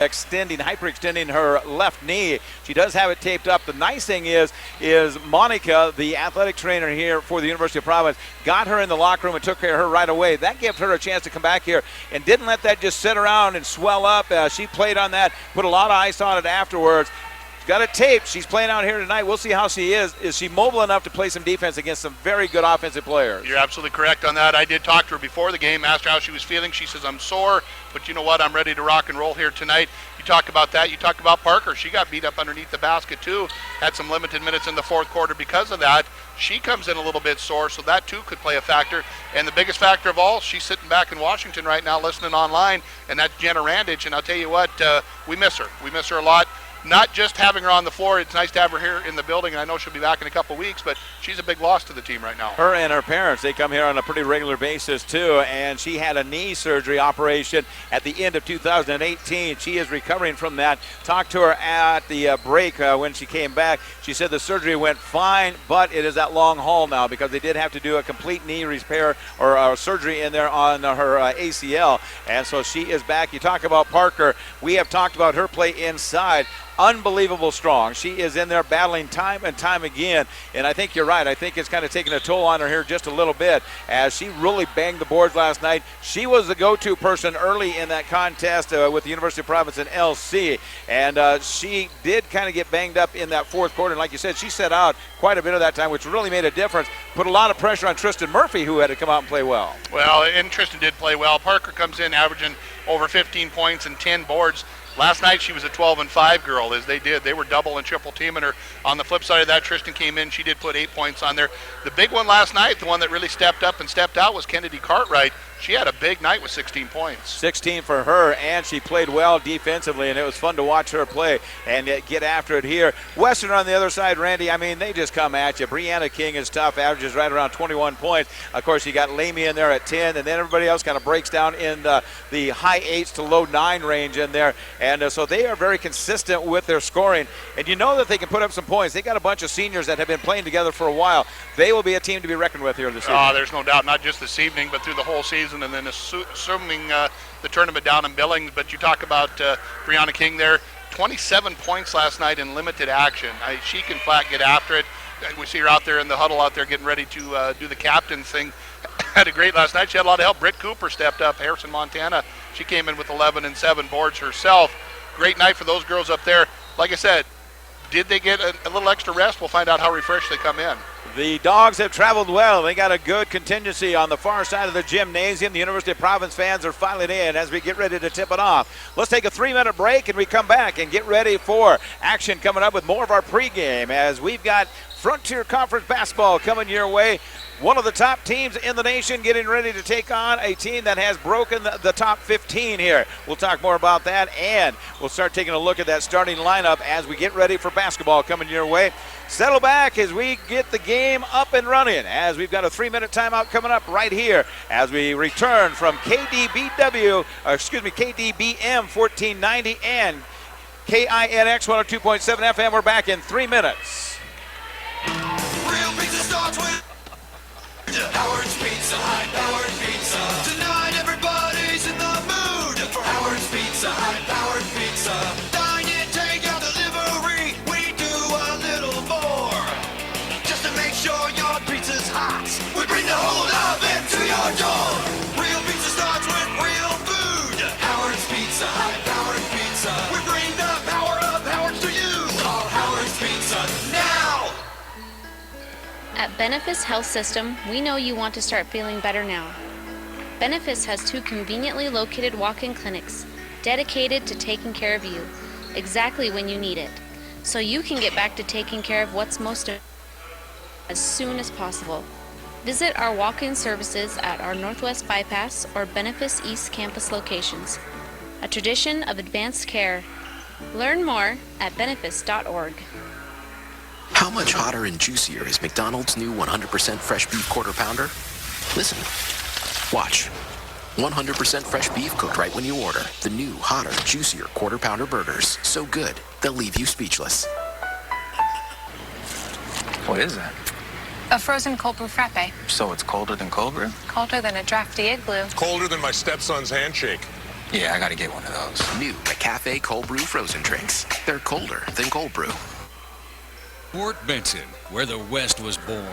hyperextending her left knee. She does have it taped up. The nice thing is Monica, the athletic trainer here for the University of Providence, got her in the locker room and took care of her right away. That gave her a chance to come back here and didn't let that just sit around and swell up. She played on that, put a lot of ice on it afterwards. Got it taped. She's playing out here tonight. We'll see how she is. Is she mobile enough to play some defense against some very good offensive players? You're absolutely correct on that. I did talk to her before the game, asked her how she was feeling. She says, I'm sore, but you know what? I'm ready to rock and roll here tonight. You talk about that. You talk about Parker. She got beat up underneath the basket, too. Had some limited minutes in the fourth quarter because of that. She comes in a little bit sore, so that, too, could play a factor. And the biggest factor of all, she's sitting back in Washington right now listening online, and that's Jenna Randage. And I'll tell you what, we miss her. We miss her a lot. Not just having her on the floor, it's nice to have her here in the building, and I know she'll be back in a couple weeks, but she's a big loss to the team right now. Her and her parents, they come here on a pretty regular basis too, and she had a knee surgery operation at the end of 2018. She is recovering from that. Talked to her at the break when she came back. She said the surgery went fine, but it is that long haul now because they did have to do a complete knee repair or surgery in there on her ACL, and so she is back. You talk about Parker. We have talked about her play inside. Unbelievable strong. She is in there battling time and time again, and I think you're right. I think it's kind of taking a toll on her here just a little bit as she really banged the boards last night. She was the go-to person early in that contest with the University of Providence and LC, and she did kind of get banged up in that fourth quarter, and like you said, she set out quite a bit of that time, which really made a difference. Put a lot of pressure on Tristan Murphy, who had to come out and play well. Well, and Tristan did play well. Parker comes in averaging over 15 points and 10 boards. Last night she was a 12-5 girl, as they were double and triple teaming her. On the flip side of that, Tristan came in. She did put 8 points on there. The big one last night, the one that really stepped up and stepped out, was Kennedy Cartwright. She had a big night with 16 points. 16 for her, and she played well defensively, and it was fun to watch her play and get after it here. Western on the other side, Randy, I mean, they just come at you. Brianna King is tough, averages right around 21 points. Of course, you got Lamy in there at 10, and then everybody else kind of breaks down in the high 8s to low 9 range in there. And so they are very consistent with their scoring, and you know that they can put up some points. They got a bunch of seniors that have been playing together for a while. They will be a team to be reckoned with here this evening. There's no doubt, not just this evening, but through the whole season, and then assuming the tournament down in Billings. But you talk about Brianna King there, 27 points last night in limited action. She can flat get after it. We see her out there in the huddle out there getting ready to do the captain thing. Had a great last night. She had a lot of help. Britt Cooper stepped up. Harrison, Montana, she came in with 11 and 7 boards herself. Great night for those girls up there. Like I said, did they get a little extra rest? We'll find out how refreshed they come in. The Dogs have traveled well. They got a good contingency on the far side of the gymnasium. The University of Providence fans are filing in as we get ready to tip it off. Let's take a 3-minute break and we come back and get ready for action coming up with more of our pregame as we've got Frontier Conference basketball coming your way. One of the top teams in the nation getting ready to take on a team that has broken the top 15 here. We'll talk more about that, and we'll start taking a look at that starting lineup as we get ready for basketball coming your way. Settle back as we get the game up and running, as we've got a 3-minute timeout coming up right here as we return from KDBM 1490 and KINX 102.7 FM. We're back in 3 minutes. Real pizza starts with Howard's Pizza, high-powered pizza. Tonight everybody's in the mood for Howard's Pizza, high-powered pizza. Dine in, take out, delivery. We do a little more just to make sure your pizza's hot. We bring the whole oven to your door. Real pizza starts with real food. Howard's Pizza, high-powered pizza. We bring the power of Howard's to you. Call Howard's Pizza now. At Benefice Health System, we know you want to start feeling better now. Benefice has 2 conveniently located walk-in clinics dedicated to taking care of you exactly when you need it, so you can get back to taking care of what's most important as soon as possible. Visit our walk-in services at our Northwest Bypass or Benefice East Campus locations. A tradition of advanced care. Learn more at benefice.org. How much hotter and juicier is McDonald's new 100% fresh beef quarter pounder? Listen. Watch. 100% fresh beef cooked right when you order. The new, hotter, juicier quarter pounder burgers. So good, they'll leave you speechless. What is that? A frozen cold brew frappe. So it's colder than cold brew? Colder than a drafty igloo. Colder than my stepson's handshake. Yeah, I gotta get one of those. New McCafe Cold Brew frozen drinks. They're colder than cold brew. Fort Benson, where the West was born.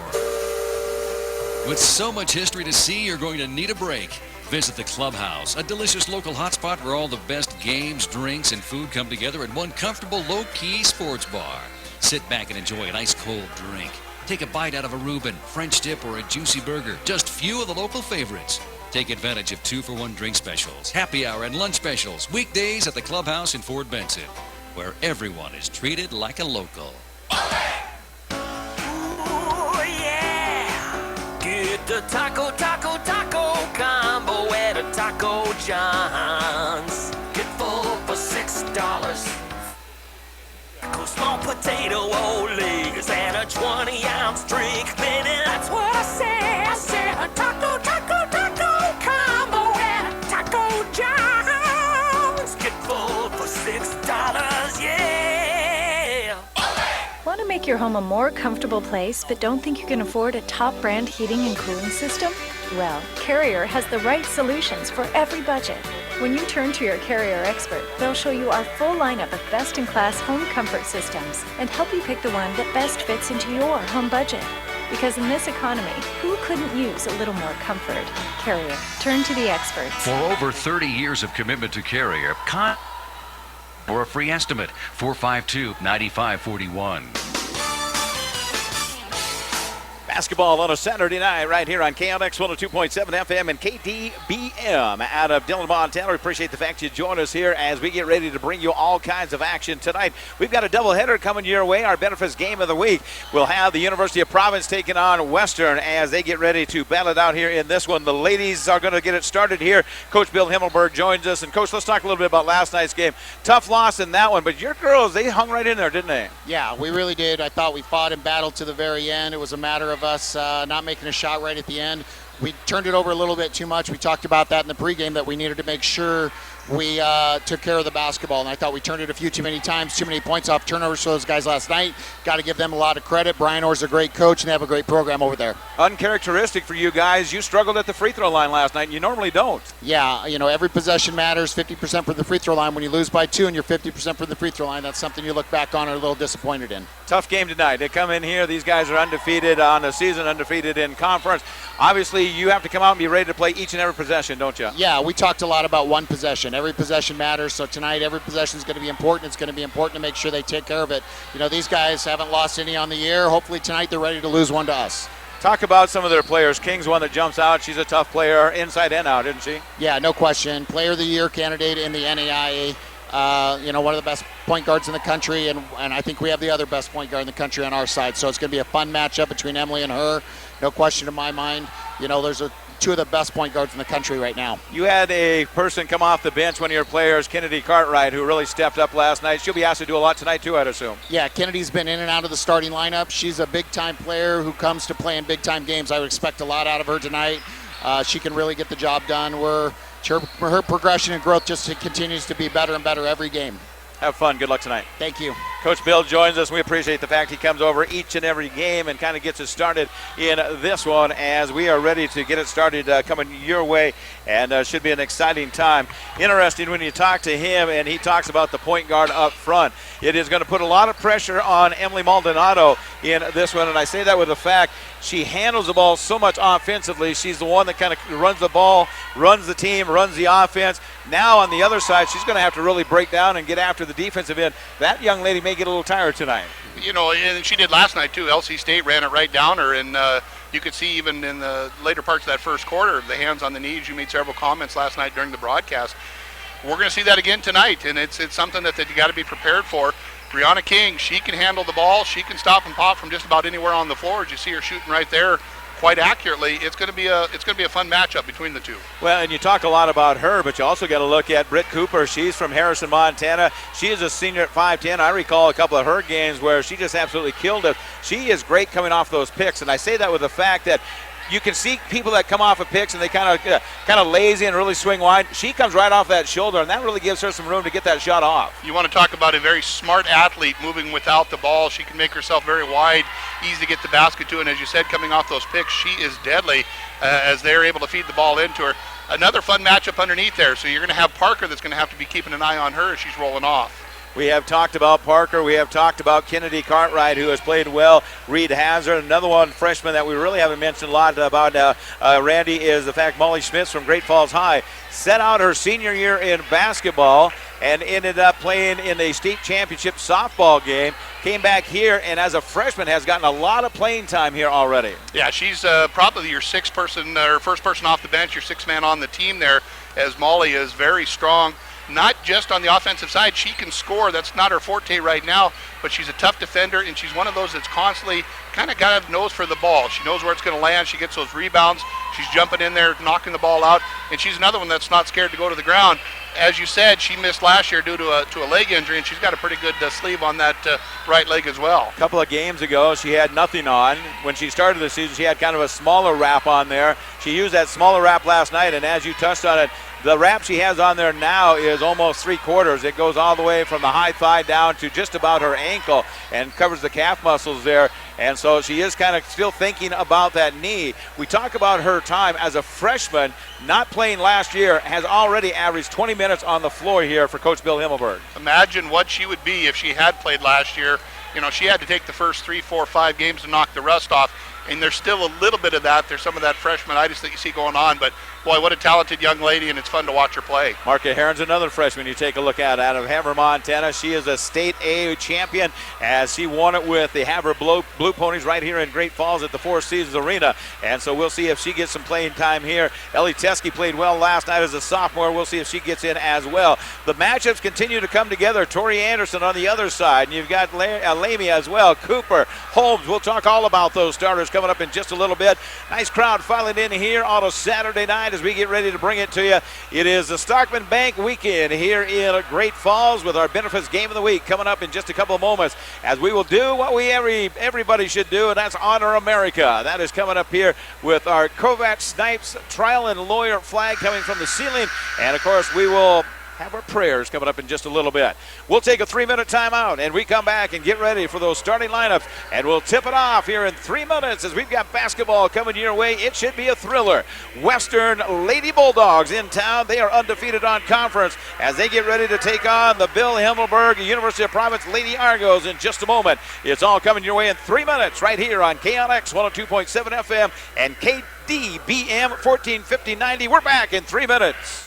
With so much history to see, you're going to need a break. Visit the Clubhouse, a delicious local hotspot where all the best games, drinks, and food come together at one comfortable, low-key sports bar. Sit back and enjoy an ice-cold drink. Take a bite out of a Reuben, French dip, or a juicy burger. Just few of the local favorites. Take advantage of 2-for-1 drink specials, happy hour, and lunch specials. Weekdays at the Clubhouse in Fort Benson, where everyone is treated like a local. Ooh, yeah. Get the taco combo at a Taco John's. Get full for $6. Small potato legs and a 20-ounce drink. Baby, that's what I said. I said a taco combo at a Taco John's. Get full for $6, yeah. Want to make your home a more comfortable place, but don't think you can afford a top brand heating and cooling system? Well, Carrier has the right solutions for every budget. When you turn to your Carrier expert, they'll show you our full lineup of best-in-class home comfort systems and help you pick the one that best fits into your home budget. Because in this economy, who couldn't use a little more comfort? Carrier. Turn to the experts. For over 30 years of commitment to Carrier, for a free estimate, 452-9541. Basketball on a Saturday night right here on KLX 102.7 FM and KDBM out of Dillon, Montana. We appreciate the fact you join us here as we get ready to bring you all kinds of action tonight. We've got a doubleheader coming your way. Our benefits game of the week. We'll have the University of Providence taking on Western as they get ready to battle it out here in this one. The ladies are going to get it started here. Coach Bill Himmelberg joins us. And, Coach, let's talk a little bit about last night's game. Tough loss in that one, but your girls, they hung right in there, didn't they? Yeah, we really did. I thought we fought and battled to the very end. It was a matter of us not making a shot right at the end. We turned it over a little bit too much. We talked about that in the pregame, that we needed to make sure we took care of the basketball, and I thought we turned it a few too many times, too many points off turnovers for those guys last night. Got to give them a lot of credit. Brian Orr's a great coach, and they have a great program over there. Uncharacteristic for you guys. You struggled at the free throw line last night, and you normally don't. Yeah, you know, every possession matters. 50% from the free throw line. When you lose by 2 and you're 50% from the free throw line, that's something you look back on and are a little disappointed in. Tough game tonight. They come in here. These guys are undefeated on the season, undefeated in conference. Obviously, you have to come out and be ready to play each and every possession, don't you? Yeah, we talked a lot about one possession. Every possession matters. So tonight, every possession is going to be important. It's going to be important to make sure they take care of it. You know, these guys haven't lost any on the year. Hopefully tonight they're ready to lose one to us. Talk about some of their players. King's one that jumps out. She's a tough player inside and out, isn't she? Yeah, no question. Player of the year candidate in the NAIA. You know, one of the best point guards in the country, and I think we have the other best point guard in the country on our side. So it's going to be a fun matchup between Emily and her. No question in my mind. You know, there's two of the best point guards in the country right now. You had a person come off the bench, one of your players, Kennedy Cartwright, who really stepped up last night. She'll be asked to do a lot tonight too, I'd assume. Yeah, Kennedy's been in and out of the starting lineup. She's a big-time player who comes to play in big-time games. I would expect a lot out of her tonight. She can really get the job done. Her progression and growth just continues to be better and better every game. Have fun. Good luck tonight. Thank you. Coach Bill joins us. We appreciate the fact he comes over each and every game and kind of gets us started in this one as we are ready to get it started coming your way, and should be an exciting time. Interesting when you talk to him and he talks about the point guard up front. It is going to put a lot of pressure on Emily Maldonado in this one, and I say that with the fact she handles the ball so much offensively. She's the one that kind of runs the ball, runs the team, runs the offense. Now on the other side, she's going to have to really break down and get after the defensive end. That young lady may get a little tired tonight. You know, and she did last night too. LC State ran it right down her, and you could see even in the later parts of that first quarter, the hands on the knees. You made several comments last night during the broadcast. We're going to see that again tonight, and it's something that you got to be prepared for. Brianna King, she can handle the ball. She can stop and pop from just about anywhere on the floor. As you see her shooting right there quite accurately, it's going to be a fun matchup between the two. Well, and you talk a lot about her, but you also got to look at Britt Cooper. She's from Harrison, Montana. She is a senior at 5'10". I recall a couple of her games where she just absolutely killed it. She is great coming off those picks, and I say that with the fact that you can see people that come off of picks and they kind of lazy and really swing wide. She comes right off that shoulder, and that really gives her some room to get that shot off. You want to talk about a very smart athlete moving without the ball. She can make herself very wide, easy to get the basket to, and as you said, coming off those picks, she is deadly as they're able to feed the ball into her. another fun matchup underneath there. So you're going to have Parker that's going to have to be keeping an eye on her as she's rolling off. We have talked about Parker. We have talked about Kennedy Cartwright, who has played well. Reed Hazard, another one freshman that we really haven't mentioned a lot about Randy, is the fact Molly Schmitz from Great Falls High set out her senior year in basketball and ended up playing in the state championship softball game. Came back here and as a freshman has gotten a lot of playing time here already. Yeah, she's probably your sixth person or first person off the bench, your sixth man on the team there, as Molly is very strong. Not just on the offensive side, she can score. That's not her forte right now, but she's a tough defender, and she's one of those that's constantly kind of got a nose for the ball. She knows where it's going to land. She gets those rebounds. She's jumping in there, knocking the ball out, and she's another one that's not scared to go to the ground. As you said, she missed last year due to a leg injury, and she's got a pretty good sleeve on that right leg as well. A couple of games ago, she had nothing on. When she started the season, she had kind of a smaller wrap on there. She used that smaller wrap last night, and as you touched on it, the wrap she has on there now is almost 3/4. It goes all the way from the high thigh down to just about her ankle and covers the calf muscles there. And so she is kind of still thinking about that knee. We talk about her time as a freshman, not playing last year, has already averaged 20 minutes on the floor here for Coach Bill Himmelberg. Imagine what she would be if she had played last year. You know, she had to take the first 3, 4, 5 games to knock the rust off. And there's still a little bit of that. There's some of that freshmanitis that you see going on. But, boy, what a talented young lady, and it's fun to watch her play. Marka Heron's another freshman you take a look at out of Havre, Montana. She is a state A champion as she won it with the Havre Blue Ponies right here in Great Falls at the Four Seasons Arena. And so we'll see if she gets some playing time here. Ellie Teskey played well last night as a sophomore. We'll see if she gets in as well. The matchups continue to come together. Tori Anderson on the other side. And you've got Lamy as well. Cooper, Holmes. We'll talk all about those starters coming up in just a little bit. Nice crowd filing in here on a Saturday night as we get ready to bring it to you. It is the Stockman Bank weekend here in Great Falls with our benefits game of the week coming up in just a couple of moments as we will do what everybody should do, and that's honor America. That is coming up here with our Kovac Snipes trial and lawyer flag coming from the ceiling, and of course we will have our prayers coming up in just a little bit. We'll take a 3-minute timeout, and we come back and get ready for those starting lineups, and we'll tip it off here in 3 minutes as we've got basketball coming your way. It should be a thriller. Western Lady Bulldogs in town. They are undefeated on conference as they get ready to take on the Bill Himmelberg University of Providence Lady Argos in just a moment. It's all coming your way in 3 minutes right here on KNX 102.7 FM and KDBM 1450-90. We're back in 3 minutes.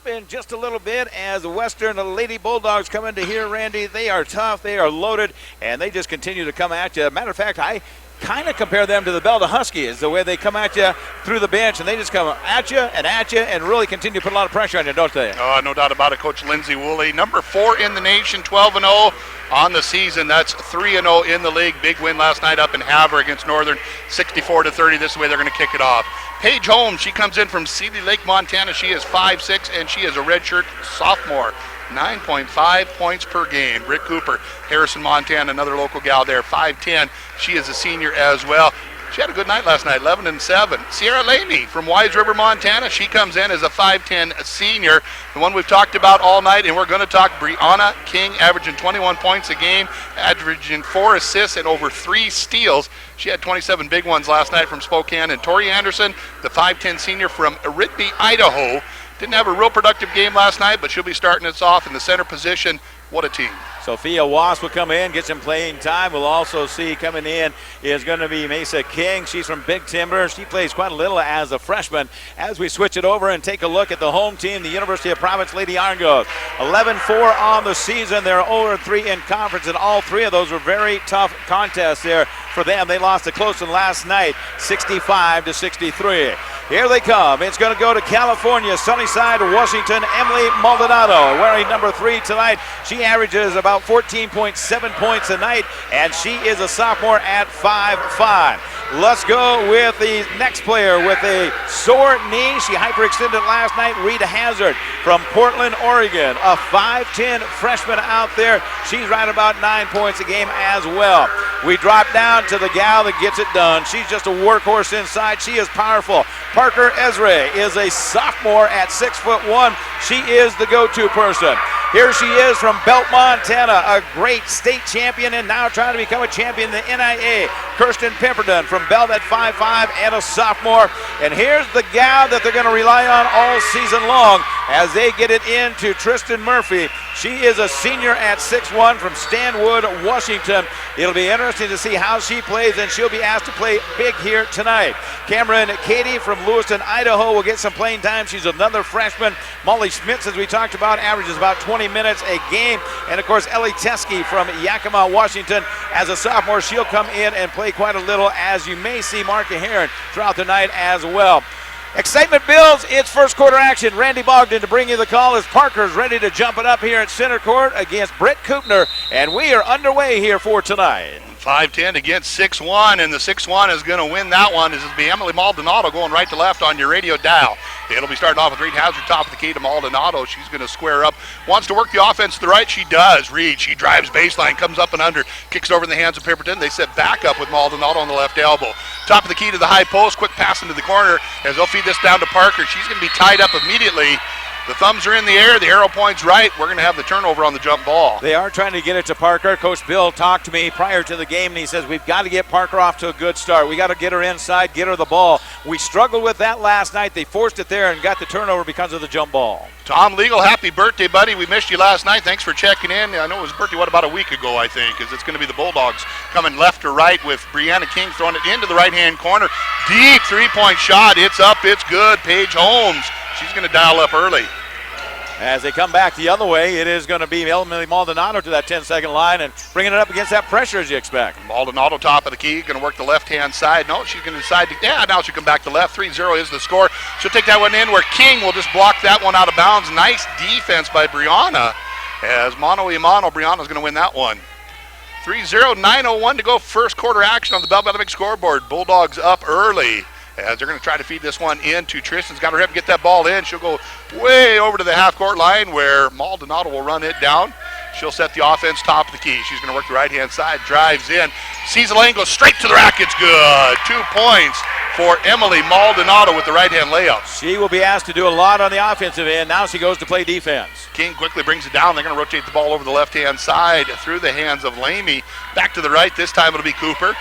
up in just a little bit as the Western Lady Bulldogs come into here, Randy. They are tough, they are loaded, and they just continue to come at you. Matter of fact, I kind of compare them to the Belda Huskies, the way they come at you through the bench, and they just come at you and really continue to put a lot of pressure on you, don't they? Oh, no doubt about it, Coach Lindsay Woolley. Number 4 in the nation, 12-0 on the season. That's 3-0 in the league. Big win last night up in Havre against Northern, 64-30. This is the way they're going to kick it off. Paige Holmes, she comes in from Seeley Lake, Montana. She is 5'6", and she is a redshirt sophomore. 9.5 points per game. Britt Cooper, Harrison, Montana, another local gal there, 5'10". She is a senior as well. She had a good night last night, 11-7. Sierra Lamy from Wise River, Montana. She comes in as a 5'10" senior, the one we've talked about all night, and we're going to talk Brianna King, averaging 21 points a game, averaging 4 assists and over 3 steals. She had 27 big ones last night from Spokane. And Tori Anderson, the 5'10" senior from Whitby, Idaho. Didn't have a real productive game last night, but she'll be starting us off in the center position. What a team. Sophia Wass will come in, get some playing time. We'll also see coming in is going to be Mesa King. She's from Big Timber. She plays quite a little as a freshman. As we switch it over and take a look at the home team, the University of Providence Lady Argos. 11-4 on the season. They're 0-3 in conference, and all 3 of those were very tough contests there for them. They lost a close one last night, 65-63. Here they come. It's going to go to California, Sunnyside, Washington. Emily Maldonado wearing number 3 tonight. She averages about 14.7 points a night, and she is a sophomore at 5'5". Let's go with the next player with a sore knee. She hyperextended last night. Rita Hazard from Portland, Oregon, a 5'10" freshman out there. She's right about 9 points a game as well. We drop down to the gal that gets it done. She's just a workhorse inside. She is powerful. Parker Ezra is a sophomore at 6'1". She is the go-to person. Here she is from Belt, Montana, a great state champion and now trying to become a champion in the NIA. Kirsten Pemberton from Belt at 5'5" and a sophomore. And here's the gal that they're going to rely on all season long as they get it into Tristan Murphy. She is a senior at 6'1" from Stanwood, Washington. It'll be interesting to see how she plays, and she'll be asked to play big here tonight. Cameron Katie from Lewiston, Idaho will get some playing time. She's another freshman. Molly Schmitz, as we talked about, averages about 20 minutes a game. And, of course, Ellie Teskey from Yakima, Washington. As a sophomore, she'll come in and play quite a little, as you may see Marka Heron throughout the night as well. Excitement builds. It's first quarter action. Randy Bogdan to bring you the call as Parker's ready to jump it up here at center court against Britt Koopner. And we are underway here for tonight. 5'10" against 6'1", and the 6'1" is going to win that one. This is be Emily Maldonado going right to left on your radio dial. It'll be starting off with Reed Hazard, top of the key to Maldonado. She's going to square up. Wants to work the offense to the right. She does. Reed, she drives baseline, comes up and under, kicks it over in the hands of Pemberton. They set back up with Maldonado on the left elbow. Top of the key to the high post. Quick pass into the corner as they'll feed this down to Parker. She's going to be tied up immediately. The thumbs are in the air. The arrow points right. We're going to have the turnover on the jump ball. They are trying to get it to Parker. Coach Bill talked to me prior to the game, and he says, we've got to get Parker off to a good start. We got to get her inside, get her the ball. We struggled with that last night. They forced it there and got the turnover because of the jump ball. Tom Legal, happy birthday, buddy. We missed you last night. Thanks for checking in. I know it was birthday, about a week ago, I think, as it's going to be the Bulldogs coming left or right with Brianna King throwing it into the right-hand corner. Deep three-point shot. It's up. It's good. Paige Holmes. She's going to dial up early. As they come back the other way, it is going to be Emily Maldonado to that 10-second line and bringing it up against that pressure as you expect. Maldonado top of the key, going to work the left-hand side. No, she's going to decide to, now she'll come back to left. 3-0 is the score. She'll take that one in where King will just block that one out of bounds. Nice defense by Brianna. As mano a mano, Brianna's going to win that one. 3-0, 9:01 to go. First quarter action on the Bell Big scoreboard. Bulldogs up early. As they're going to try to feed this one into Tristan's got her head to get that ball in. She'll go way over to the half-court line where Maldonado will run it down. She'll set the offense top of the key. She's going to work the right-hand side, drives in, sees the lane, goes straight to the rack. It's good. 2 points for Emily Maldonado with the right-hand layup. She will be asked to do a lot on the offensive end. Now she goes to play defense. King quickly brings it down. They're going to rotate the ball over the left-hand side through the hands of Lamy. Back to the right. This time it'll be Cooper.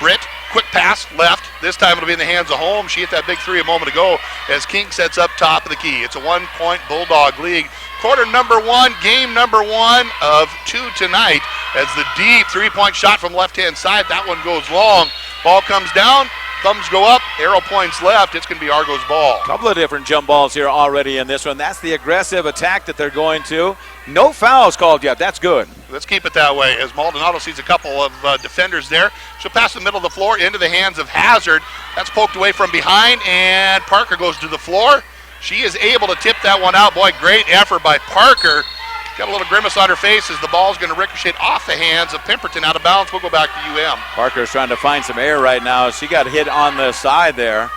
Britt, quick pass left. This time it'll be in the hands of Holmes. She hit that big three a moment ago as King sets up top of the key. It's a 1-point Bulldog league. Quarter number one, game number one of 2 tonight as the deep three-point shot from left-hand side. That one goes long. Ball comes down. Thumbs go up, arrow points left. It's going to be Argo's ball. A couple of different jump balls here already in this one. That's the aggressive attack that they're going to. No fouls called yet. That's good. Let's keep it that way. As Maldonado sees a couple of defenders there, she'll pass the middle of the floor into the hands of Hazard. That's poked away from behind, and Parker goes to the floor. She is able to tip that one out. Boy, great effort by Parker. Got a little grimace on her face as the ball's going to ricochet off the hands of Pemberton. Out of bounds. We'll go back to UM. Parker's trying to find some air right now. She got hit on the side there.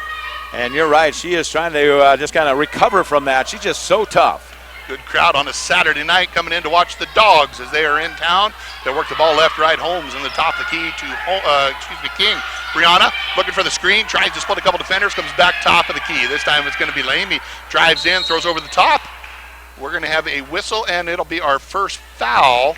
And you're right, she is trying to just kind of recover from that. She's just so tough. Good crowd on a Saturday night coming in to watch the Dogs as they are in town. They'll work the ball left, right. Holmes in the top of the key to, King. Brianna looking for the screen, tries to split a couple defenders, comes back top of the key. This time it's going to be Lamy. Drives in, throws over the top. We're going to have a whistle, and it'll be our first foul.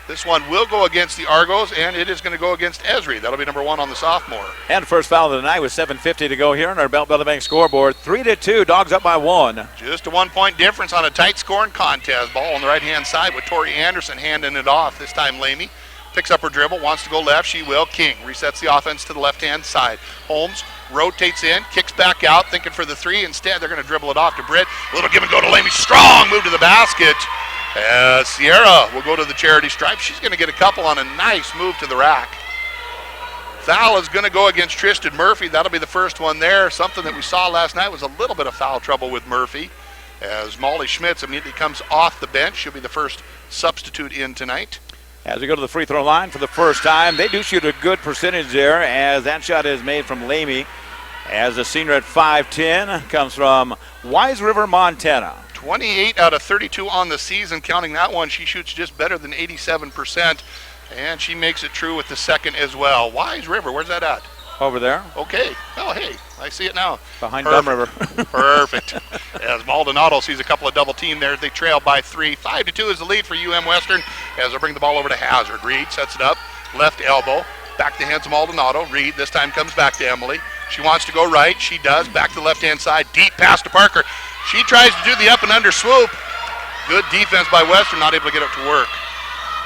This one will go against the Argos, and it is going to go against Esri. That'll be number 1 on the sophomore. And first foul of the night with 7:50 to go here on our Belt Bank scoreboard. 3-2, Dogs up by 1. Just a 1-point difference on a tight scoring contest. Ball on the right-hand side with Tori Anderson handing it off. This time Lamy picks up her dribble, wants to go left. She will. King resets the offense to the left-hand side. Holmes rotates in, kicks back out, thinking for the 3. Instead, they're going to dribble it off to Britt. A little give and go to Lamy. Strong move to the basket. Sierra will go to the charity stripe. She's going to get a couple on a nice move to the rack. Foul is going to go against Tristan Murphy. That'll be the first one there. Something that we saw last night was a little bit of foul trouble with Murphy. As Molly Schmitz immediately comes off the bench. She'll be the first substitute in tonight. As we go to the free throw line for the first time, they do shoot a good percentage there as that shot is made from Lamy. As the senior at 5'10", comes from Wise River, Montana. 28 out of 32 on the season. Counting that one, she shoots just better than 87%. And she makes it true with the second as well. Wise River, where's that at? Over there. Okay. Oh, hey, I see it now. Behind Dumb River. Perfect. As Maldonado sees a couple of double team there, they trail by 3. 5-2 is the lead for UM Western as they bring the ball over to Hazard. Reed sets it up, left elbow, back to hands of Maldonado. Reed this time comes back to Emily. She wants to go right. She does. Back to the left-hand side. Deep pass to Parker. She tries to do the up and under swoop. Good defense by Western, not able to get it to work.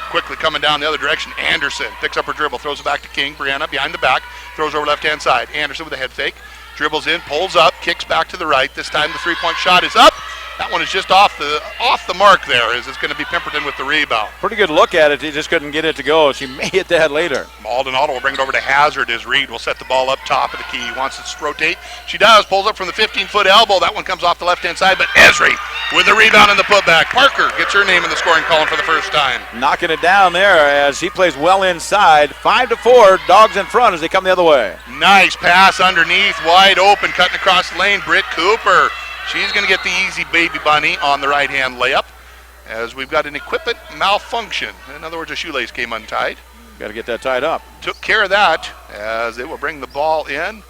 Quickly coming down the other direction, Anderson picks up her dribble, throws it back to King. Brianna behind the back, throws over left-hand side. Anderson with a head fake, dribbles in, pulls up, kicks back to the right. This time the three-point shot is up. That one is just off the mark there, as it's going to be Pemberton with the rebound. Pretty good look at it. He just couldn't get it to go. She may hit that later. Maldonado will bring it over to Hazard as Reed will set the ball up top of the key. He wants it to rotate. She does. Pulls up from the 15-foot elbow. That one comes off the left-hand side, but Esri with the rebound and the putback. Parker gets her name in the scoring column for the first time. Knocking it down there as he plays well inside. 5-4, Dogs in front as they come the other way. Nice pass underneath, wide open, cutting across the lane. Britt Cooper. She's going to get the easy baby bunny on the right-hand layup as we've got an equipment malfunction. In other words, a shoelace came untied. Got to get that tied up. Took care of that as they will bring the ball in.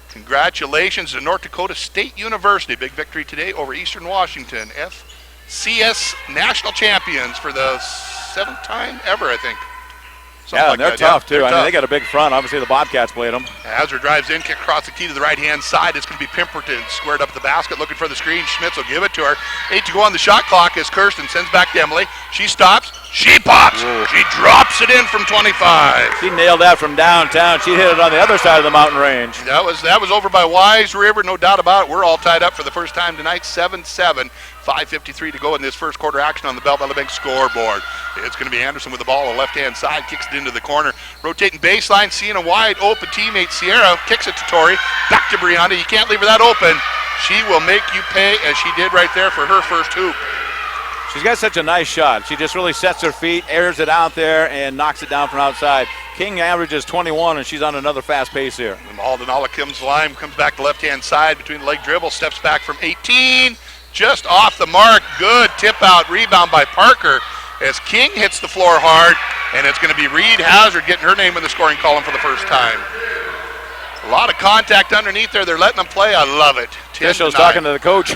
Congratulations to North Dakota State University. Big victory today over Eastern Washington. FCS national champions for the 7th time ever, I think. Something they're tough, too. I mean, they got a big front. Obviously, the Bobcats played them. Hazard drives in, kick across the key to the right-hand side. It's going to be Pemberton squared up the basket, looking for the screen. Schmitz will give it to her. 8 to go on the shot clock as Kirsten sends back to Emily. She stops. She pops. Whoa. She drops it in from 25. She nailed that from downtown. She hit it on the other side of the mountain range. That was over by Wise River, no doubt about it. We're all tied up for the first time tonight, 7-7. 5:53 to go in this first quarter action on the Bell Bank scoreboard. It's going to be Anderson with the ball on the left-hand side, kicks it into the corner. Rotating baseline, seeing a wide open teammate, Sierra, kicks it to Tori. Back to Brianna. You can't leave her that open. She will make you pay, as she did right there for her first hoop. She's got such a nice shot. She just really sets her feet, airs it out there, and knocks it down from outside. King averages 21, and she's on another fast pace here. Maldonado comes back to left-hand side between the leg dribble, steps back from 18. Just off the mark. Good tip out rebound by Parker as King hits the floor hard, and it's going to be Reed Hazard getting her name in the scoring column for the first time. A lot of contact underneath there. They're letting them play. I love it. Official's talking to the coach.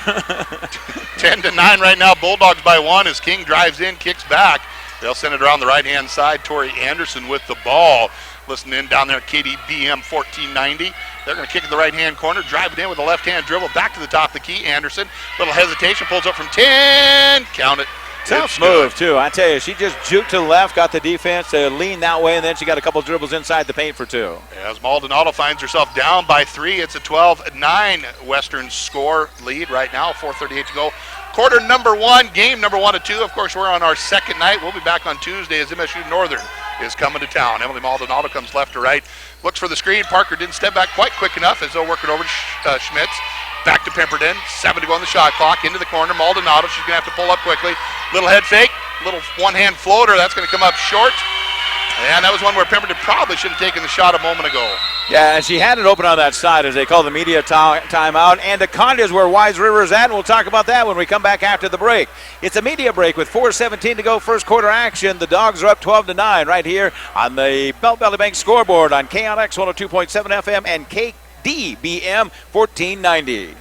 10-9 right now. Bulldogs by 1 as King drives in, kicks back. They'll send it around the right-hand side. Tori Anderson with the ball. Listen in down there at KDBM 1490. They're going to kick in the right-hand corner, drive it in with a left-hand dribble, back to the top of the key. Anderson, little hesitation, pulls up from 10. Count it. Tough move, too. I tell you, she just juked to the left, got the defense to lean that way, and then she got a couple dribbles inside the paint for 2. As Maldonado finds herself down by 3, it's a 12-9 Western score lead right now, 4:38 to go. Quarter number 1, game number 1 of 2. Of course, we're on our second night. We'll be back on Tuesday as MSU Northern is coming to town. Emily Maldonado comes left to right, looks for the screen. Parker didn't step back quite quick enough as they'll work it over to Schmitz. Back to Pemberton, 7 to go on the shot clock, into the corner. Maldonado, she's going to have to pull up quickly. Little head fake, little one-hand floater, that's going to come up short. And that was one where Pemberton probably should have taken the shot a moment ago. Yeah, and she had it open on that side as they call the media timeout. And Deconda is where Wise River is at, and we'll talk about that when we come back after the break. It's a media break with 4:17 to go, first quarter action. The Dogs are up 12-9 right here on the Belt Valley Bank scoreboard on KLX 102.7 FM and KDBM 1490.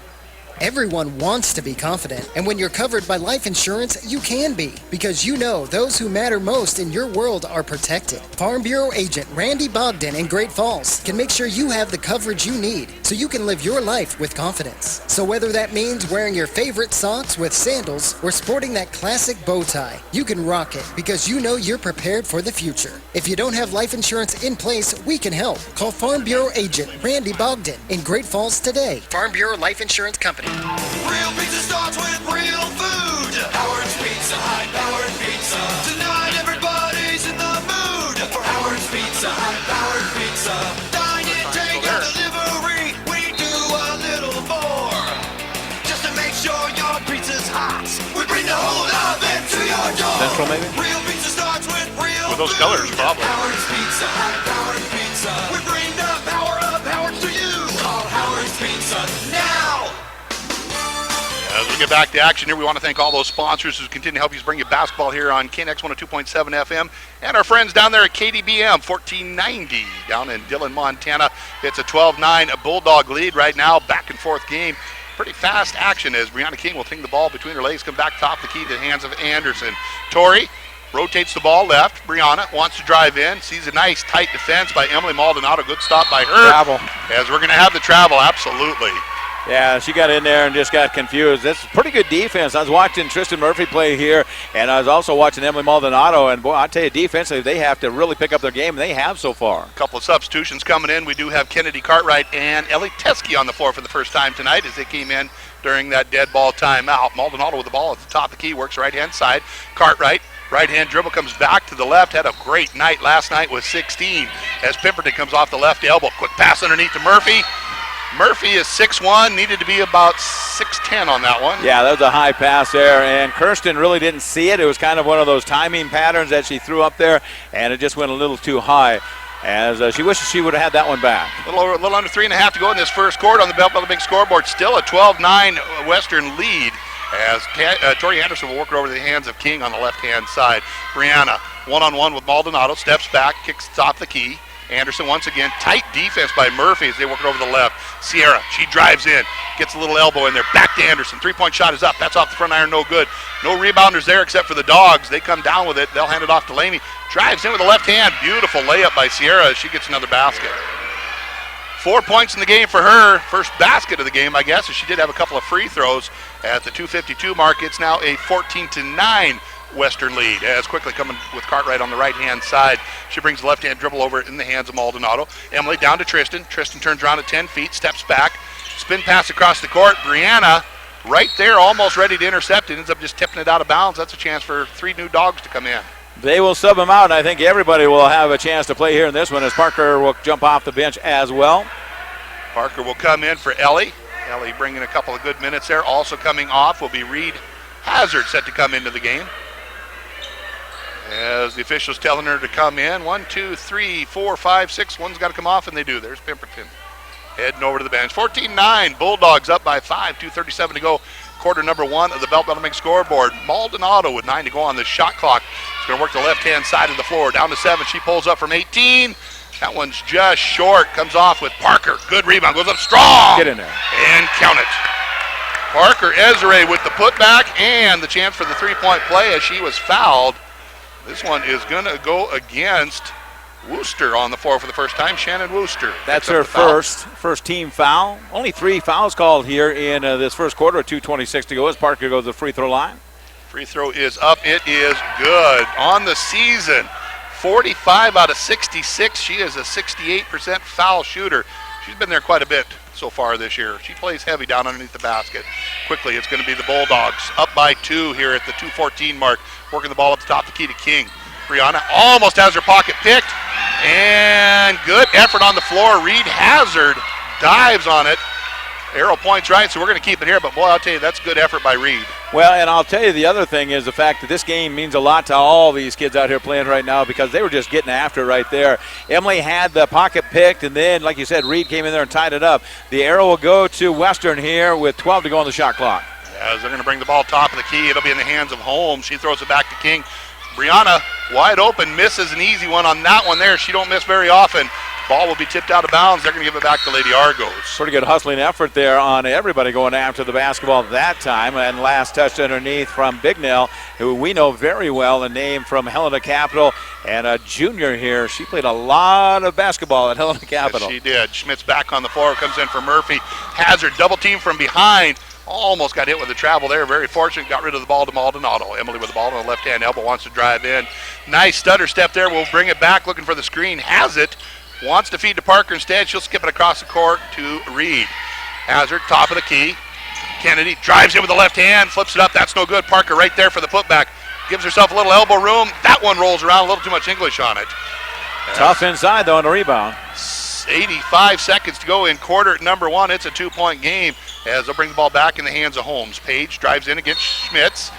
Everyone wants to be confident, and when you're covered by life insurance, you can be, because you know those who matter most in your world are protected. Farm Bureau agent Randy Bogdan in Great Falls can make sure you have the coverage you need so you can live your life with confidence. So whether that means wearing your favorite socks with sandals or sporting that classic bow tie, you can rock it because you know you're prepared for the future. If you don't have life insurance in place, we can help. Call Farm Bureau agent Randy Bogdan in Great Falls today. Farm Bureau Life Insurance Company. Real pizza starts with real food. Howard's Pizza, high-powered pizza. Tonight everybody's in the mood for Howard's Pizza, high-powered pizza. Dine in, take a delivery. We do a little more just to make sure your pizza's hot. We bring the whole oven to your door. Central, maybe? Real pizza starts with real With those food. colors, probably. Howard's Pizza, high-powered pizza. We bring the power of Howard's to you. Call Howard's Pizza now. As we get back to action here, we want to thank all those sponsors who continue to help us bring you basketball here on KNX 102.7 FM and our friends down there at KDBM 1490 down in Dillon, Montana. It's a 12-9 Bulldog lead right now, back and forth game. Pretty fast action as Brianna King will ping the ball between her legs, come back top the key to the hands of Anderson. Tori rotates the ball left. Brianna wants to drive in, sees a nice tight defense by Emily Maldonado. Good stop by her. Travel. As we're going to have the travel, absolutely. Yeah, she got in there and just got confused. That's pretty good defense. I was watching Tristan Murphy play here, and I was also watching Emily Maldonado. And, boy, I tell you, defensively, they have to really pick up their game, and they have so far. A couple of substitutions coming in. We do have Kennedy Cartwright and Ellie Teskey on the floor for the first time tonight as they came in during that dead ball timeout. Maldonado with the ball at the top of the key, works right-hand side. Cartwright, right-hand dribble, comes back to the left. Had a great night last night with 16 as Pemberton comes off the left elbow. Quick pass underneath to Murphy. Murphy is 6'1", needed to be about 6'10" on that one. Yeah, that was a high pass there, and Kirsten really didn't see it. It was kind of one of those timing patterns that she threw up there, and it just went a little too high. As she wishes she would have had that one back. A little under 3.5 to go in this first quarter on the Belt Valley Big scoreboard. Still a 12-9 Western lead as Tori Anderson will work it over to the hands of King on the left-hand side. Brianna, one-on-one with Maldonado, steps back, kicks top the key. Anderson once again, tight defense by Murphy as they work it over the left. Sierra, she drives in, gets a little elbow in there, back to Anderson. Three-point shot is up, that's off the front iron, no good. No rebounders there except for the Dogs. They come down with it, they'll hand it off to Laney. Drives in with the left hand, beautiful layup by Sierra as she gets another basket. 4 points in the game for her, first basket of the game, I guess, as she did have a couple of free throws at the 2:52 mark. It's now a 14-9 Western lead as quickly coming with Cartwright on the right-hand side. She brings the left-hand dribble over in the hands of Maldonado. Emily down to Tristan. Tristan turns around at 10 feet, steps back. Spin pass across the court. Brianna right there almost ready to intercept. It ends up just tipping it out of bounds. That's a chance for 3 new Dogs to come in. They will sub them out, and I think everybody will have a chance to play here in this one as Parker will jump off the bench as well. Parker will come in for Ellie. Ellie bringing a couple of good minutes there. Also coming off will be Reed Hazard, set to come into the game. As the officials telling her to come in. 1, 2, 3, 4, 5, 6. One's got to come off, and they do. There's Pemberton heading over to the bench. 14-9. Bulldogs up by 5. 2:37 to go. Quarter number 1 of the Belt Bottoming scoreboard. Maldonado with 9 to go on the shot clock. She's going to work the left-hand side of the floor. Down to 7. She pulls up from 18. That one's just short. Comes off with Parker. Good rebound. Goes up strong. Get in there. And count it. Parker Ezra with the putback and the chance for the three-point play as she was fouled. This one is going to go against Wooster on the floor for the first time. Shannon Wooster. That's her first team foul. Only 3 fouls called here in this first quarter. 2:26 to go as Parker goes to the free throw line. Free throw is up. It is good. On the season, 45 out of 66. She is a 68% foul shooter. She's been there quite a bit so far this year. She plays heavy down underneath the basket. Quickly, it's going to be the Bulldogs up by 2 here at the 2:14 mark. Working the ball up the top of the key to King. Brianna almost has her pocket picked. And good effort on the floor. Reed Hazard dives on it. Arrow points right, so we're going to keep it here. But, boy, I'll tell you, that's good effort by Reed. Well, and I'll tell you the other thing is the fact that this game means a lot to all these kids out here playing right now because they were just getting after it right there. Emily had the pocket picked, and then, like you said, Reed came in there and tied it up. The arrow will go to Western here with 12 to go on the shot clock. As they're going to bring the ball top of the key, it'll be in the hands of Holmes. She throws it back to King. Brianna wide open, misses an easy one on that one there. She don't miss very often. Ball will be tipped out of bounds. They're going to give it back to Lady Argos. Pretty good hustling effort there on everybody going after the basketball that time. And last touch underneath from Bignell, who we know very well, a name from Helena Capital and a junior here. She played a lot of basketball at Helena Capital. Yes, she did. Schmidt's back on the floor, comes in for Murphy. Hazard double team from behind. Almost got hit with the travel there. Very fortunate. Got rid of the ball to Maldonado. Emily with the ball on the left-hand elbow wants to drive in. Nice stutter step there. We'll bring it back looking for the screen. Has it. Wants to feed to Parker instead. She'll skip it across the court to Reed. Hazard, top of the key. Kennedy drives in with the left hand, flips it up. That's no good. Parker right there for the putback. Gives herself a little elbow room. That one rolls around. A little too much English on it. Tough inside, though, on the rebound. 85 seconds to go in quarter number 1. It's a 2-point game as they'll bring the ball back in the hands of Holmes. Page drives in against Schmitz.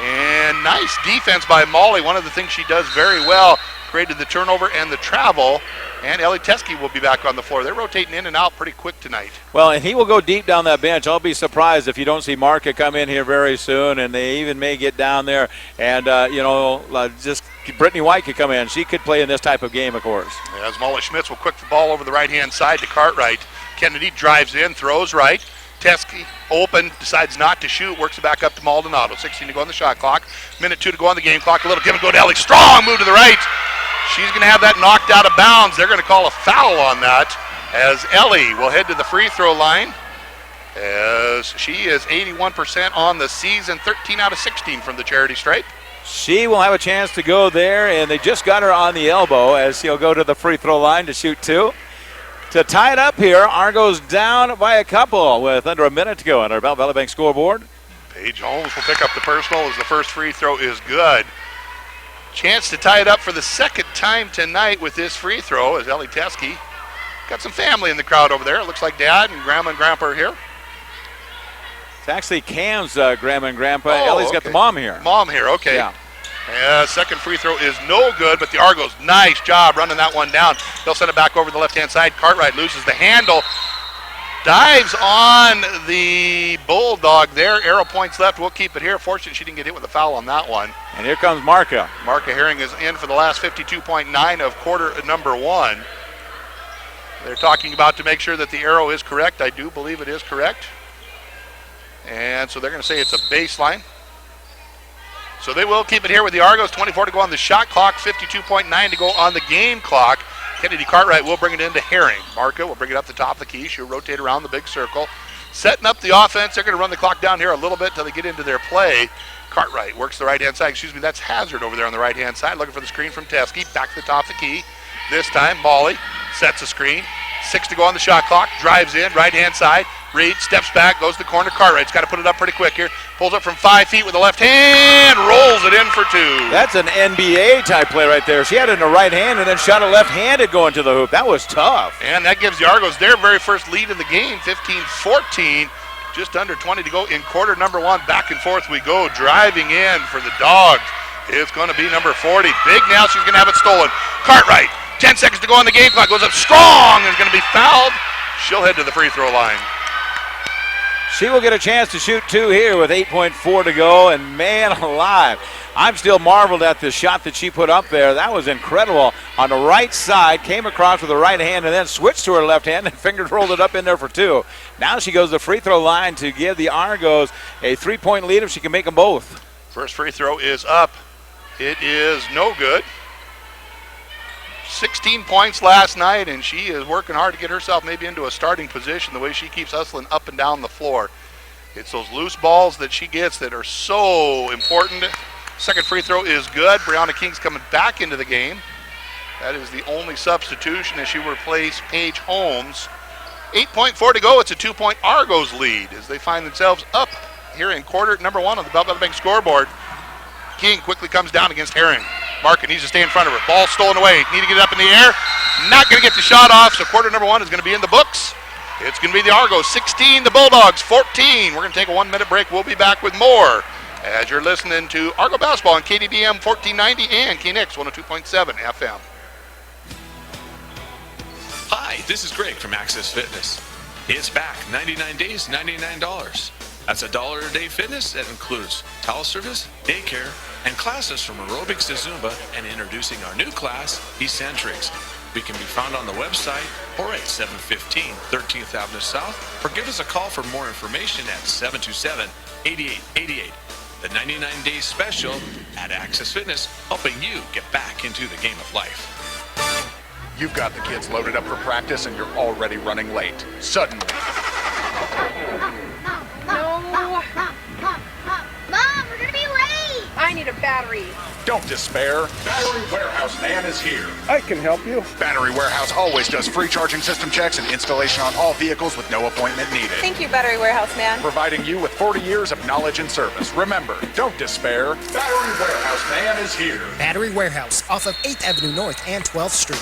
And nice defense by Molly. One of the things she does very well. Created the turnover and the travel. And Ellie Teskey will be back on the floor. They're rotating in and out pretty quick tonight. Well, and he will go deep down that bench. I'll be surprised if you don't see Marka come in here very soon, and they even may get down there. And, just Brittany White could come in. She could play in this type of game, of course. As Molly Schmitz will quick the ball over the right-hand side to Cartwright. Kennedy drives in, throws right. Teskey open, decides not to shoot, works it back up to Maldonado. 16 to go on the shot clock. Minute 2 to go on the game clock. A little give and go to Ellie. Strong move to the right. She's going to have that knocked out of bounds. They're going to call a foul on that as Ellie will head to the free throw line as she is 81% on the season, 13 out of 16 from the charity stripe. She will have a chance to go there, and they just got her on the elbow as she'll go to the free throw line to shoot 2. To tie it up here, Argos down by a couple with under a minute to go on our Bell Valley Bank scoreboard. Paige Holmes will pick up the personal as the first free throw is good. Chance to tie it up for the second time tonight with this free throw as Ellie Teskey got some family in the crowd over there. It looks like Dad and Grandma and Grandpa are here. It's actually Cam's grandma and grandpa. Ellie's got the mom here. Mom here, okay. Yeah. Second free throw is no good, but the Argos, nice job running that one down. They'll send it back over the left-hand side. Cartwright loses the handle. Dives on the Bulldog there. Arrow points left. We'll keep it here. Fortunate she didn't get hit with a foul on that one. And here comes Marka. Marka Herring is in for the last 52.9 of quarter number 1. They're talking about to make sure that the arrow is correct. I do believe it is correct. And so they're going to say it's a baseline. So they will keep it here with the Argos. 24 to go on the shot clock, 52.9 to go on the game clock. Kennedy Cartwright will bring it into Herring. Marka will bring it up the top of the key. She'll rotate around the big circle. Setting up the offense. They're going to run the clock down here a little bit until they get into their play. Cartwright works the right-hand side. That's Hazard over there on the right-hand side. Looking for the screen from Teskey. Back to the top of the key. This time, Molly sets a screen. 6 to go on the shot clock. Drives in, right-hand side. Reed steps back, goes to the corner. Cartwright's got to put it up pretty quick here. Pulls up from 5 feet with the left hand, rolls it in for 2. That's an NBA type play right there. She had it in the right hand and then shot it left-handed going to the hoop. That was tough. And that gives the Argos their very first lead in the game, 15-14. Just under 20 to go in quarter number 1. Back and forth we go. Driving in for the Dogs. It's going to be number 40. Big now, she's going to have it stolen. Cartwright, 10 seconds to go on the game clock. Goes up strong and is going to be fouled. She'll head to the free throw line. She will get a chance to shoot 2 here with 8.4 to go, and man alive, I'm still marveled at the shot that she put up there. That was incredible. On the right side, came across with the right hand and then switched to her left hand and fingers rolled it up in there for 2. Now she goes to the free throw line to give the Argos a 3-point lead if she can make them both. First free throw is up. It is no good. 16 points last night, and she is working hard to get herself maybe into a starting position the way she keeps hustling up and down the floor. It's those loose balls that she gets that are so important. Second free throw is good. Brianna King's coming back into the game. That is the only substitution as she will replace Paige Holmes. 8.4 to go. It's a 2-point Argos lead as they find themselves up here in quarter number 1 on the Bell Bank scoreboard. King quickly comes down against Herring. Markin needs to stay in front of her. Ball stolen away. Need to get it up in the air. Not going to get the shot off, so quarter number 1 is going to be in the books. It's going to be the Argos 16, the Bulldogs 14. We're going to take a 1-minute break. We'll be back with more as you're listening to Argo Basketball on KDBM 1490 and KNX 102.7 FM. Hi, this is Greg from Access Fitness. It's back, 99 days, $99. That's $1 a day fitness that includes towel service, daycare, and classes from aerobics to Zumba, and introducing our new class, Eccentrics. We can be found on the website or at 715 13th Avenue South, or give us a call for more information at 727-8888. The 99-day special at Access Fitness, helping you get back into the game of life. You've got the kids loaded up for practice and you're already running late. Suddenly. No. Mom, we're gonna be late. I need a battery. Don't despair. Battery Warehouse Man is here. I can help you. Battery Warehouse always does free charging system checks and installation on all vehicles with no appointment needed. Thank you, Battery Warehouse Man. Providing you with 40 years of knowledge and service. Remember, don't despair. Battery Warehouse Man is here. Battery Warehouse off of 8th Avenue North and 12th Street.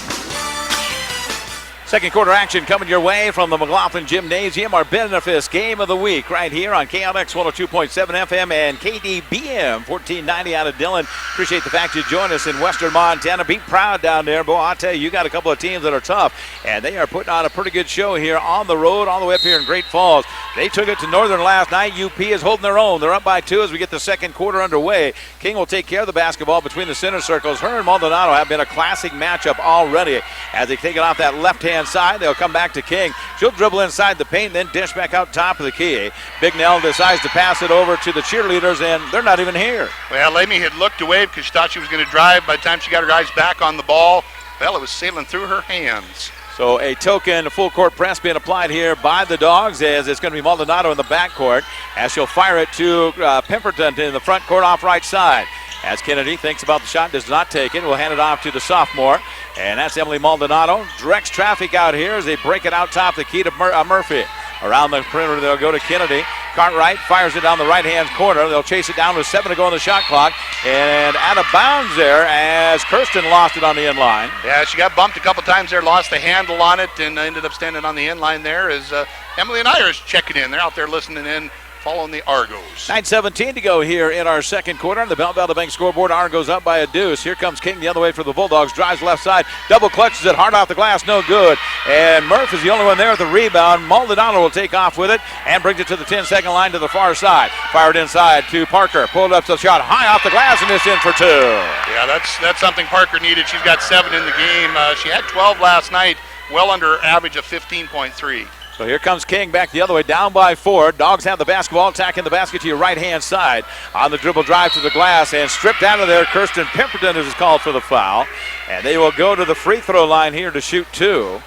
Second quarter action coming your way from the McLaughlin Gymnasium. Our Benefice Game of the Week right here on KNX 102.7 FM and KDBM 1490 out of Dillon. Appreciate the fact you joined us in Western Montana. Be proud down there. Boy, I'll tell you, you got a couple of teams that are tough, and they are putting on a pretty good show here on the road all the way up here in Great Falls. They took it to Northern last night. UP is holding their own. They're up by 2 as we get the second quarter underway. King will take care of the basketball between the center circles. Her and Maldonado have been a classic matchup already as they take it off that left-hand side. They'll come back to King. She'll dribble inside the paint, then dish back out top of the key. Big Nell decides to pass it over to the cheerleaders, and they're not even here. Well, Lamy had looked away because she thought she was going to drive. By the time she got her eyes back on the ball, well, it was sailing through her hands. So a token full court press being applied here by the Dogs as it's going to be Maldonado in the backcourt as she'll fire it to Pemberton in the front court off right side. As Kennedy thinks about the shot, does not take it. We'll hand it off to the sophomore. And that's Emily Maldonado. Directs traffic out here as they break it out top the key to Murphy. Around the perimeter, they'll go to Kennedy. Cartwright fires it down the right-hand corner. They'll chase it down with 7 to go on the shot clock. And out of bounds there as Kirsten lost it on the end line. Yeah, she got bumped a couple times there, lost the handle on it, and ended up standing on the end line there as Emily and Irish checking in. They're out there listening in, following the Argos. 9:17 to go here in our second quarter. On the Bell Bank scoreboard, Argos up by a deuce. Here comes King the other way for the Bulldogs. Drives left side. Double clutches it hard off the glass. No good. And Murph is the only one there with the rebound. Maldonado will take off with it and brings it to the 10-second line to the far side. Fired inside to Parker. Pulled up the shot high off the glass and it's in for 2. Yeah, that's something Parker needed. She's got 7 in the game. She had 12 last night, well under her average of 15.3. So here comes King back the other way, down by 4. Dogs have the basketball, attacking the basket to your right-hand side. On the dribble drive to the glass and stripped out of there. Kirsten Pemberton is called for the foul. And they will go to the free throw line here to shoot 2.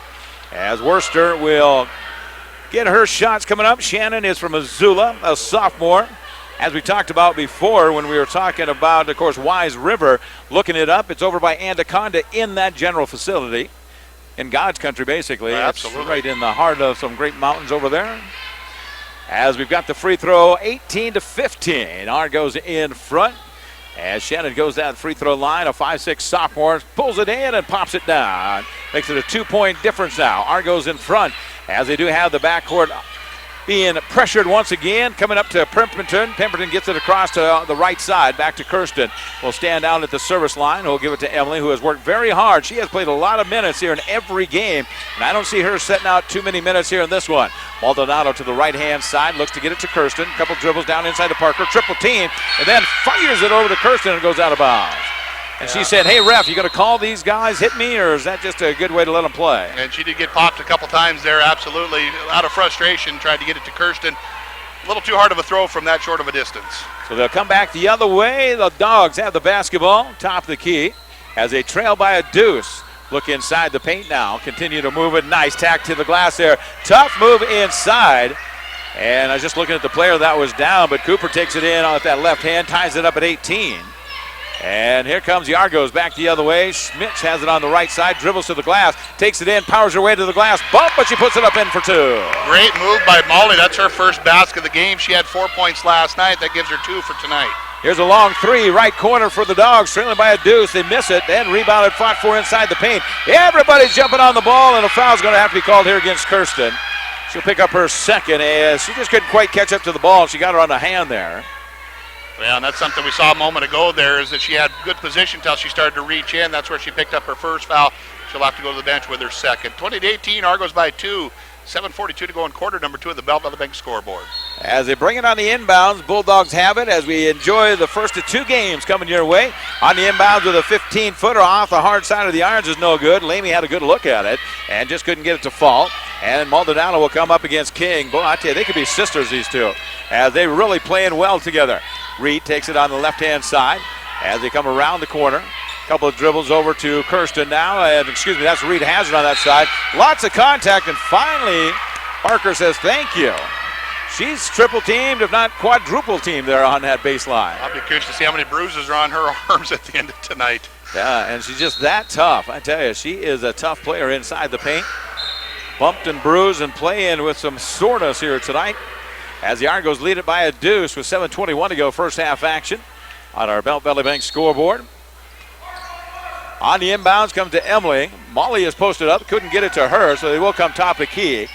As Worcester will get her shots coming up. Shannon is from Missoula, a sophomore. As we talked about before when we were talking about, of course, Wise River, looking it up. It's over by Anaconda in that general facility. In God's country, basically. Absolutely. It's right in the heart of some great mountains over there. As we've got the free throw, 18-15. Argos in front. As Shannon goes down the free throw line, a 5'6" sophomore pulls it in and pops it down. Makes it a 2-point difference now. Argos in front as they do have the backcourt being pressured once again. Coming up to Pemberton. Pemberton gets it across to the right side. Back to Kirsten. Will stand down at the service line. We'll give it to Emily, who has worked very hard. She has played a lot of minutes here in every game, and I don't see her setting out too many minutes here in this one. Maldonado to the right-hand side. Looks to get it to Kirsten. Couple dribbles down inside to Parker. Triple team, and then fires it over to Kirsten and goes out of bounds. And she said, hey, ref, you going to call these guys hit me, or is that just a good way to let them play? And she did get popped a couple times there, absolutely. Out of frustration, tried to get it to Kirsten. A little too hard of a throw from that short of a distance. So they'll come back the other way. The Dogs have the basketball, top of the key, as they trail by a deuce. Look inside the paint now. Continue to move it. Nice tack to the glass there. Tough move inside. And I was just looking at the player that was down, but Cooper takes it in with that left hand, ties it up at 18. And here comes the Argos back the other way. Schmitz has it on the right side, dribbles to the glass, takes it in, powers her way to the glass, bump, but she puts it up in for 2. Great move by Molly. That's her first basket of the game. She had 4 points last night. That gives her 2 for tonight. Here's a long 3, right corner for the Dogs, trailing by a deuce. They miss it, then rebounded, fought for inside the paint. Everybody's jumping on the ball, and a foul's going to have to be called here against Kirsten. She'll pick up her second as she just couldn't quite catch up to the ball. She got her on the hand there. Well, and that's something we saw a moment ago there, is that she had good position until she started to reach in. That's where she picked up her first foul. She'll have to go to the bench with her second. 20-18, Argos by 2. 7:42 to go in quarter number 2 of the Bell Valley Bank scoreboard. As they bring it on the inbounds, Bulldogs have it as we enjoy the first of 2 games coming your way. On the inbounds with a 15-footer off the hard side of the irons is no good. Lamy had a good look at it and just couldn't get it to fall. And Maldonado will come up against King. Boy, I tell you, they could be sisters, these two, as they really playing well together. Reed takes it on the left-hand side as they come around the corner. Couple of dribbles over to Kirsten now, and that's Reed Hazard on that side. Lots of contact, and finally Parker says thank you. She's triple teamed, if not quadruple teamed there on that baseline. I'll be curious to see how many bruises are on her arms at the end of tonight. Yeah, and she's just that tough. I tell you, she is a tough player inside the paint. Bumped and bruised and playing with some soreness here tonight as the Argos lead it by a deuce with 7:21 to go first half action on our Belt Valley Bank scoreboard. On the inbounds comes to Emily. Molly is posted up, couldn't get it to her, so they will come top of key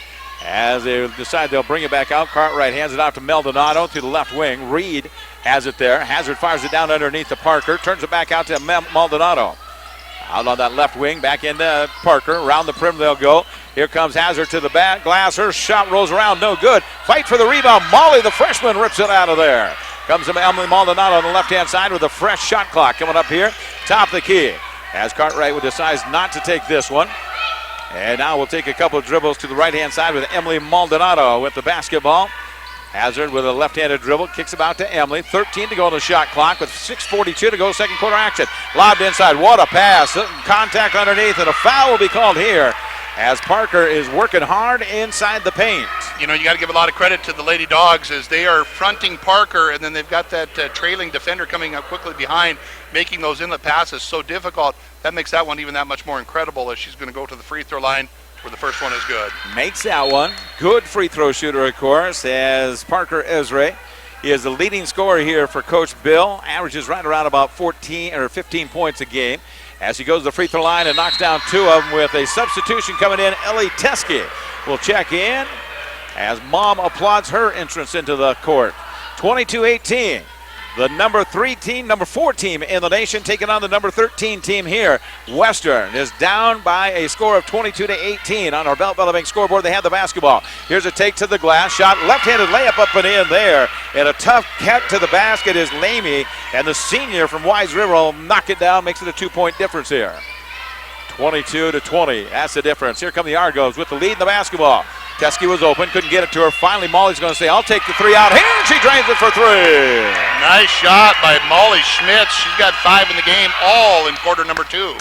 as they decide they'll bring it back out. Cartwright hands it out to Maldonado to the left wing. Reed has it there. Hazard fires it down underneath to Parker, turns it back out to Maldonado. Out on that left wing, back into Parker. Around the perimeter they'll go. Here comes Hazard to the back glass. Her shot rolls around, no good. Fight for the rebound. Molly, the freshman, rips it out of there. Comes to Emily Maldonado on the left-hand side with a fresh shot clock coming up here. Top of the key. As Cartwright decides not to take this one. And now we'll take a couple of dribbles to the right-hand side with Emily Maldonado with the basketball. Hazard with a left-handed dribble, kicks about to Emily. 13 to go on the shot clock with 6:42 to go second quarter action. Lobbed inside, what a pass. Contact underneath, and a foul will be called here as Parker is working hard inside the paint. You know, you got to give a lot of credit to the Lady Dogs as they are fronting Parker, and then they've got that trailing defender coming up quickly behind, making those inlet passes so difficult. That makes that one even that much more incredible as she's going to go to the free throw line where the first one is good. Makes that one. Good free throw shooter, of course, as Parker Ezra. He is the leading scorer here for Coach Bill. Averages right around about 14 or 15 points a game. As he goes to the free throw line and knocks down 2 of them with a substitution coming in. Ellie Teskey will check in as Mom applauds her entrance into the court. 22-18. The number 4 team in the nation taking on the number 13 team here. Western is down by a score of 22-18 on our Belt Valley Bank scoreboard. They have the basketball. Here's a take to the glass shot. Left-handed layup up and in there. And a tough cut to the basket is Lamy. And the senior from Wise River will knock it down, makes it a 2-point difference here. 22-20. That's the difference. Here come the Argos with the lead in the basketball. Teskey was open, couldn't get it to her. Finally, Molly's going to say, I'll take the 3 out here, and she drains it for 3. Nice shot by Molly Schmitz. She's got 5 in the game, all in quarter number 2.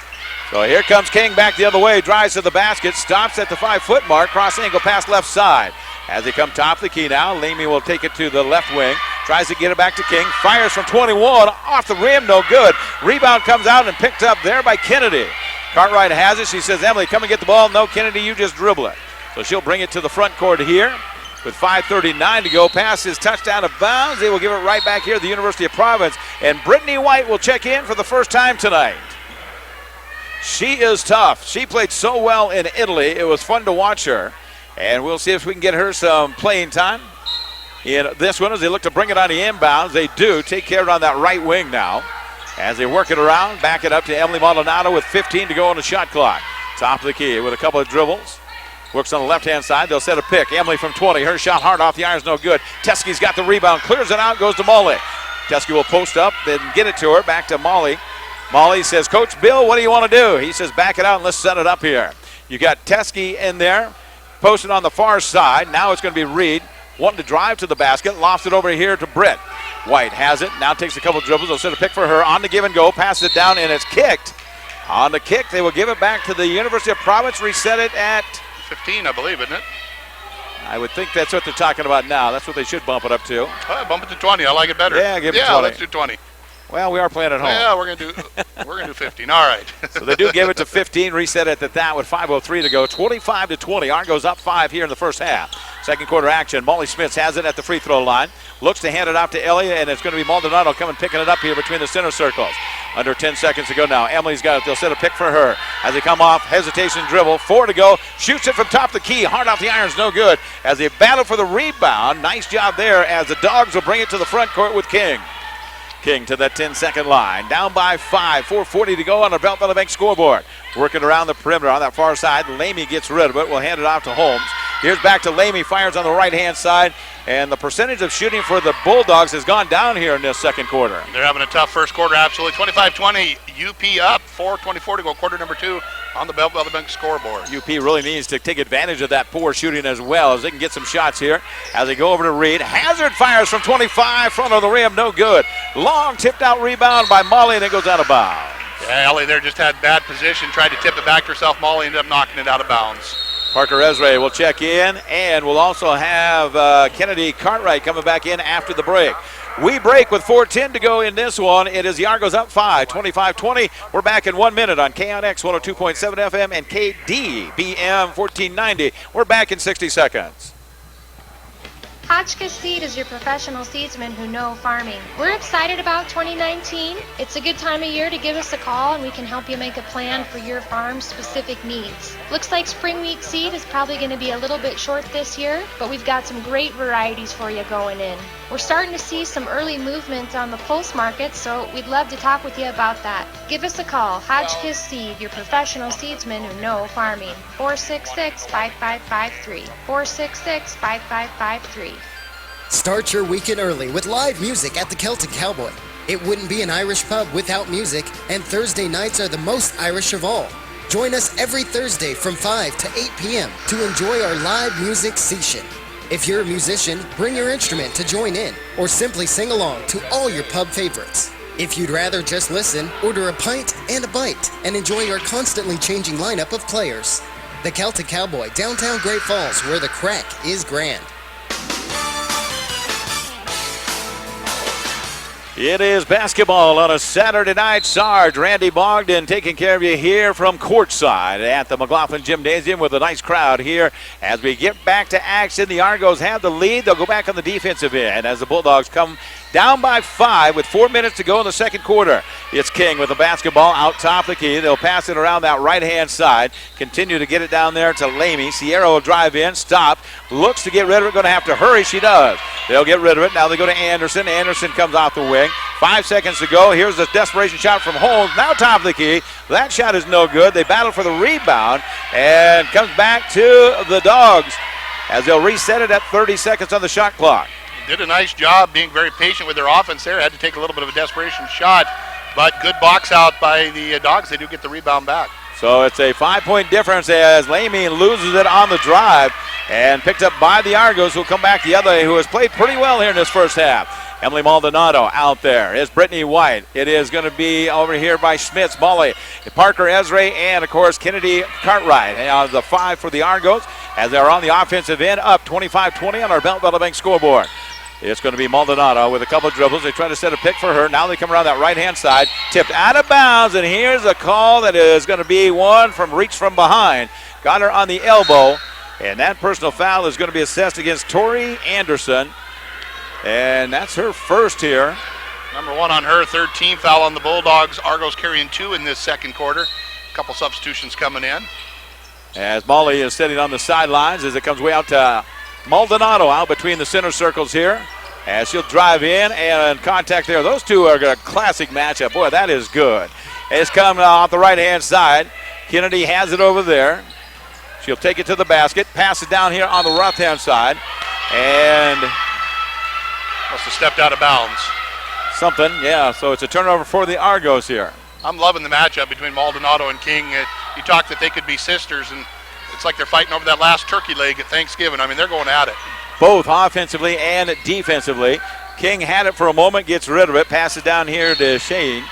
So here comes King back the other way, drives to the basket, stops at the 5-foot mark, cross angle pass left side. As they come top of the key now, Lamy will take it to the left wing, tries to get it back to King, fires from 21, off the rim, no good. Rebound comes out and picked up there by Kennedy. Cartwright has it. She says, Emily, come and get the ball. No, Kennedy, you just dribble it. So she'll bring it to the front court here with 5:39 to go. Pass is touched out of bounds. They will give it right back here at the University of Providence. And Brittany White will check in for the first time tonight. She is tough. She played so well in Italy. It was fun to watch her. And we'll see if we can get her some playing time in this one as they look to bring it on the inbounds. They do take care of it on that right wing now. As they work it around, back it up to Emily Maldonado with 15 to go on the shot clock. Top of the key with a couple of dribbles. Works on the left-hand side. They'll set a pick. Emily from 20. Her shot hard off the irons, no good. Teskey's got the rebound. Clears it out, goes to Molly. Teskey will post up, then get it to her. Back to Molly. Molly says, Coach Bill, what do you want to do? He says, back it out and let's set it up here. You got Teskey in there, posted on the far side. Now it's going to be Reed. Wanting to drive to the basket. Lofts it over here to Britt. White has it. Now takes a couple dribbles. They'll set a pick for her. On the give and go. Passes it down, and it's kicked. On the kick, they will give it back to the University of Providence. Reset it at 15, I believe, isn't it? I would think that's what they're talking about now. That's what they should bump it up to. Bump it to 20. I like it better. Yeah, give it 20. Yeah, let's do 20. Well, we are playing at home. Yeah, we're gonna do 15. All right. So they do give it to 15. Reset it at that with 5:03 to go. 25-20. Argos up 5 here in the first half. Second quarter action. Molly Smith has it at the free throw line. Looks to hand it off to Elliott, and it's going to be Maldonado coming picking it up here between the center circles. Under 10 seconds to go now. Emily's got it. They'll set a pick for her. As they come off, hesitation dribble. 4 to go. Shoots it from top of the key. Hard off the irons. No good. As they battle for the rebound. Nice job there as the Dogs will bring it to the front court with King. King to that 10-second line. Down by 5. 4:40 to go on the Belt Valley Bank scoreboard. Working around the perimeter on that far side. Lamy gets rid of it. We'll hand it off to Holmes. Here's back to Lamy. Fires on the right-hand side. And the percentage of shooting for the Bulldogs has gone down here in this second quarter. They're having a tough first quarter, absolutely. 25-20. UP up. 4:24 to go. Quarter number 2 on the Belt Valley Bank scoreboard. UP really needs to take advantage of that poor shooting as well as they can get some shots here as they go over to Reed. Hazard fires from 25, front of the rim, no good. Long tipped out rebound by Molly and it goes out of bounds. Yeah, Ellie there just had bad position, tried to tip it back to herself. Molly ended up knocking it out of bounds. Parker Ezra will check in, and we'll also have Kennedy Cartwright coming back in after the break. We break with 4:10 to go in this one. It is the Argos up 5, 25-20. We're back in 1 minute on KNX 102.7 FM and KDBM 1490. We're back in 60 seconds. Hotchkiss Seed is your professional seedsmen who know farming. We're excited about 2019. It's a good time of year to give us a call and we can help you make a plan for your farm's specific needs. Looks like spring wheat seed is probably going to be a little bit short this year, but we've got some great varieties for you going in. We're starting to see some early movement on the pulse market, so we'd love to talk with you about that. Give us a call. Hotchkiss Seed, your professional seedsmen who know farming. 466-5553. 466-5553. Start your weekend early with live music at the Celtic Cowboy. It wouldn't be an Irish pub without music, and Thursday nights are the most Irish of all. Join us every Thursday from 5 to 8 p.m. to enjoy our live music session. If you're a musician, bring your instrument to join in, or simply sing along to all your pub favorites. If you'd rather just listen, order a pint and a bite, and enjoy our constantly changing lineup of players. The Celtic Cowboy, downtown Great Falls, where the crack is grand. It is basketball on a Saturday night. Sarge, Randy Bogdan taking care of you here from courtside at the McLaughlin Gymnasium with a nice crowd here. As we get back to action, the Argos have the lead. They'll go back on the defensive end as the Bulldogs come down by 5 with 4 minutes to go in the second quarter. It's King with the basketball out top of the key. They'll pass it around that right-hand side. Continue to get it down there to Lamy. Sierra will drive in, stop, looks to get rid of it. Going to have to hurry. She does. They'll get rid of it. Now they go to Anderson. Anderson comes off the wing. 5 seconds to go. Here's a desperation shot from Holmes. Now top of the key. That shot is no good. They battle for the rebound and comes back to the Dogs as they'll reset it at 30 seconds on the shot clock. Did a nice job being very patient with their offense there. Had to take a little bit of a desperation shot, but good box out by the Dogs. They do get the rebound back. So it's a 5-point difference as Lamy loses it on the drive and picked up by the Argos, who will come back the other way, who has played pretty well here in this first half. Emily Maldonado out there. Is Brittany White. It is going to be over here by Schmitz, Molly, Parker Ezra, and, of course, Kennedy Cartwright. And the 5 for the Argos as they're on the offensive end, up 25-20 on our Belt Valley Bank scoreboard. It's going to be Maldonado with a couple of dribbles. They try to set a pick for her. Now they come around that right-hand side. Tipped out of bounds, and here's a call that is going to be one from reach from behind. Got her on the elbow, and that personal foul is going to be assessed against Tori Anderson. And that's her first here. Number 1 on her, third team foul on the Bulldogs. Argos carrying 2 in this second quarter. A couple substitutions coming in. As Molly is sitting on the sidelines as it comes way out to Maldonado out between the center circles here. As she'll drive in and contact there. Those two are a classic matchup. Boy, that is good. It's coming off the right-hand side. Kennedy has it over there. She'll take it to the basket, pass it down here on the left-hand side. And must have stepped out of bounds. Something, yeah. So it's a turnover for the Argos here. I'm loving the matchup between Maldonado and King. You talked that they could be sisters, and it's like they're fighting over that last turkey leg at Thanksgiving. I mean, they're going at it. Both offensively and defensively. King had it for a moment, gets rid of it, passes down here to Shane,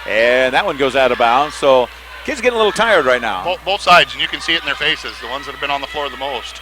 and that one goes out of bounds. So kids getting a little tired right now. Both sides, and you can see it in their faces, the ones that have been on the floor the most.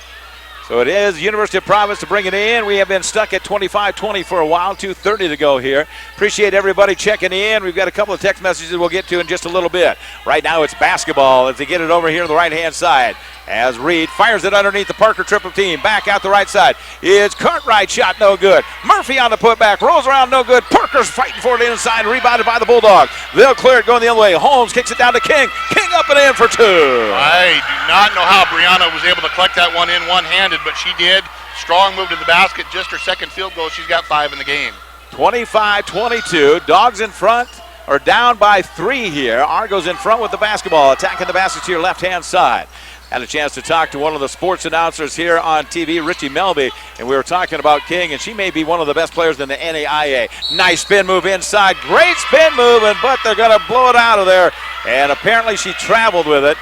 So it is University of Providence to bring it in. We have been stuck at 25-20 for a while, 2:30 to go here. Appreciate everybody checking in. We've got a couple of text messages we'll get to in just a little bit. Right now it's basketball as they get it over here to the right-hand side. As Reed fires it underneath the Parker triple team. Back out the right side. It's Cartwright, shot no good. Murphy on the putback, rolls around no good. Parker's fighting for it inside, rebounded by the Bulldogs. They'll clear it going the other way. Holmes kicks it down to King. King up and in for 2. I do not know how Brianna was able to collect that one in one-handed, but she did. Strong move to the basket, just her second field goal. She's got 5 in the game. 25-22. Dogs in front, or down by 3 here. Argos in front with the basketball, attacking the basket to your left-hand side. Had a chance to talk to one of the sports announcers here on TV, Richie Melby, and we were talking about King, and she may be one of the best players in the NAIA. Nice spin move inside. Great spin move, but they're going to blow it out of there, and apparently she traveled with it.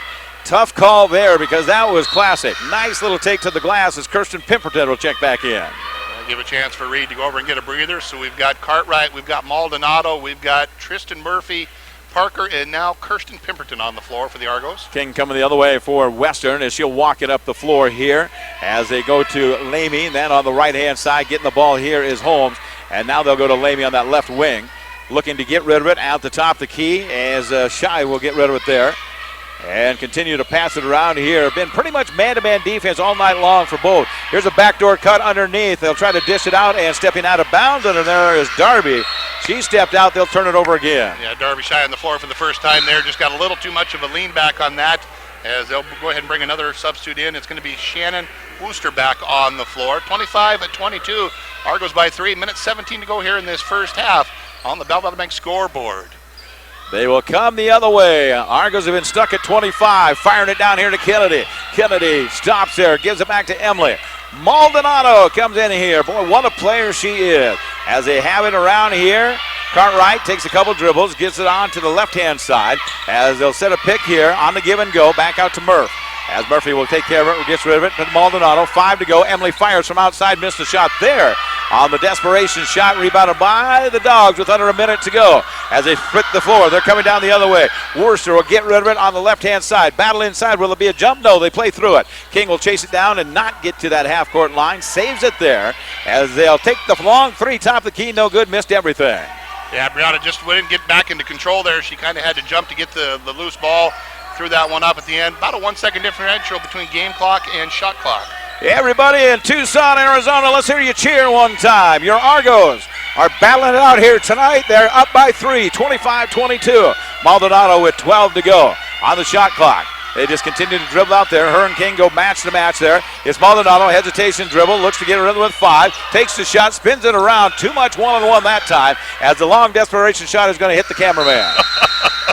Tough call there because that was classic. Nice little take to the glass as Kirsten Pemberton will check back in. Give a chance for Reed to go over and get a breather. So we've got Cartwright, we've got Maldonado, we've got Tristan Murphy, Parker, and now Kirsten Pemberton on the floor for the Argos. King coming the other way for Western as she'll walk it up the floor here as they go to Lamy. Then on the right-hand side, getting the ball here is Holmes. And now they'll go to Lamy on that left wing. Looking to get rid of it out the top of the key as Shy will get rid of it there. And continue to pass it around here. Been pretty much man-to-man defense all night long for both. Here's a backdoor cut underneath. They'll try to dish it out, and stepping out of bounds under there is Darby. She stepped out. They'll turn it over again. Yeah, Darby Shy on the floor for the first time there. Just got a little too much of a lean back on that as they'll go ahead and bring another substitute in. It's going to be Shannon Wooster back on the floor. 25-22. Argos by 3. Minute 17 to go here in this first half on the Bell Valley Bank scoreboard. They will come the other way. Argos have been stuck at 25, firing it down here to Kennedy. Kennedy stops there, gives it back to Emily. Maldonado comes in here. Boy, what a player she is. As they have it around here, Cartwright takes a couple dribbles, gets it on to the left-hand side as they'll set a pick here on the give and go, back out to Murph. As Murphy will take care of it, gets rid of it, but Maldonado, 5 to go. Emily fires from outside, missed the shot there. On the desperation shot, rebounded by the Dogs with under a minute to go. As they split the floor, they're coming down the other way. Worcester will get rid of it on the left-hand side. Battle inside, will it be a jump? No, they play through it. King will chase it down and not get to that half-court line. Saves it there as they'll take the long 3, top of the key, no good, missed everything. Yeah, Brianna just wouldn't get back into control there. She kind of had to jump to get the loose ball. Threw that one up at the end. About a 1-second differential between game clock and shot clock. Everybody in Tucson, Arizona, let's hear you cheer one time. Your Argos are battling it out here tonight. They're up by 3, 25-22. Maldonado with 12 to go on the shot clock. They just continue to dribble out there. Her and King go match to match there. It's Maldonado, hesitation dribble, looks to get rid of it with 5. Takes the shot, spins it around. Too much one-on-one that time as the long desperation shot is going to hit the cameraman.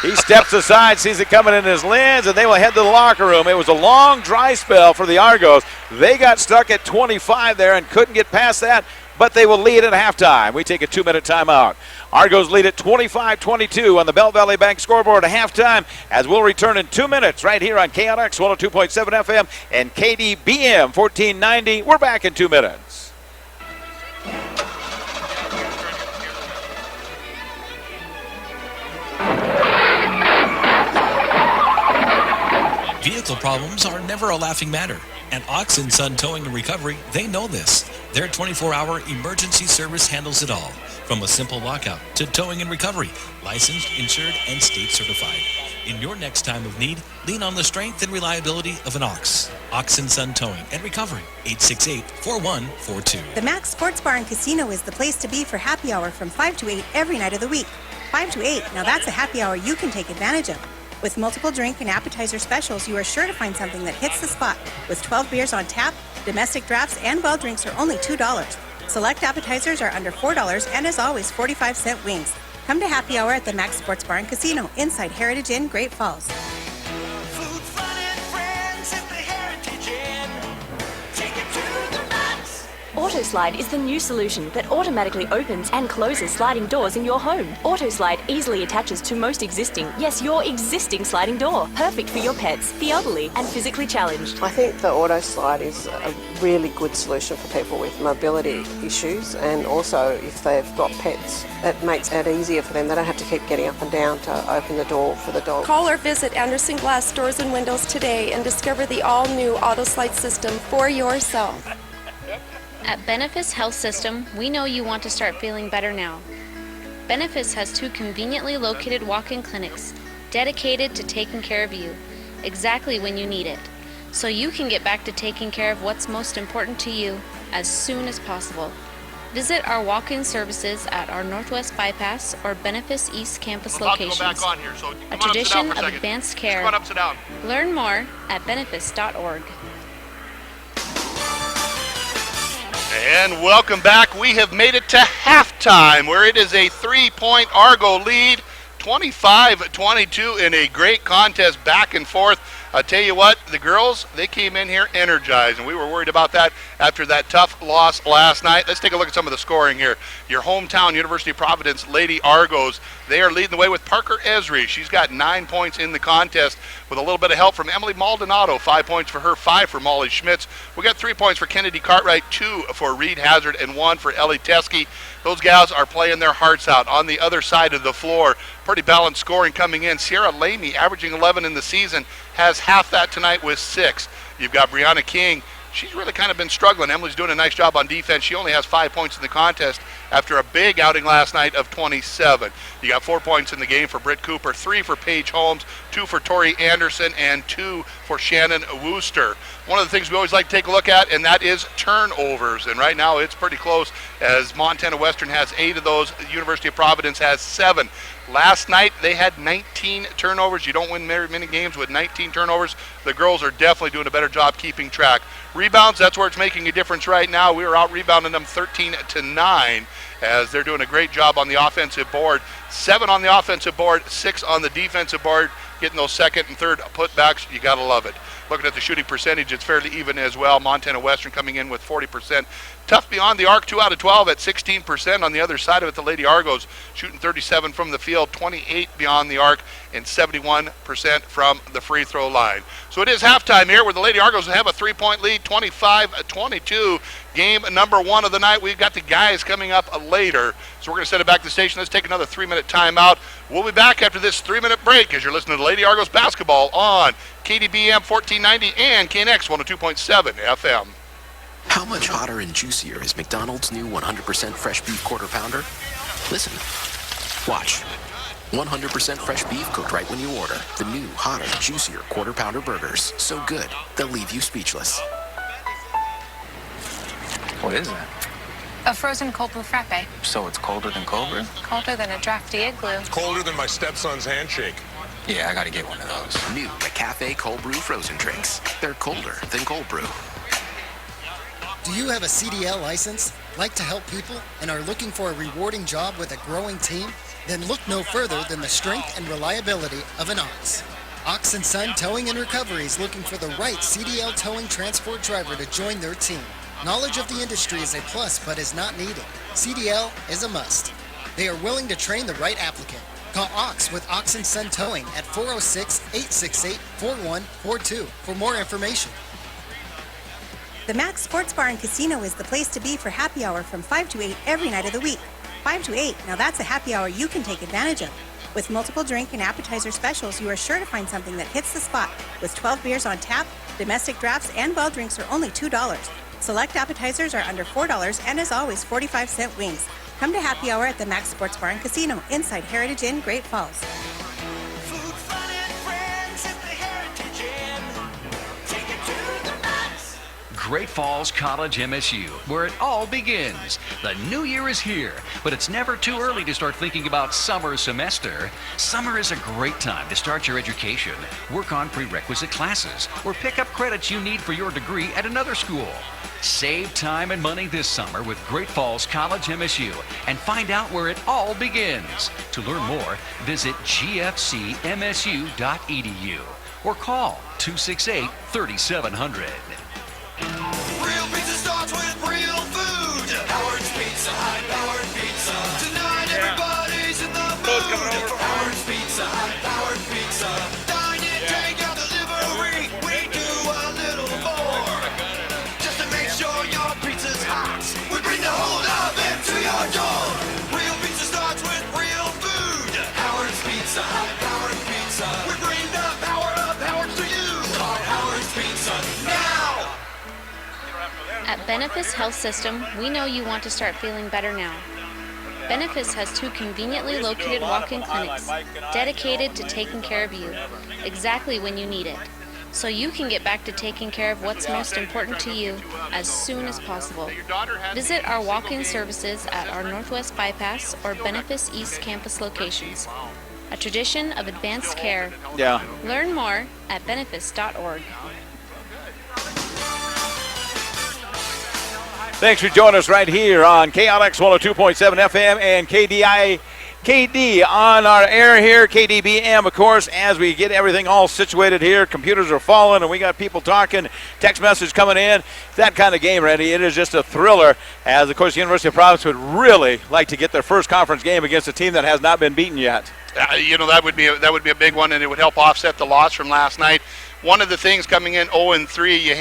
He steps aside, sees it coming in his lens, and they will head to the locker room. It was a long, dry spell for the Argos. They got stuck at 25 there and couldn't get past that, but they will lead at halftime. We take a 2-minute timeout. Argos lead at 25-22 on the Bell Valley Bank scoreboard at halftime as we'll return in 2 minutes right here on KNX 102.7 FM and KDBM 1490. We're back in 2 minutes. Vehicle problems are never a laughing matter. At Oxen Son Towing and Recovery, they know this. Their 24-hour emergency service handles it all, from a simple lockout to towing and recovery, licensed, insured, and state certified. In your next time of need, lean on the strength and reliability of an Ox. Oxen Son Towing and Recovery, 868-4142. The Max Sports Bar and Casino is the place to be for happy hour from 5 to 8 every night of the week. 5 to 8, now that's a happy hour you can take advantage of. With multiple drink and appetizer specials, you are sure to find something that hits the spot. With 12 beers on tap, domestic drafts, and well drinks are only $2. Select appetizers are under $4, and as always, 45-cent wings. Come to happy hour at the Max Sports Bar and Casino inside Heritage Inn, Great Falls. Food, fun, and friends at the Heritage Inn. Take it to the max. Order AutoSlide is the new solution that automatically opens and closes sliding doors in your home. AutoSlide easily attaches to most existing, yes, your existing sliding door. Perfect for your pets, the elderly, and physically challenged. I think the AutoSlide is a really good solution for people with mobility issues, and also if they've got pets, it makes it easier for them. They don't have to keep getting up and down to open the door for the dog. Call or visit Anderson Glass Doors and Windows today and discover the all-new AutoSlide system for yourself. At Benefice Health System, we know you want to start feeling better now. Benefice has 2 conveniently located walk-in clinics dedicated to taking care of you exactly when you need it, so you can get back to taking care of what's most important to you as soon as possible. Visit our walk-in services at our Northwest Bypass or Benefice East Campus locations. A tradition of advanced care. Learn more at benefice.org. And welcome back. We have made it to halftime, where it is a 3-point Argo lead, 25-22 in a great contest back and forth. I'll tell you what, the girls, they came in here energized, and we were worried about that after that tough loss last night. Let's take a look at some of the scoring here. Your hometown University of Providence Lady Argos, they are leading the way with Parker Esri. She's got 9 points in the contest with a little bit of help from Emily Maldonado. 5 points for her, 5 for Molly Schmitz. We got 3 points for Kennedy Cartwright, 2 for Reed Hazard, and 1 for Ellie Teskey. Those gals are playing their hearts out. On the other side of the floor, pretty balanced scoring coming in. Sierra Lamy, averaging 11 in the season, has half that tonight with 6. You've got Brianna King. She's really kind of been struggling. Emily's doing a nice job on defense. She only has 5 points in the contest after a big outing last night of 27. You got 4 points in the game for Britt Cooper, 3 for Paige Holmes, 2 for Tori Anderson, and 2 for Shannon Wooster. One of the things we always like to take a look at, and that is turnovers. And right now it's pretty close, as Montana Western has 8 of those. The University of Providence has 7. Last night they had 19 turnovers. You don't win very many games with 19 turnovers. The girls are definitely doing a better job keeping track. Rebounds, that's where it's making a difference right now. We are out rebounding them 13-9, as they're doing a great job on the offensive board. 7 on the offensive board, 6 on the defensive board. Getting those second and third putbacks, you got to love it. Looking at the shooting percentage, it's fairly even as well. Montana Western coming in with 40%. Tough beyond the arc, 2 out of 12 at 16%. On the other side of it, the Lady Argos shooting 37 from the field, 28 beyond the arc, and 71% from the free throw line. So it is halftime here, where the Lady Argos have a 3-point lead, 25-22. Game number 1 of the night. We've got the guys coming up later, so we're going to send it back to the station. Let's take another 3-minute timeout. We'll be back after this 3-minute break as you're listening to Lady Argos basketball on KDBM 1490 and KNX 102.7 FM. How much hotter and juicier is McDonald's new 100% fresh beef quarter pounder? Listen. Watch. 100% fresh beef cooked right when you order. The new, hotter, juicier quarter pounder burgers. So good, they'll leave you speechless. What is that? A frozen cold brew frappe. So it's colder than cold brew? Colder than a drafty igloo. It's colder than my stepson's handshake. Yeah, I gotta get one of those. New McCafe cold brew frozen drinks. They're colder than cold brew. Do you have a CDL license, like to help people, and are looking for a rewarding job with a growing team? Then look no further than the strength and reliability of an Ox. Ox & Son Towing and Recovery is looking for the right CDL towing transport driver to join their team. Knowledge of the industry is a plus but is not needed. CDL is a must. They are willing to train the right applicant. Call Ox with Ox & Son Towing at 406-868-4142 for more information. The Max Sports Bar and Casino is the place to be for happy hour from 5 to 8 every night of the week. 5 to 8, now that's a happy hour you can take advantage of. With multiple drink and appetizer specials, you are sure to find something that hits the spot. With 12 beers on tap, domestic drafts and well drinks are only $2. Select appetizers are under $4, and as always, 45-cent wings. Come to happy hour at the Max Sports Bar and Casino inside Heritage Inn, Great Falls. Great Falls College MSU, where it all begins. The new year is here, but it's never too early to start thinking about summer semester. Summer is a great time to start your education, work on prerequisite classes, or pick up credits you need for your degree at another school. Save time and money this summer with Great Falls College MSU and find out where it all begins. To learn more, visit gfcmsu.edu or call 268-3700. Real pizza starts with real food. Benefice Health System, we know you want to start feeling better now. Benefice has 2 conveniently located walk-in clinics dedicated to taking care of you exactly when you need it, so you can get back to taking care of what's most important to you as soon as possible. Visit our walk-in services at our Northwest Bypass or Benefice East Campus locations. A tradition of advanced care. Yeah. Learn more at benefice.org. Thanks for joining us right here on KLX 102.7 FM and KD on our air here, KDBM, of course, as we get everything all situated here. Computers are falling, and we got people talking, text message coming in. That kind of game, Randy. It is just a thriller, as, of course, the University of Providence would really like to get their first conference game against a team that has not been beaten yet. That would be a big one, and it would help offset the loss from last night. One of the things coming in 0-3, you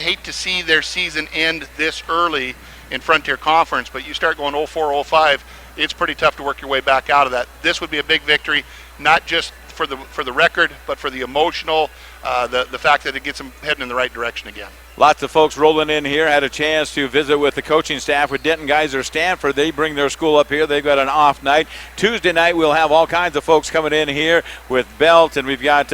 hate to see their season end this early in Frontier Conference, but you start going 0-4, 0-5, it's pretty tough to work your way back out of that. This would be a big victory, not just for the record, but for the emotional, the fact that it gets them heading in the right direction again. Lots of folks rolling in here. Had a chance to visit with the coaching staff with Denton Geyser Stanford. They bring their school up here. They've got an off night. Tuesday night, we'll have all kinds of folks coming in here with Belt, and we've got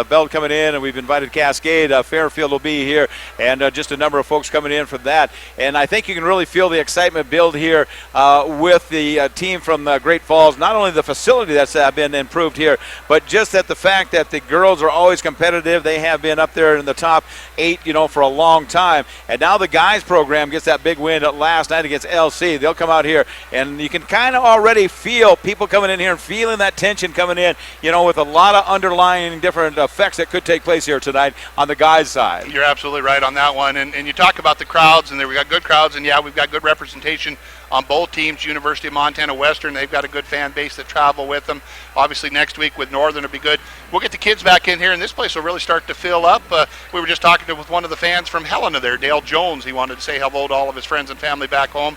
Belt coming in, and we've invited Cascade. Fairfield will be here, and just a number of folks coming in for that. And I think you can really feel the excitement build here with the team from Great Falls. Not only the facility that's been improved here, but just that the fact that the girls are always competitive. They have been up there in the top 8, for a long time, and now the guys program gets that big win last night against LC. They'll come out here, and you can kind of already feel people coming in here and feeling that tension coming in, with a lot of underlying different effects that could take place here tonight on the guys' side. You're absolutely right on that one, and you talk about the crowds, and we got good crowds, and yeah, we've got good representation on both teams. University of Montana Western, they've got a good fan base that travel with them. Obviously next week with Northern will be good. We'll get the kids back in here, and this place will really start to fill up. We were just talking with one of the fans from Helena there, Dale Jones. He wanted to say hello to all of his friends and family back home.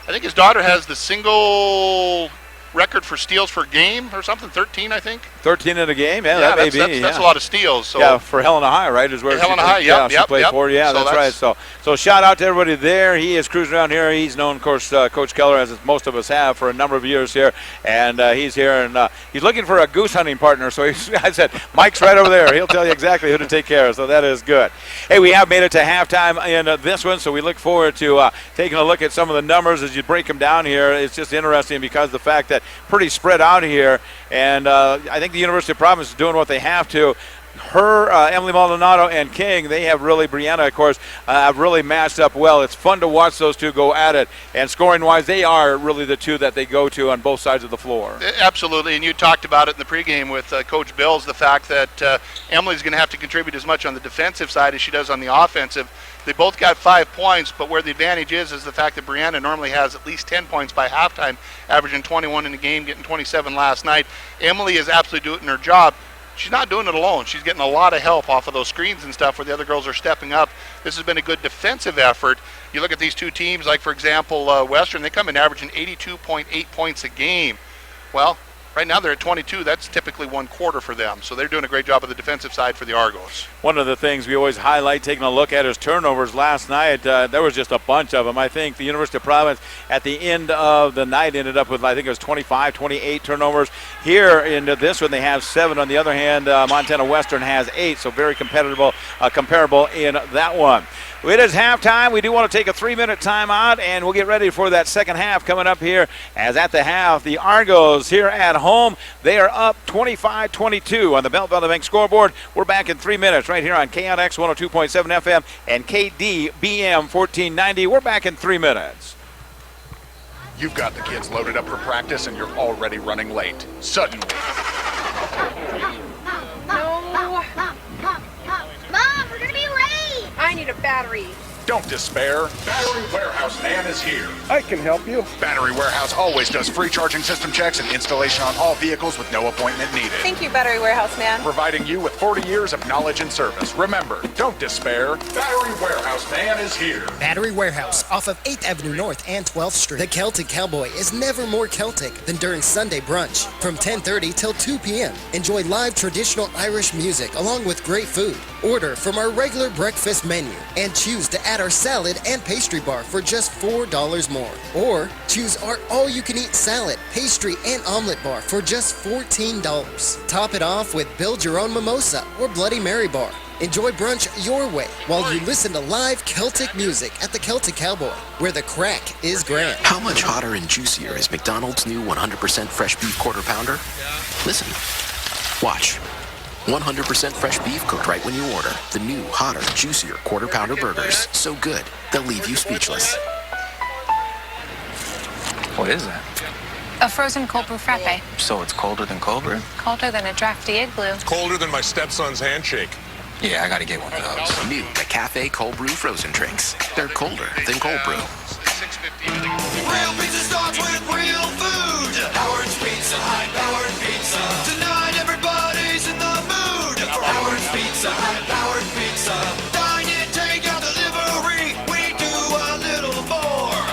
I think his daughter has the single record for steals for game or something, 13, I think. 13 in a game? Yeah, that may be. That's a lot of steals. So. Yeah, for Helena High, right? Is where Helena High, she played for. Yeah, so that's right. So shout out to everybody there. He is cruising around here. He's known, of course, Coach Keller, as most of us have, for a number of years here. And he's here, and he's looking for a goose hunting partner. So I said, Mike's right over there. He'll tell you exactly who to take care of. So that is good. Hey, we have made it to halftime in this one, so we look forward to taking a look at some of the numbers as you break them down here. It's just interesting because the fact that pretty spread out here, and I think the University of Providence is doing what they have to. Emily Maldonado and King, they have really, Brianna, of course, have really matched up well. It's fun to watch those two go at it. And scoring-wise, they are really the two that they go to on both sides of the floor. Absolutely, and you talked about it in the pregame with Coach Bills, the fact that Emily's going to have to contribute as much on the defensive side as she does on the offensive. They both got 5 points, but where the advantage is the fact that Brianna normally has at least 10 points by halftime, averaging 21 in the game, getting 27 last night. Emily is absolutely doing her job. She's not doing it alone. She's getting a lot of help off of those screens and stuff where the other girls are stepping up. This has been a good defensive effort. You look at these two teams, like, for example, Western, they come in averaging 82.8 points a game. Well, right now they're at 22. That's typically 1 quarter for them. So they're doing a great job on the defensive side for the Argos. One of the things we always highlight taking a look at is turnovers. Last night, there was just a bunch of them. I think the University of Providence at the end of the night ended up with, I think it was 25, 28 turnovers. Here in this one, they have 7. On the other hand, Montana Western has 8, so very comparable in that one. It is halftime. We do want to take a 3-minute timeout, and we'll get ready for that second half coming up here. As at the half, the Argos here at home, they are up 25-22 on the Belt Valley Bank scoreboard. We're back in 3 minutes right here on KNX 102.7 FM and KDBM 1490. We're back in 3 minutes. You've got the kids loaded up for practice, and you're already running late. Suddenly. No. Mom, we're going to be late. I need a battery. Don't despair. Battery Warehouse Man is here. I can help you. Battery Warehouse always does free charging system checks and installation on all vehicles with no appointment needed. Thank you, Battery Warehouse Man. Providing you with 40 years of knowledge and service. Remember, don't despair. Battery Warehouse Man is here. Battery Warehouse off of 8th Avenue North and 12th Street. The Celtic Cowboy is never more Celtic than during Sunday brunch. From 10:30 till 2 p.m. Enjoy live traditional Irish music along with great food. Order from our regular breakfast menu and choose to add add our salad and pastry bar for just $4 more. Or choose our all-you-can-eat salad, pastry, and omelet bar for just $14. Top it off with Build Your Own Mimosa or Bloody Mary bar. Enjoy brunch your way while you listen to live Celtic music at the Celtic Cowboy, where the crack is grand. How much hotter and juicier is McDonald's new 100% fresh beef quarter pounder? Listen. Watch. 100% fresh beef cooked right when you order. The new, hotter, juicier quarter pounder burgers. So good, they'll leave you speechless. What is that? A frozen cold brew frappe. So it's colder than cold brew? Colder than a drafty igloo. Colder than my stepson's handshake. Yeah, I gotta get one of those. New McCafe Cold Brew frozen drinks. They're colder than cold brew. Real pizza starts with real food. Howard's Pizza, high-powered pizza. Tonight everybody's in the mood for Howard's Pizza, high-powered pizza. Dine in, take out delivery. We do a little more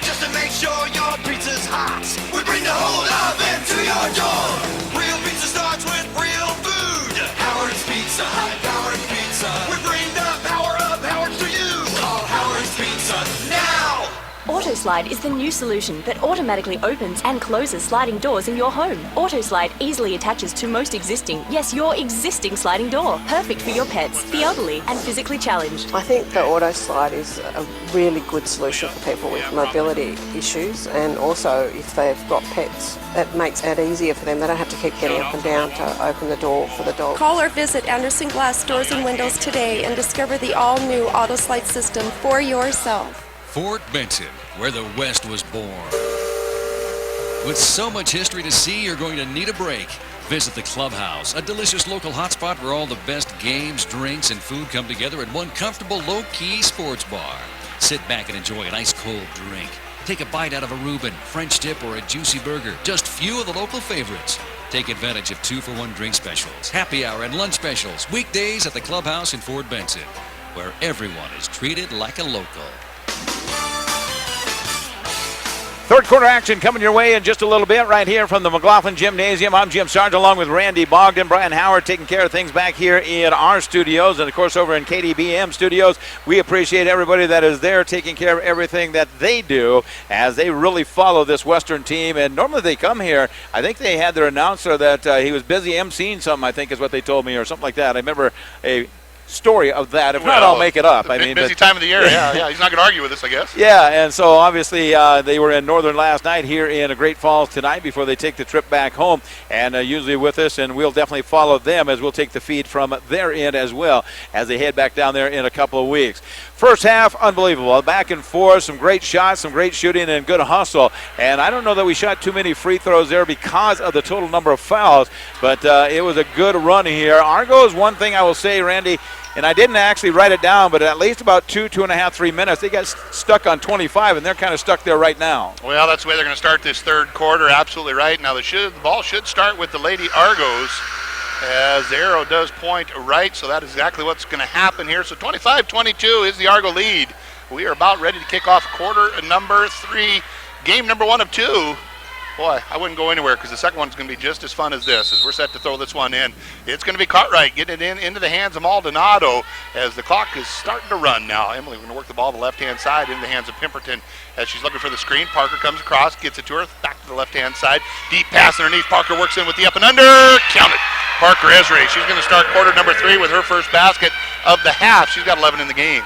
just to make sure your pizza's hot. We bring the whole oven to your door. Real pizza starts with real food. Howard's Pizza, high-powered pizza. We bring the power of Howard's to you. Call Howard's Pizza now. AutoSlide is the new solution that automatically opens and closes sliding doors in your home. AutoSlide easily attaches to most existing, yes, your existing sliding door. Perfect for your pets, the elderly, and physically challenged. I think the AutoSlide is a really good solution for people with mobility issues, and also if they've got pets, it makes it easier for them. They don't have to keep getting up and down to open the door for the dog. Call or visit Anderson Glass Doors and Windows today and discover the all-new AutoSlide system for yourself. Fort Benton, where the West was born. With so much history to see, you're going to need a break. Visit the Clubhouse, a delicious local hotspot where all the best games, drinks, and food come together in one comfortable, low-key sports bar. Sit back and enjoy an ice-cold drink. Take a bite out of a Reuben, French dip, or a juicy burger. Just few of the local favorites. Take advantage of 2-for-1 drink specials, happy hour, and lunch specials. Weekdays at the Clubhouse in Fort Benton, where everyone is treated like a local. Third quarter action coming your way in just a little bit right here from the McLaughlin Gymnasium. I'm Jim Sargent along with Randy Bogdan. Brian Howard taking care of things back here in our studios and, of course, over in KDBM studios. We appreciate everybody that is there taking care of everything that they do as they really follow this Western team. And normally they come here. I think they had their announcer that he was busy emceeing something, I think is what they told me, or something like that. I remember a story of that. If not, I'll make it up. Busy time of the year. Yeah. He's not going to argue with us, I guess. Yeah, and so obviously they were in Northern last night, here in Great Falls tonight before they take the trip back home, and usually with us, and we'll definitely follow them as we'll take the feed from their end as well as they head back down there in a couple of weeks. First half, unbelievable. Back and forth, some great shots, some great shooting, and good hustle. And I don't know that we shot too many free throws there because of the total number of fouls, but it was a good run here. Argos, one thing I will say, Randy, and I didn't actually write it down, but at least about 2.5, 3 minutes, they got stuck on 25, and they're kind of stuck there right now. Well, that's the way they're going to start this third quarter. Absolutely right. Now the ball should start with the Lady Argos, as the arrow does point right, so that is exactly what's going to happen here. So 25-22 is the Argo lead. We are about ready to kick off quarter number 3, game number 1 of 2. Boy, I wouldn't go anywhere because the second one's going to be just as fun as this, as we're set to throw this one in. It's going to be Cartwright getting it into the hands of Maldonado as the clock is starting to run now. Emily going to work the ball to the left-hand side into the hands of Pemberton as she's looking for the screen. Parker comes across, gets it to her, back to the left-hand side. Deep pass underneath. Parker works in with the up and under. Count it. Parker Esri. She's going to start quarter number 3 with her first basket of the half. She's got 11 in the game.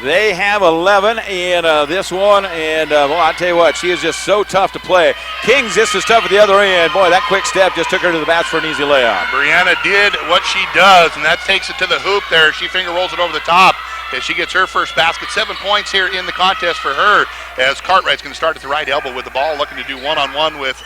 They have 11 in this one, and well, I'll tell you what, she is just so tough to play. King's just as tough at the other end. Boy, that quick step just took her to the basket for an easy layup. Brianna did what she does, and that takes it to the hoop there. She finger rolls it over the top as she gets her first basket. 7 points here in the contest for her, as Cartwright's going to start at the right elbow with the ball, looking to do one-on-one with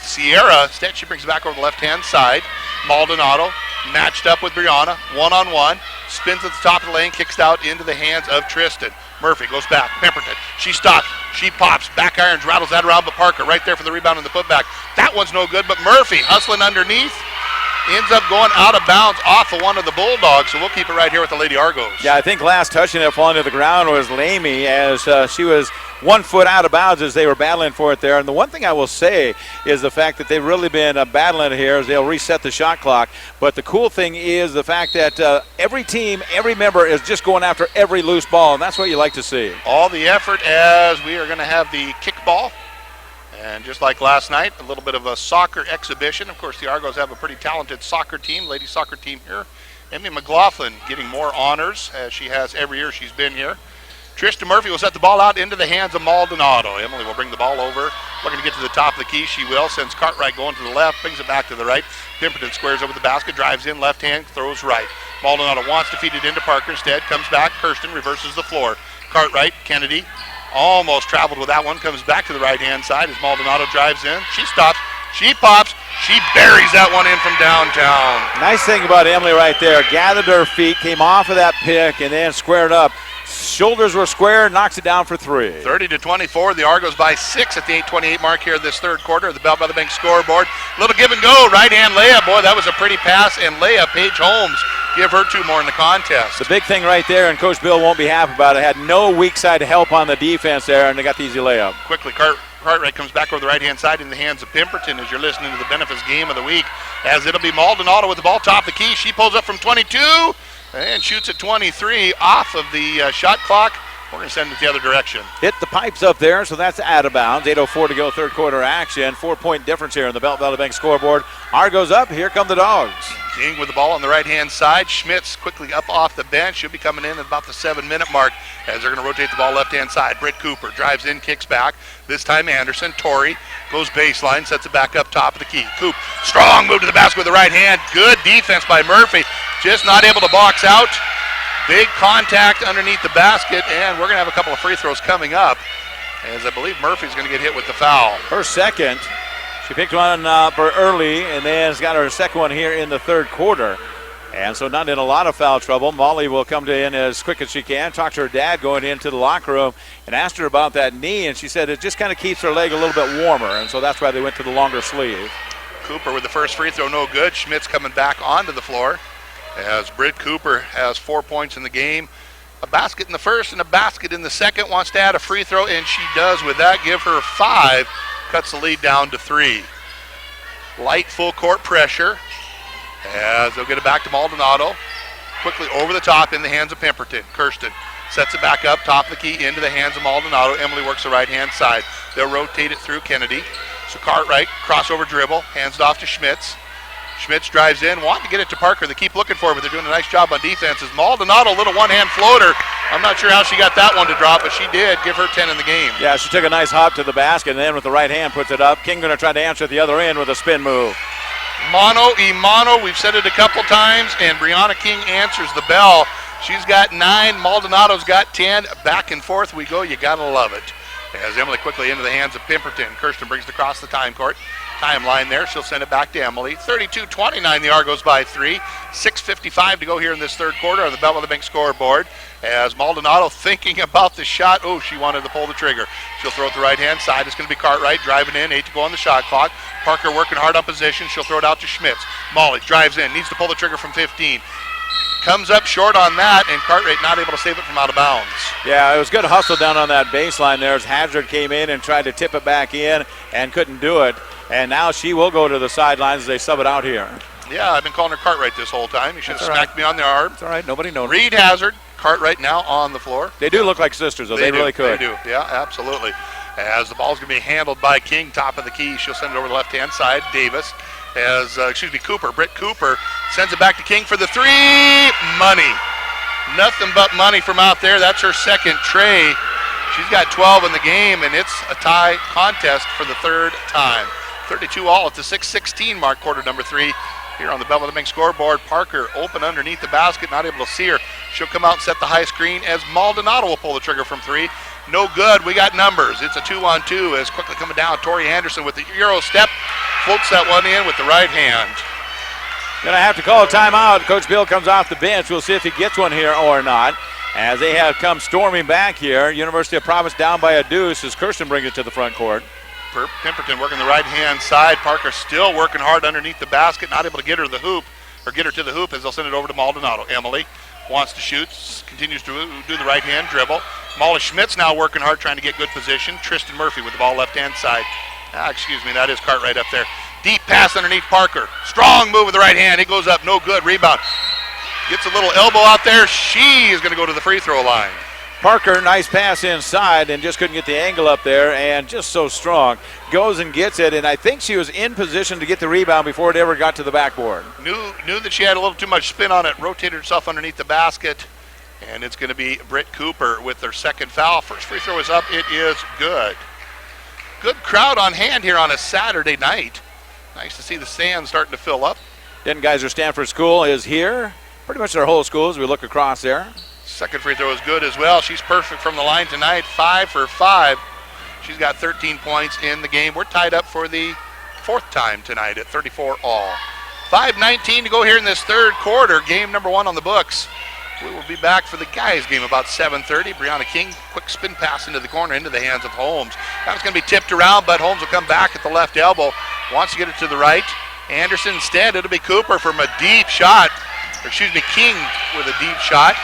Sierra. Instead, she brings it back over the left-hand side. Maldonado matched up with Brianna, one-on-one. Spins at the top of the lane, kicks out into the hands of Tristan. Murphy goes back. Pemberton. She stops. She pops. Back irons, rattles that around, but Parker right there for the rebound and the putback. That one's no good, but Murphy hustling underneath. ends up going out of bounds off of one of the Bulldogs, so we'll keep it right here with the Lady Argos. Yeah, I think last touching it falling to the ground was Lamy, as she was 1 foot out of bounds as they were battling for it there. And the one thing I will say is the fact that they've really been battling here as they'll reset the shot clock. But the cool thing is the fact that every team, every member is just going after every loose ball, and that's what you like to see. All the effort as we are going to have the kickball. And just like last night, a little bit of a soccer exhibition. Of course, the Argos have a pretty talented soccer team, ladies soccer team here. Emmy McLaughlin getting more honors as she has every year she's been here. Trista Murphy will set the ball out into the hands of Maldonado. Emily will bring the ball over. Looking to get to the top of the key. She will. Sends Cartwright going to the left. Brings it back to the right. Pemberton squares over the basket. Drives in. Left hand. Throws right. Maldonado wants to feed it into Parker. Instead comes back. Kirsten reverses the floor. Cartwright. Kennedy almost traveled with that one. Comes back to the right-hand side as Maldonado drives in. She stops. She pops. She buries that one in from downtown. Nice thing about Emily right there. Gathered her feet. Came off of that pick and then squared up. Shoulders were square, knocks it down for 3. 30-24. The Argos by 6 at the 8:28 mark here this third quarter of the Belt by the Bank scoreboard. Little give and go. Right-hand layup. Boy, that was a pretty pass and layup. Paige Holmes give her 2 more in the contest. The big thing right there, and Coach Bill won't be happy about it, had no weak side help on the defense there, and they got the easy layup. Quickly, Cartwright comes back over the right-hand side in the hands of Pemberton as you're listening to the Benefits Game of the Week. As it'll be Maldonado with the ball top of the key. She pulls up from 22. And shoots at 23 off of the shot clock. We're going to send it the other direction. Hit the pipes up there, so that's out of bounds. 8:04 to go, third quarter action. 4-point difference here in the Belt Valley Bank scoreboard. Argos up. Here come the Dogs. King with the ball on the right-hand side. Schmitz quickly up off the bench. She'll be coming in at about the 7-minute mark as they're going to rotate the ball left-hand side. Britt Cooper drives in, kicks back. This time Anderson. Torrey goes baseline, sets it back up top of the key. Coop, strong move to the basket with the right hand. Good defense by Murphy. Just not able to box out. Big contact underneath the basket, and we're going to have a couple of free throws coming up as I believe Murphy's going to get hit with the foul. Her second. She picked one early and then has got her second one here in the third quarter. And so not in a lot of foul trouble. Molly will come in as quick as she can. Talk to her dad going into the locker room and asked her about that knee, and she said it just kind of keeps her leg a little bit warmer, and so that's why they went to the longer sleeve. Cooper with the first free throw, no good. Schmitz coming back onto the floor as Britt Cooper has 4 points in the game. A basket in the first and a basket in the second. Wants to add a free throw, and she does with that. Give her 5. Cuts the lead down to 3. Light full court pressure as they'll get it back to Maldonado. Quickly over the top in the hands of Pemberton. Kirsten sets it back up, top of the key, into the hands of Maldonado. Emily works the right-hand side. They'll rotate it through Kennedy. So Cartwright, crossover dribble, hands it off to Schmitz. Schmitz drives in, wanting to get it to Parker. They keep looking for it, but they're doing a nice job on defense. As Maldonado, a little one-hand floater. I'm not sure how she got that one to drop, but she did. Give her 10 in the game. Yeah, she took a nice hop to the basket, and then with the right hand puts it up. King going to try to answer at the other end with a spin move. Mono y mano, we've said it a couple times, and Brianna King answers the bell. She's got 9, Maldonado's got 10. Back and forth we go, you gotta love it. As Emily quickly into the hands of Pemberton. Kirsten brings it across the timeline there. She'll send it back to Emily. 32-29, the Argos by 3. 6:55 to go here in this third quarter on the Belt of the Bank scoreboard. As Maldonado thinking about the shot. Oh, she wanted to pull the trigger. She'll throw it the right-hand side. It's going to be Cartwright driving in. 8 to go on the shot clock. Parker working hard on position. She'll throw it out to Schmitz. Molly drives in. Needs to pull the trigger from 15. Comes up short on that, and Cartwright not able to save it from out of bounds. Yeah, it was good hustle down on that baseline there as Hazard came in and tried to tip it back in and couldn't do it. And now she will go to the sidelines as they sub it out here. Yeah, I've been calling her Cartwright this whole time. You should have smacked me on the arm. It's all right. Nobody knows. Reed Hazard, Cartwright now on the floor. They do look like sisters, though. They really could. They do. Yeah, absolutely. As the ball's going to be handled by King, top of the key. She'll send it over the left-hand side. Davis as, Cooper. Britt Cooper sends it back to King for the 3. Money. Nothing but money from out there. That's her second tray. She's got 12 in the game, and it's a tie contest for the third time. 32 all at the 6:16 mark, quarter number 3. Here on the Bell of the Bank scoreboard, Parker open underneath the basket, not able to see her. She'll come out and set the high screen as Maldonado will pull the trigger from 3. No good. We got numbers. It's a 2-on-2 as quickly coming down. Tori Anderson with the Euro step. Floats that one in with the right hand. Going to have to call a timeout. Coach Bill comes off the bench. We'll see if he gets one here or not. As they have come storming back here. University of Providence down by a deuce as Kirsten brings it to the front court. Pemberton working the right-hand side. Parker still working hard underneath the basket, not able to get her to the hoop, or get her to the hoop as they'll send it over to Maldonado. Emily wants to shoot, continues to do the right-hand dribble. Molly Schmidt's now working hard trying to get good position. Tristan Murphy with the ball left-hand side. Excuse me, that is Cartwright up there. Deep pass underneath Parker. Strong move with the right hand. It goes up, no good. Rebound. Gets a little elbow out there. She is going to go to the free throw line. Parker, nice pass inside and just couldn't get the angle up there, and just so strong. Goes and gets it, and I think she was in position to get the rebound before it ever got to the backboard. Knew that she had a little too much spin on it, rotated herself underneath the basket, and it's going to be Britt Cooper with her second foul. First free throw is up. It is good. Good crowd on hand here on a Saturday night. Nice to see the stands starting to fill up. Denton Geyser Stanford School is here. Pretty much their whole school as we look across there. Second free throw is good as well. She's perfect from the line tonight, 5 for 5. She's got 13 points in the game. We're tied up for the fourth time tonight at 34 all. 5:19 to go here in this third quarter. Game number 1 on the books. We will be back for the guys' game about 7:30. Brianna King, quick spin pass into the corner, into the hands of Holmes. That was going to be tipped around, but Holmes will come back at the left elbow. Wants to get it to the right. Anderson instead. It'll be Cooper from a deep shot. King with a deep shot.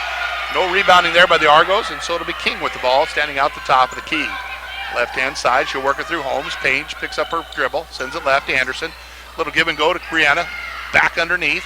No rebounding there by the Argos, and so it'll be King with the ball standing out the top of the key. Left-hand side, she'll work it through Holmes. Page picks up her dribble, sends it left to Anderson. Little give and go to Brianna. Back underneath.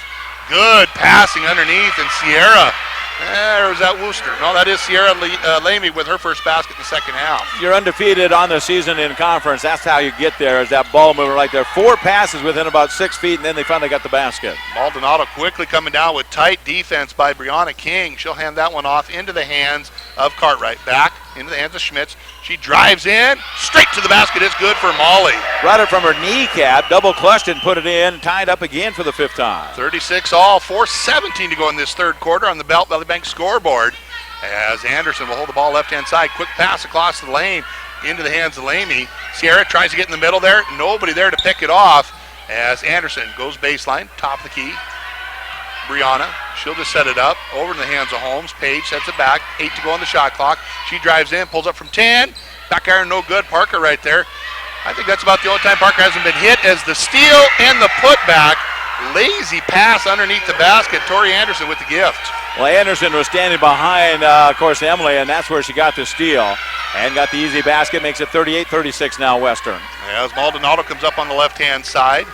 Good passing underneath, and Sierra. Or is that Wooster? No, that is Sierra Lamy with her first basket in the second half. You're undefeated on the season in conference. That's how you get there, is that ball movement right there. 4 passes within about 6 feet, and then they finally got the basket. Maldonado quickly coming down with tight defense by Brianna King. She'll hand that one off into the hands of Cartwright. Back into the hands of Schmitz. She drives in, straight to the basket. It's good for Molly. Brought it from her kneecap, double clutched and put it in, tied up again for the 5th time. 36 all, 4:17 to go in this third quarter on the Belt Valley Bank scoreboard. As Anderson will hold the ball left-hand side. Quick pass across the lane into the hands of Lamy. Sierra tries to get in the middle there. Nobody there to pick it off as Anderson goes baseline, top of the key. Brianna, she'll just set it up over in the hands of Holmes. Page sets it back, 8 to go on the shot clock. She drives in, pulls up from 10. Back iron, no good. Parker right there. I think that's about the only time Parker hasn't been hit, as the steal and the putback. Lazy pass underneath the basket. Tori Anderson with the gift. Well, Anderson was standing behind, of course, Emily, and that's where she got the steal and got the easy basket. Makes it 38-36 now Western. As Maldonado comes up on the left-hand side.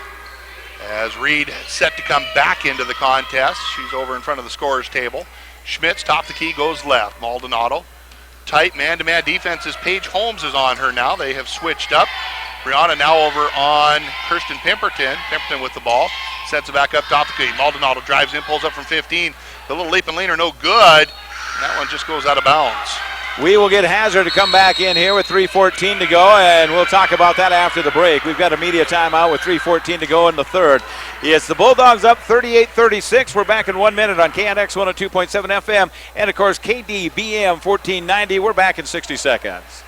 As Reed set to come back into the contest. She's over in front of the scorer's table. Schmitz, top the key, goes left. Maldonado. Tight man-to-man defense as Paige Holmes is on her now. They have switched up. Brianna now over on Kirsten Pemberton. Pemberton with the ball. Sets it back up top the key. Maldonado drives in, pulls up from 15. The little leap and leaner, no good. And that one just goes out of bounds. We will get Hazard to come back in here with 3:14 to go, and we'll talk about that after the break. We've got a media timeout with 3:14 to go in the third. It's the Bulldogs up 38-36. We're back in 1 minute on KNX 102.7 FM, and of course KDBM 1490. We're back in 60 seconds.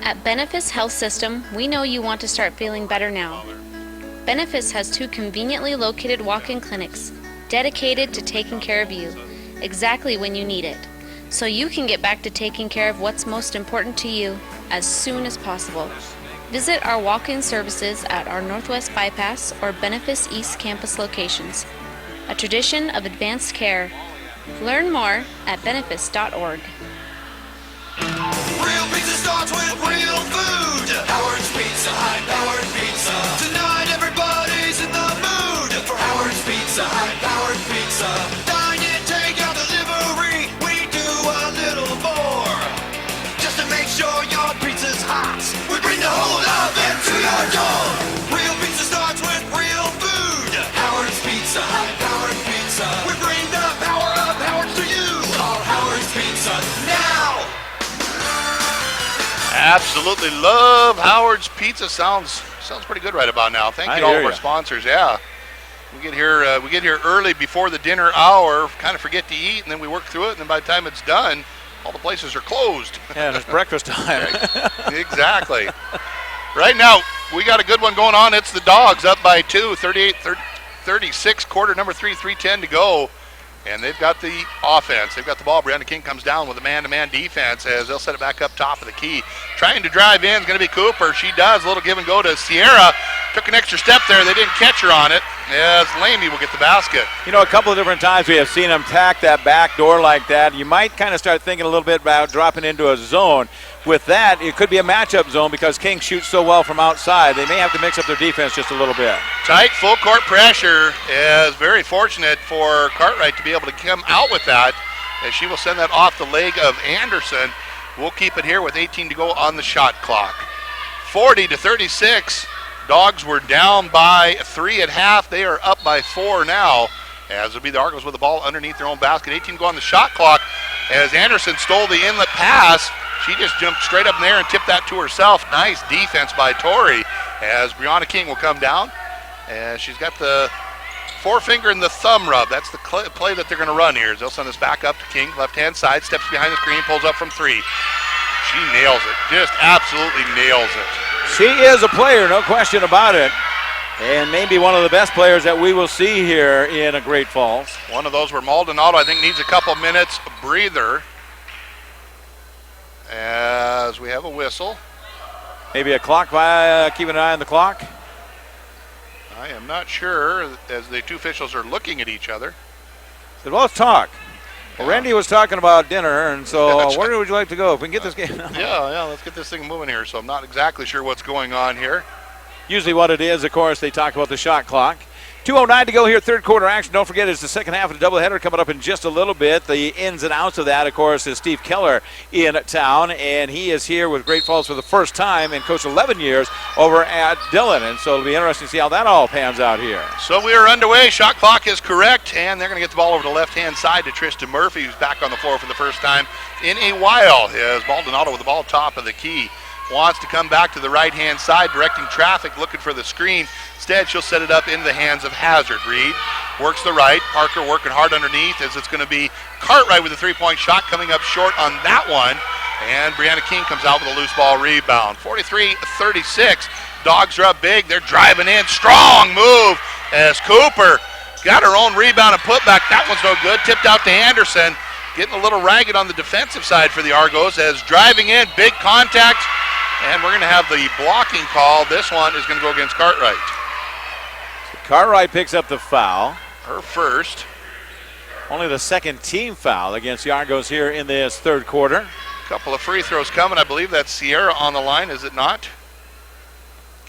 At Benefice Health System, we know you want to start feeling better now. Benefice has 2 conveniently located walk-in clinics dedicated to taking care of you exactly when you need it, so you can get back to taking care of what's most important to you as soon as possible. Visit our walk-in services at our Northwest Bypass or Benefice East Campus locations. A tradition of advanced care. Learn more at benefice.org. Real pizza starts with real food. Howard's Pizza, high-powered pizza. Tonight everybody's in the mood for Howard's Pizza, high-powered pizza. Dine in, take out delivery. We do a little more just to make sure your pizza's hot. We bring the whole oven to your door. Real pizza starts with real food. Howard's Pizza, high-powered pizza. We bring the power of Howard's to you. Call Howard's Pizza now. Absolutely love Howard's Pizza. Sounds pretty good right about now. Thank you to all of our sponsors. Yeah, we get here early before the dinner hour. Kind of forget to eat, and then we work through it. And then by the time it's done, all the places are closed. Yeah, it's breakfast time. Exactly. Right now, we got a good one going on. It's the Dogs up by 2, 38-36, quarter number 3, 3:10 to go. And they've got the offense. They've got the ball. Brianna King comes down with a man-to-man defense as they'll set it back up top of the key. Trying to drive in is going to be Cooper. She does. A little give and go to Sierra. Took an extra step there. They didn't catch her on it as Lamy will get the basket. You know, a couple of different times we have seen them tack that back door like that. You might kind of start thinking a little bit about dropping into a zone. With that, it could be a matchup zone because King shoots so well from outside. They may have to mix up their defense just a little bit. Tight full court pressure is very fortunate for Cartwright to be able to come out with that as she will send that off the leg of Anderson. We'll keep it here with 18 to go on the shot clock. 40-36. Dogs were down by 3 at half. They are up by 4 now. As it'll be the Argos with the ball underneath their own basket. 18 to go on the shot clock as Anderson stole the inlet pass. She just jumped straight up in there and tipped that to herself. Nice defense by Tori as Brianna King will come down. And she's got the forefinger and the thumb rub. That's the play that they're going to run here. They'll send this back up to King. Left-hand side, steps behind the screen, pulls up from 3. She nails it. Just absolutely nails it. She is a player, no question about it. And maybe one of the best players that we will see here in Great Falls. One of those where Maldonado, I think, needs a couple minutes breather. As we have a whistle. Maybe a clock, keeping an eye on the clock. I am not sure as the two officials are looking at each other. Well, let's talk. Well, Randy was talking about dinner, and so where would you like to go if we can get this game? Yeah, let's get this thing moving here. So I'm not exactly sure what's going on here. Usually what it is, of course, they talk about the shot clock. 2:09 to go here, third quarter action. Don't forget, it's the second half of the doubleheader coming up in just a little bit. The ins and outs of that, of course, is Steve Keller in town, and he is here with Great Falls for the first time and coached 11 years over at Dillon, and so it'll be interesting to see how that all pans out here. So we are underway. Shot clock is correct, and they're going to get the ball over the left-hand side to Tristan Murphy, who's back on the floor for the first time in a while. As Maldonado with the ball top of the key. Wants to come back to the right-hand side, directing traffic, looking for the screen. Instead, she'll set it up into the hands of Hazard. Reed works the right. Parker working hard underneath as it's going to be Cartwright with a three-point shot coming up short on that one. And Brianna King comes out with a loose ball rebound. 43-36. Dogs are up big. They're driving in. Strong move as Cooper got her own rebound and put back. That one's no good. Tipped out to Anderson. Getting a little ragged on the defensive side for the Argos as driving in. Big contact. And we're going to have the blocking call. This one is going to go against Cartwright. So Cartwright picks up the foul. Her first. Only the second team foul against the Argos here in this third quarter. Couple of free throws coming. I believe that's Sierra on the line, is it not?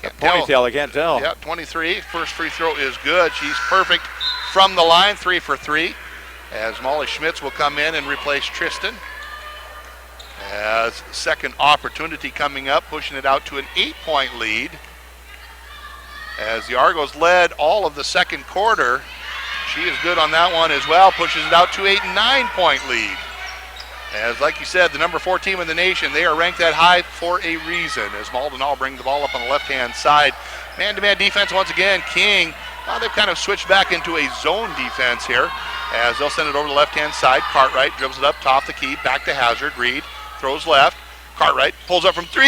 Ponytail, I can't tell. Yeah, 23. First free throw is good. She's perfect from the line, 3 for 3. As Molly Schmitz will come in and replace Tristan. As second opportunity coming up, pushing it out to an 8-point lead. As the Argos led all of the second quarter. She is good on that one as well, pushes it out to a 9-point lead. As, like you said, the number 4 team in the nation, they are ranked that high for a reason. As Maldonado brings the ball up on the left-hand side. Man-to-man defense once again. King, they've kind of switched back into a zone defense here. As they'll send it over the left-hand side. Cartwright dribbles it up top the key, back to Hazard. Reed throws left. Cartwright pulls up from 3.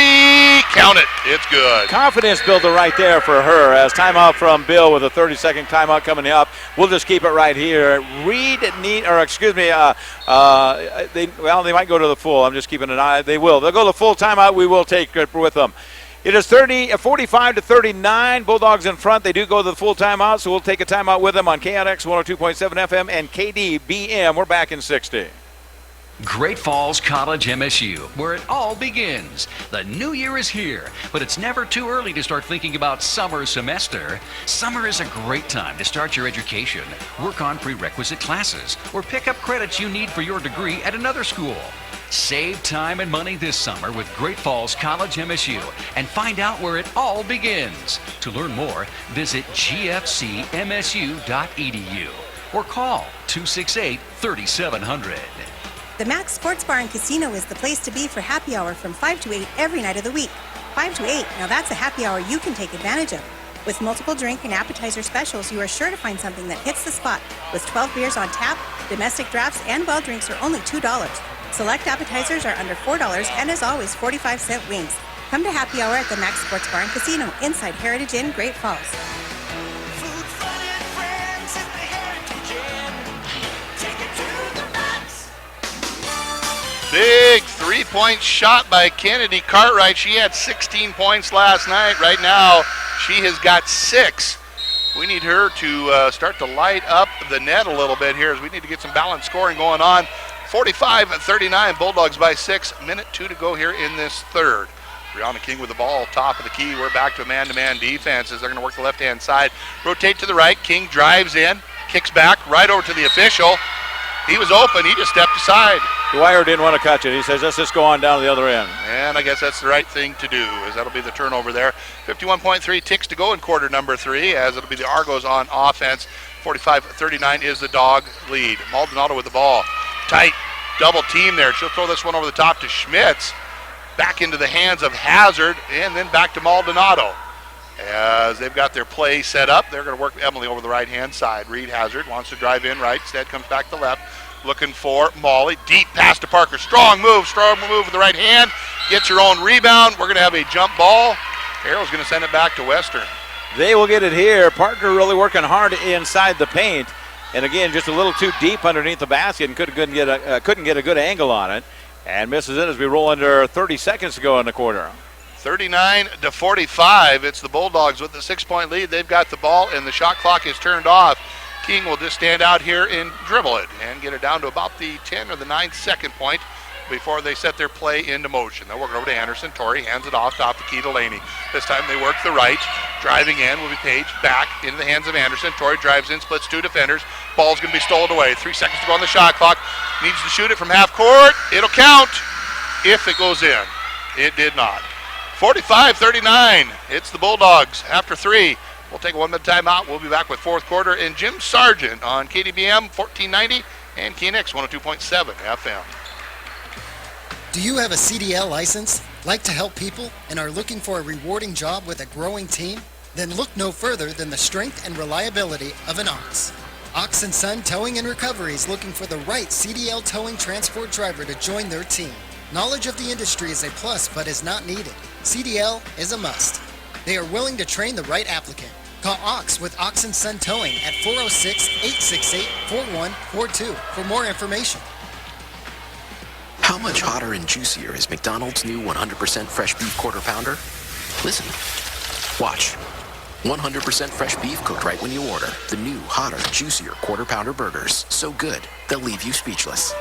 Count it. It's good. Confidence builder right there for her. As timeout from Bill with a 30-second timeout coming up. We'll just keep it right here. Reed they might go to the full. I'm just keeping an eye. They will. They'll go to the full timeout. We will take it with them. It is 45-39. Bulldogs in front. They do go to the full timeout, so we'll take a timeout with them on KNX 102.7 FM and KDBM. We're back in 60. Great Falls College MSU, where it all begins. The new year is here, but it's never too early to start thinking about summer semester. Summer is a great time to start your education, work on prerequisite classes, or pick up credits you need for your degree at another school. Save time and money this summer with Great Falls College MSU and find out where it all begins. To learn more, visit gfcmsu.edu or call 268-3700. The Max Sports Bar and Casino is the place to be for happy hour from 5 to 8 every night of the week. 5 to 8, now that's a happy hour you can take advantage of. With multiple drink and appetizer specials, you are sure to find something that hits the spot. With 12 beers on tap, domestic drafts and well drinks are only $2. Select appetizers are under $4, and as always, 45-cent wings. Come to happy hour at the Max Sports Bar and Casino inside Heritage Inn, Great Falls. Food, fun, and friends at the Heritage Inn. Take a Big three-point shot by Kennedy Cartwright. She had 16 points last night. Right now, she has got 6. We need her to start to light up the net a little bit here as we need to get some balanced scoring going on. 45-39, Bulldogs by 6. Minute 2 to go here in this third. Brianna King with the ball, top of the key. We're back to a man-to-man defense as they're going to work the left-hand side. Rotate to the right. King drives in, kicks back, right over to the official. He was open. He just stepped aside. Dwyer didn't want to catch it. He says, let's just go on down to the other end. And I guess that's the right thing to do, as that'll be the turnover there. 51.3 ticks to go in quarter number 3, as it'll be the Argos on offense. 45-39 is the Dog lead. Maldonado with the ball. Tight double team there. She'll throw this one over the top to Schmitz. Back into the hands of Hazard, and then back to Maldonado. As they've got their play set up, they're going to work Emily over the right-hand side. Reed Hazard wants to drive in right. Instead comes back to left. Looking for Molly. Deep pass to Parker. Strong move with the right hand. Gets her own rebound. We're going to have a jump ball. Arrow's going to send it back to Western. They will get it here. Parker really working hard inside the paint. And again, just a little too deep underneath the basket and couldn't get a good angle on it. And misses it as we roll under 30 seconds to go in the quarter. 39-45. It's the Bulldogs with the 6-point lead. They've got the ball, and the shot clock is turned off. King will just stand out here and dribble it and get it down to about the 10 or the 9-second point before they set their play into motion. They'll work it over to Anderson. Torrey hands it off top the key to Laney. This time they work the right. Driving in will be Page back into the hands of Anderson. Torrey drives in, splits 2 defenders. Ball's going to be stolen away. 3 seconds to go on the shot clock. Needs to shoot it from half court. It'll count if it goes in. It did not. 45-39. It's the Bulldogs after 3. We'll take a 1-minute timeout. We'll be back with fourth quarter and Jim Sargent on KDBM 1490 and KNX 102.7 FM. Do you have a CDL license, like to help people, and are looking for a rewarding job with a growing team? Then look no further than the strength and reliability of an Ox. Ox & Son Towing and Recovery is looking for the right CDL towing transport driver to join their team. Knowledge of the industry is a plus but is not needed. CDL is a must. They are willing to train the right applicant. Call Ox with Ox & Son Towing at 406-868-4142 for more information. How much hotter and juicier is McDonald's new 100% fresh beef quarter pounder? Listen. Watch. 100% fresh beef cooked right when you order. The new, hotter, juicier quarter pounder burgers. So good, they'll leave you speechless.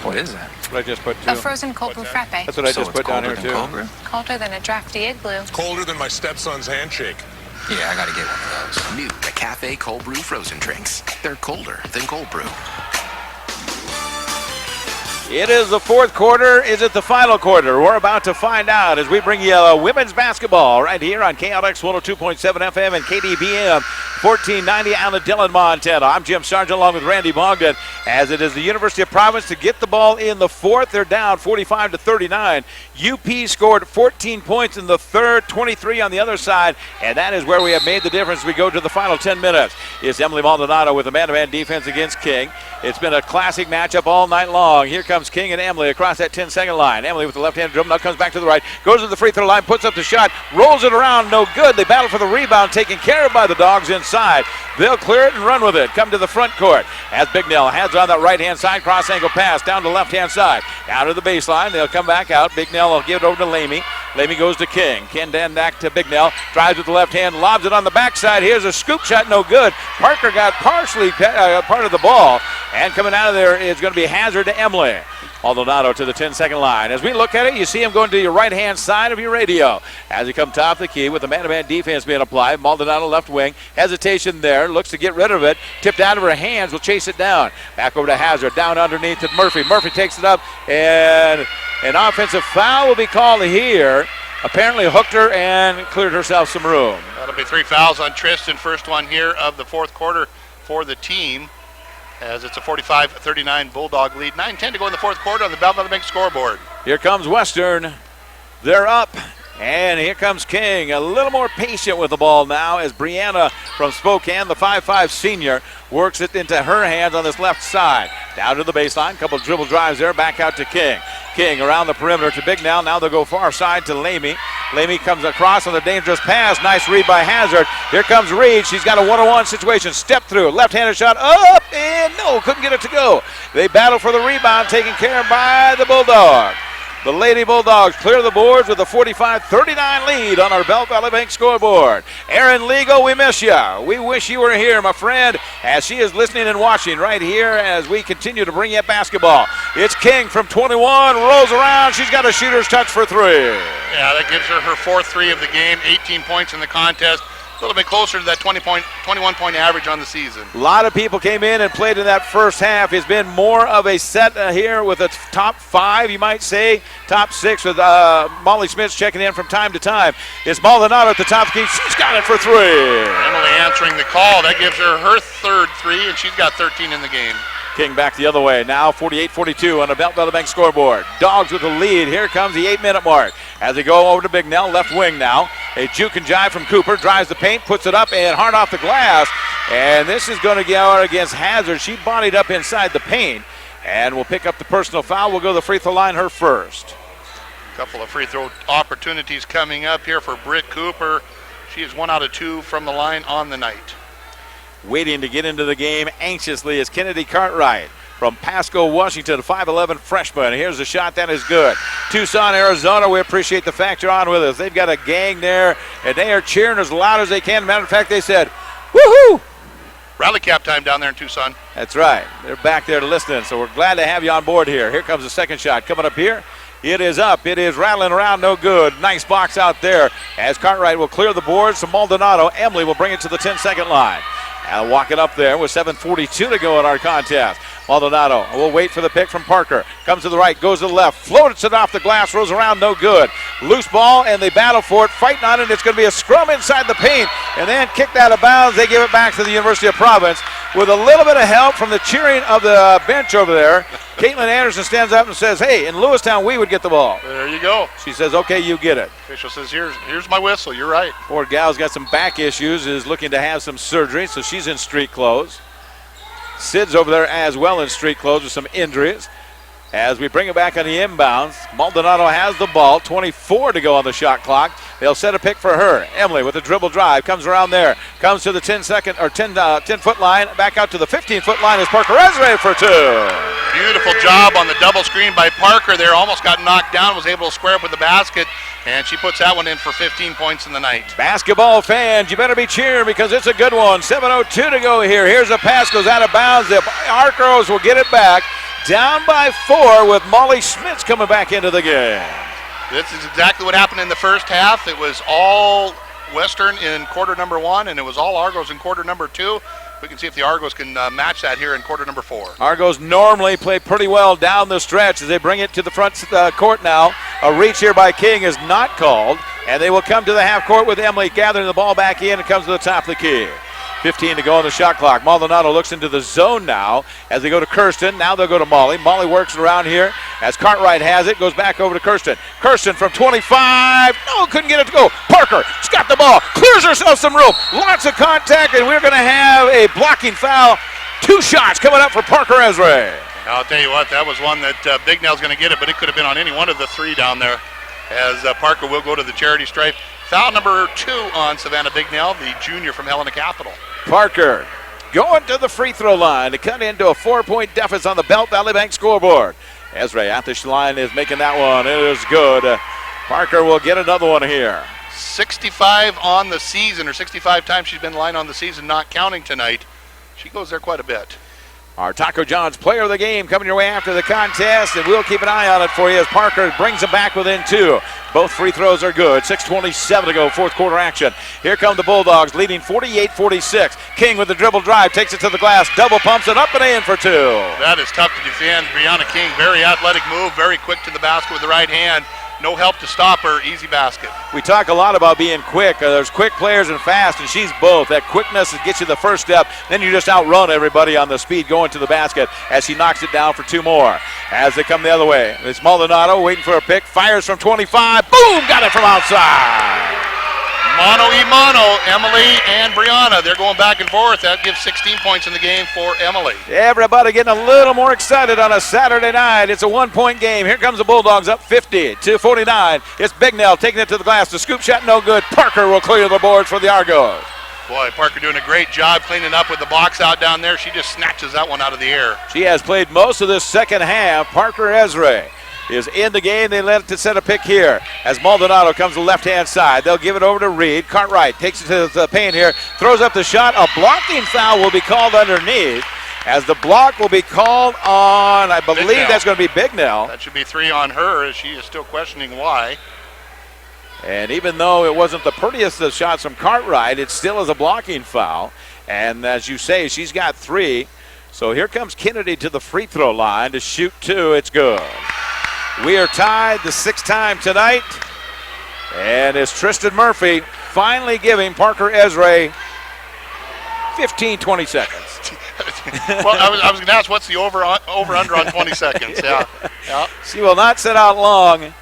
What is that? That's what I just put A frozen cold brew frappe. That's what I just put down here too. Colder than a drafty igloo. Colder than my stepson's handshake. Yeah, I gotta get one of those. New McCafe cold brew frozen drinks. They're colder than cold brew. It is the fourth quarter. Is it the final quarter? We're about to find out as we bring you women's basketball right here on KLX 102.7 FM and KDBM 1490 out of Dillon, Montana. I'm Jim Sargent along with Randy Bogdan as it is the University of Providence to get the ball in the fourth. They're down 45-39. UP scored 14 points in the third, 23 on the other side, and that is where we have made the difference. We go to the final 10 minutes. It's Emily Maldonado with a man-to-man defense against King. It's been a classic matchup all night long. Here comes King and Emily across that 10-second line. Emily with the left-handed dribble, now comes back to the right, goes to the free throw line, puts up the shot, rolls it around, no good. They battle for the rebound, taken care of by the Dogs inside. They'll clear it and run with it. Come to the front court as Bignell has on that right-hand side, cross-angle pass down to the left-hand side. Down to the baseline, they'll come back out. Bignell will give it over to Lamy. Lamy goes to King. Ken then back to Bignell, drives with the left hand, lobs it on the backside. Here's a scoop shot, no good. Parker got partially part of the ball, and coming out of there is going to be Hazard to Emily. Maldonado to the 10-second line. As we look at it, you see him going to your right-hand side of your radio. As he comes top of the key with the man-to-man defense being applied. Maldonado left wing. Hesitation there. Looks to get rid of it. Tipped out of her hands. Will chase it down. Back over to Hazard. Down underneath to Murphy. Murphy takes it up, and an offensive foul will be called here. Apparently hooked her and cleared herself some room. That'll be 3 fouls on Tristan. First one here of the fourth quarter for the team, as it's a 45-39 Bulldog lead. 9-10 to go in the fourth quarter on the Bell Bank scoreboard. Here comes Western. They're up. And here comes King, a little more patient with the ball now as Brianna from Spokane, the 5'5 senior, works it into her hands on this left side. Down to the baseline, couple dribble drives there, back out to King. King around the perimeter to Bignell. Now they'll go far side to Lamy. Lamy comes across on the dangerous pass. Nice read by Hazard. Here comes Reed. She's got a one-on-one situation. Step through. Left-handed shot up, and no, couldn't get it to go. They battle for the rebound, taken care of by the Bulldogs. The Lady Bulldogs clear the boards with a 45-39 lead on our Belt Valley Bank scoreboard. Erin Ligo, we miss you. We wish you were here, my friend, as she is listening and watching right here as we continue to bring you basketball. It's King from 21, rolls around. She's got a shooter's touch for three. Yeah, that gives her 4th three of the game, 18 points in the contest. A little bit closer to that 21-point average on the season. A lot of people came in and played in that first half. It's been more of a set here with a top 5, you might say, top 6 with Molly Smith checking in from time to time. It's Maldonado at the top of the key. She's got it for 3. Emily answering the call. That gives her 3rd three, and she's got 13 in the game. King back the other way. Now 48-42 on the Belt Valley Bank scoreboard. Dogs with the lead. Here comes the 8-minute mark. As they go over to Bignell, left wing now. A juke and jive from Cooper. Drives the paint, puts it up, and hard off the glass. And this is going to go against Hazard. She bodied up inside the paint. And will pick up the personal foul. We'll go to the free throw line her first. A couple of free throw opportunities coming up here for Britt Cooper. She is 1 out of 2 from the line on the night. Waiting to get into the game anxiously is Kennedy Cartwright from Pasco, Washington, 5'11 freshman. Here's a shot that is good. Tucson, Arizona, we appreciate the fact you're on with us. They've got a gang there, and they are cheering as loud as they can. Matter of fact, they said, woohoo! Rally cap time down there in Tucson. That's right. They're back there to listen, so we're glad to have you on board here. Here comes the second shot coming up here. It is up. It is rattling around, no good. Nice box out there as Cartwright will clear the boards to Maldonado. Emily will bring it to the 10-second line. And walking up there with 7:42 to go in our contest. Maldonado will wait for the pick from Parker. Comes to the right, goes to the left, floats it off the glass, rolls around, no good. Loose ball, and they battle for it, fighting on it. It's going to be a scrum inside the paint, and then kicked out of bounds. They give it back to the University of Providence with a little bit of help from the cheering of the bench over there. Caitlin Anderson stands up and says, hey, in Lewistown, we would get the ball. There you go. She says, okay, you get it. Official says, here's my whistle. You're right. Poor gal's got some back issues, is looking to have some surgery, so she's in street clothes. Sid's over there as well in street clothes with some injuries. As we bring it back on the inbounds, Maldonado has the ball, 24 to go on the shot clock. They'll set a pick for her. Emily with a dribble drive, comes around there, comes to the 10-foot line, back out to the 15-foot line is Parker Ezra for 2. Beautiful job on the double screen by Parker there. Almost got knocked down, was able to square up with the basket, and she puts that one in for 15 points in the night. Basketball fans, you better be cheering because it's a good one. 7:02 to go here. Here's a pass, goes out of bounds. The Arcos will get it back. Down by 4 with Molly Schmitz coming back into the game. This is exactly what happened in the first half. It was all Western in quarter number 1, and it was all Argos in quarter number 2. We can see if the Argos can match that here in quarter number 4. Argos normally play pretty well down the stretch as they bring it to the front court now. A reach here by King is not called, and they will come to the half court with Emily gathering the ball back in and comes to the top of the key. 15 to go on the shot clock. Maldonado looks into the zone now as they go to Kirsten. Now they'll go to Molly. Molly works around here as Cartwright has it. Goes back over to Kirsten. Kirsten from 25. No, couldn't get it to go. Parker, she's got the ball. Clears herself some room. Lots of contact, and we're going to have a blocking foul. 2 shots coming up for Parker Ezra. I'll tell you what, that was one that Bignell's going to get it, but it could have been on any one of the 3 down there as Parker will go to the charity stripe. Foul number 2 on Savannah Bignell, the junior from Helena Capital. Parker going to the free throw line to cut into a 4-point deficit on the Belt Valley Bank scoreboard. Ezra at the line is making that one. It is good. Parker will get another one here. 65 on the season, or 65 times she's been lined on the season, not counting tonight. She goes there quite a bit. Our Taco John's player of the game coming your way after the contest, and we'll keep an eye on it for you as Parker brings them back within 2. Both free throws are good. 6:27 to go, fourth quarter action. Here come the Bulldogs, leading 48-46. King with the dribble drive, takes it to the glass, double pumps it up and in for 2. That is tough to defend. Brianna King, very athletic move, very quick to the basket with the right hand. No help to stop her, easy basket. We talk a lot about being quick. There's quick players and fast, and she's both. That quickness gets you the first step, then you just outrun everybody on the speed going to the basket as she knocks it down for 2 more. As they come the other way, it's Maldonado waiting for a pick, fires from 25, boom, got it from outside. Mano y mano, Emily and Brianna. They're going back and forth. That gives 16 points in the game for Emily. Everybody getting a little more excited on a Saturday night. It's a 1-point game. Here comes the Bulldogs up 50-49. It's Bignell taking it to the glass. The scoop shot no good. Parker will clear the boards for the Argos. Boy, Parker doing a great job cleaning up with the box out down there. She just snatches that one out of the air. She has played most of this second half. Parker Ezra is in the game. They let it to set a pick here as Maldonado comes to the left-hand side. They'll give it over to Reed. Cartwright takes it to the paint here, throws up the shot. A blocking foul will be called underneath as the block will be called on, I believe Bignell. That's going to be Bignell. That should be 3 on her as she is still questioning why. And even though it wasn't the prettiest of shots from Cartwright, it still is a blocking foul. And as you say, she's got 3. So here comes Kennedy to the free throw line to shoot 2. It's good. We are tied the 6th time tonight. And it's Tristan Murphy finally giving Parker Ezra 15-20 seconds. Well, I was going to ask, what's the over-under on 20 seconds? Yeah. She will not sit out long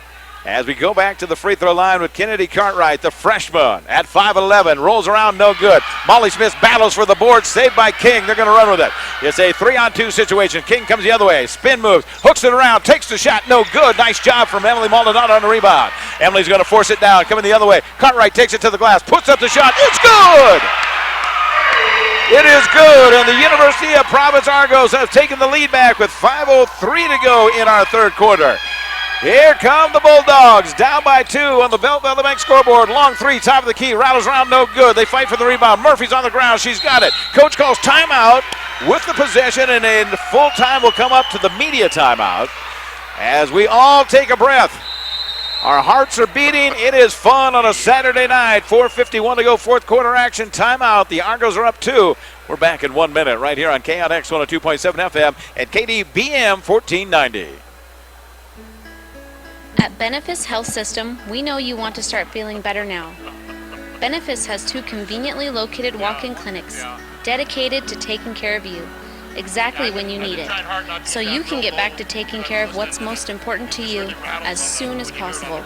as we go back to the free throw line with Kennedy Cartwright, the freshman at 5'11", rolls around, no good. Molly Smith battles for the board, saved by King. They're going to run with it. It's a 3-on-2 situation. King comes the other way, spin moves, hooks it around, takes the shot, no good. Nice job from Emily Maldonado on the rebound. Emily's going to force it down, coming the other way. Cartwright takes it to the glass, puts up the shot. It's good! It is good, and the University of Providence Argos have taken the lead back with 5:03 to go in our third quarter. Here come the Bulldogs, down by 2 on the Belt Bank scoreboard. Long 3, top of the key, rattles around, no good. They fight for the rebound. Murphy's on the ground, she's got it. Coach calls timeout with the possession, and in full time will come up to the media timeout as we all take a breath. Our hearts are beating. It is fun on a Saturday night. 4:51 to go, fourth quarter action. Timeout. The Argos are up 2. We're back in 1 minute right here on KNX 102.7 FM and KDBM 1490. At Benefice Health System, we know you want to start feeling better now. Benefice has 2 conveniently located walk-in clinics dedicated to taking care of you exactly when you need it, so you can get back to taking care of what's most important to you as soon as possible.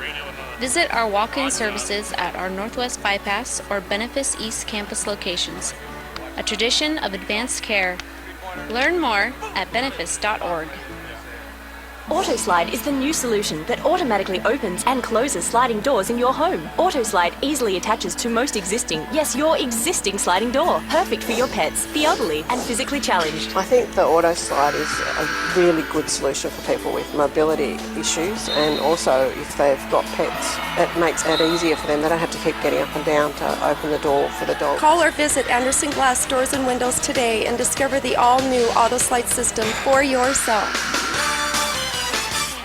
Visit our walk-in services at our Northwest Bypass or Benefice East Campus locations. A tradition of advanced care. Learn more at benefice.org. AutoSlide is the new solution that automatically opens and closes sliding doors in your home. AutoSlide easily attaches to most existing, yes, your existing sliding door. Perfect for your pets, the elderly, and physically challenged. I think the AutoSlide is a really good solution for people with mobility issues, and also if they've got pets, it makes it easier for them. They don't have to keep getting up and down to open the door for the dog. Call or visit Anderson Glass Doors and Windows today and discover the all-new AutoSlide system for yourself.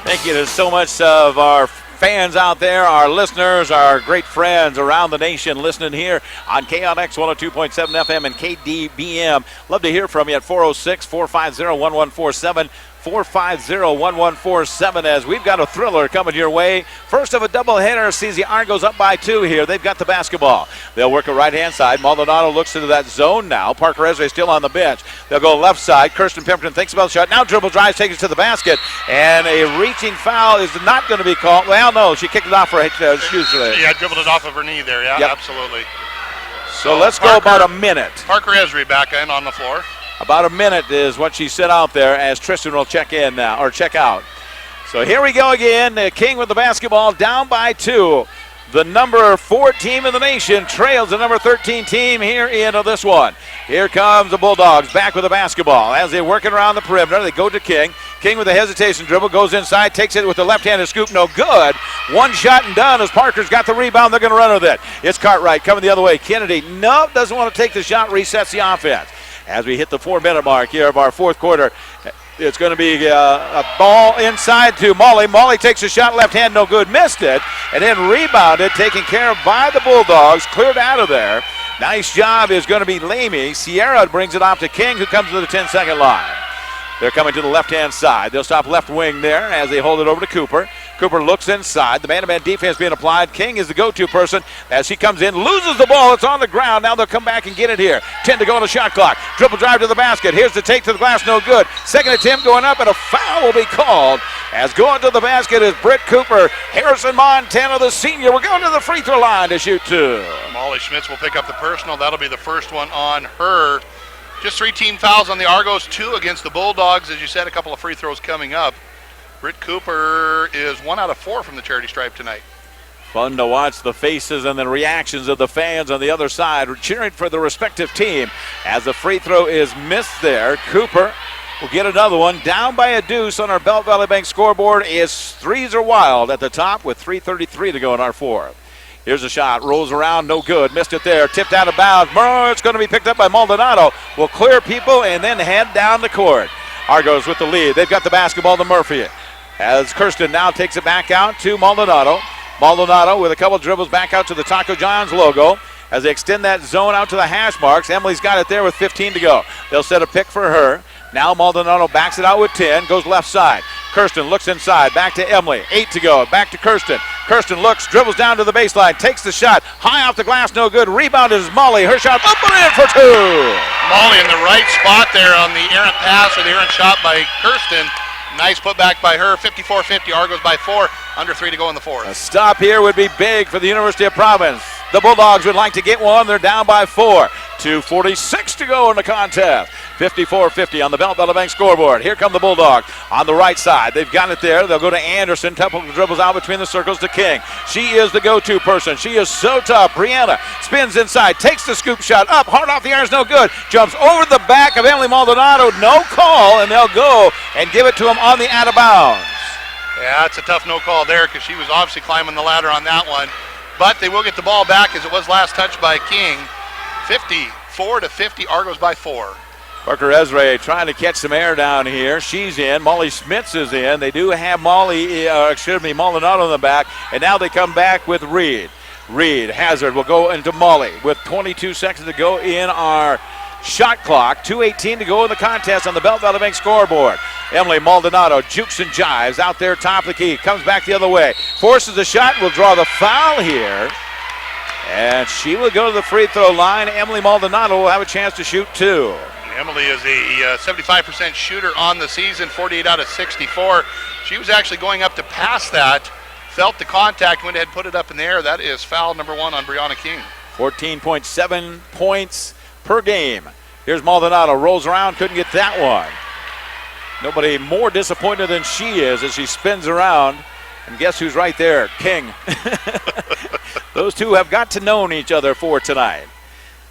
Thank you to so much of our fans out there, our listeners, our great friends around the nation listening here on KNX 102.7 FM and KDBM. Love to hear from you at 406-450-1147. 450-1147 as we've got a thriller coming your way. First of a doubleheader sees the Argos up by 2 here. They've got the basketball. They'll work a right-hand side. Maldonado looks into that zone now. Parker Ezra still on the bench. They'll go left side. Kirsten Pimpton thinks about the shot. Now dribble drives, takes it to the basket, and a reaching foul is not going to be called. Well, no, she kicked it off her shoes. Yeah, dribbled it off of her knee there. Yeah, yep. Absolutely. So let's go about a minute. Parker Ezra back in on the floor. About a minute is what she set out there as Tristan will check in now, or check out. So here we go again. King with the basketball, down by 2. The number 4 team in the nation trails the number 13 team here into this one. Here comes the Bulldogs back with the basketball. As they're working around the perimeter, they go to King. King with a hesitation dribble, goes inside, takes it with the left-handed scoop, no good. One shot and done as Parker's got the rebound. They're going to run with it. It's Cartwright coming the other way. Kennedy, no, doesn't want to take the shot, resets the offense. As we hit the 4-minute mark here of our fourth quarter, it's going to be a ball inside to Molly. Molly takes a shot, left hand, no good, missed it, and then rebounded, taken care of by the Bulldogs, cleared out of there. Nice job is going to be Lamy. Sierra brings it off to King, who comes to the 10-second line. They're coming to the left-hand side. They'll stop left wing there as they hold it over to Cooper. Cooper looks inside. The man-to-man defense being applied. King is the go-to person as he comes in, loses the ball. It's on the ground. Now they'll come back and get it here. 10 to go on the shot clock. Dribble drive to the basket. Here's the take to the glass, no good. Second attempt going up, and a foul will be called As going to the basket is Britt Cooper. Harrison Montana, the senior, we're going to the free throw line to shoot 2. Molly Schmitz will pick up the personal. That'll be the first one on her. Just 3 team fouls on the Argos, 2 against the Bulldogs. As you said, a couple of free throws coming up. Britt Cooper is 1 out of 4 from the charity stripe tonight. Fun to watch the faces and the reactions of the fans on the other side cheering for the respective team. As the free throw is missed there, Cooper will get another one. Down by a deuce on our Belt Valley Bank scoreboard is threes are wild at the top with 3:33 to go in our fourth. Here's a shot, rolls around, no good, missed it there, tipped out of bounds. It's going to be picked up by Maldonado. Will clear people and then head down the court. Argos with the lead. They've got the basketball to Murphy. As Kirsten now takes it back out to Maldonado. Maldonado with a couple dribbles back out to the Taco John's logo. As they extend that zone out to the hash marks, Emily's got it there with 15 to go. They'll set a pick for her. Now Maldonado backs it out with 10, goes left side. Kirsten looks inside, back to Emily, 8 to go, back to Kirsten. Kirsten looks, dribbles down to the baseline, takes the shot, high off the glass, no good. Rebound is Molly, her shot up and in for 2. Molly in the right spot there on the errant pass or the errant shot by Kirsten. Nice putback by her, 54-50, Argos by 4, under 3 to go in the fourth. A stop here would be big for the University of Providence. The Bulldogs would like to get one, they're down by 4. 2:46 to go in the contest. 54-50 on the Belt Valley Bank scoreboard. Here come the Bulldogs on the right side. They've got it there. They'll go to Anderson. Couple dribbles out between the circles to King. She is the go-to person. She is so tough. Brianna spins inside, takes the scoop shot up, hard off the iron, no good. Jumps over the back of Emily Maldonado. No call, and they'll go and give it to him on the out of bounds. Yeah, it's a tough no call there because she was obviously climbing the ladder on that one. But they will get the ball back as it was last touched by King. 54-50, Argos by 4. Parker Ezra trying to catch some air down here. She's in. Molly Schmitz is in. They do have Maldonado in the back. And now they come back with Reed. Reed, Hazard will go into Molly with 22 seconds to go in our shot clock. 2:18 to go in the contest on the Belt Valley Bank scoreboard. Emily Maldonado jukes and jives out there top of the key. Comes back the other way. Forces the shot. Will draw the foul here. And she will go to the free throw line. Emily Maldonado will have a chance to shoot 2. Emily is a 75% shooter on the season, 48 out of 64. She was actually going up to pass that, felt the contact, went ahead and put it up in the air. That is foul number 1 on Brianna King. 14.7 points per game. Here's Maldonado, rolls around, couldn't get that one. Nobody more disappointed than she is as she spins around. And guess who's right there? King. Those two have got to know each other for tonight.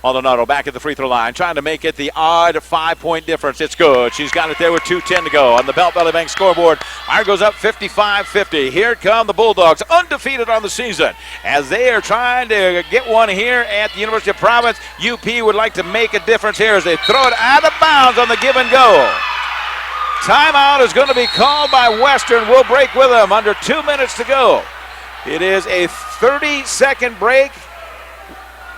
Maldonado back at the free throw line, trying to make it the odd 5-point difference. It's good. She's got it there with 2:10 to go on the Belt Valley Bank scoreboard. Argos up 55-50. Here come the Bulldogs, undefeated on the season, as they are trying to get one here at the University of Providence. UP would like to make a difference here as they throw it out of bounds on the give and go. Timeout is going to be called by Western. We'll break with them under 2 minutes to go. It is a 30-second break.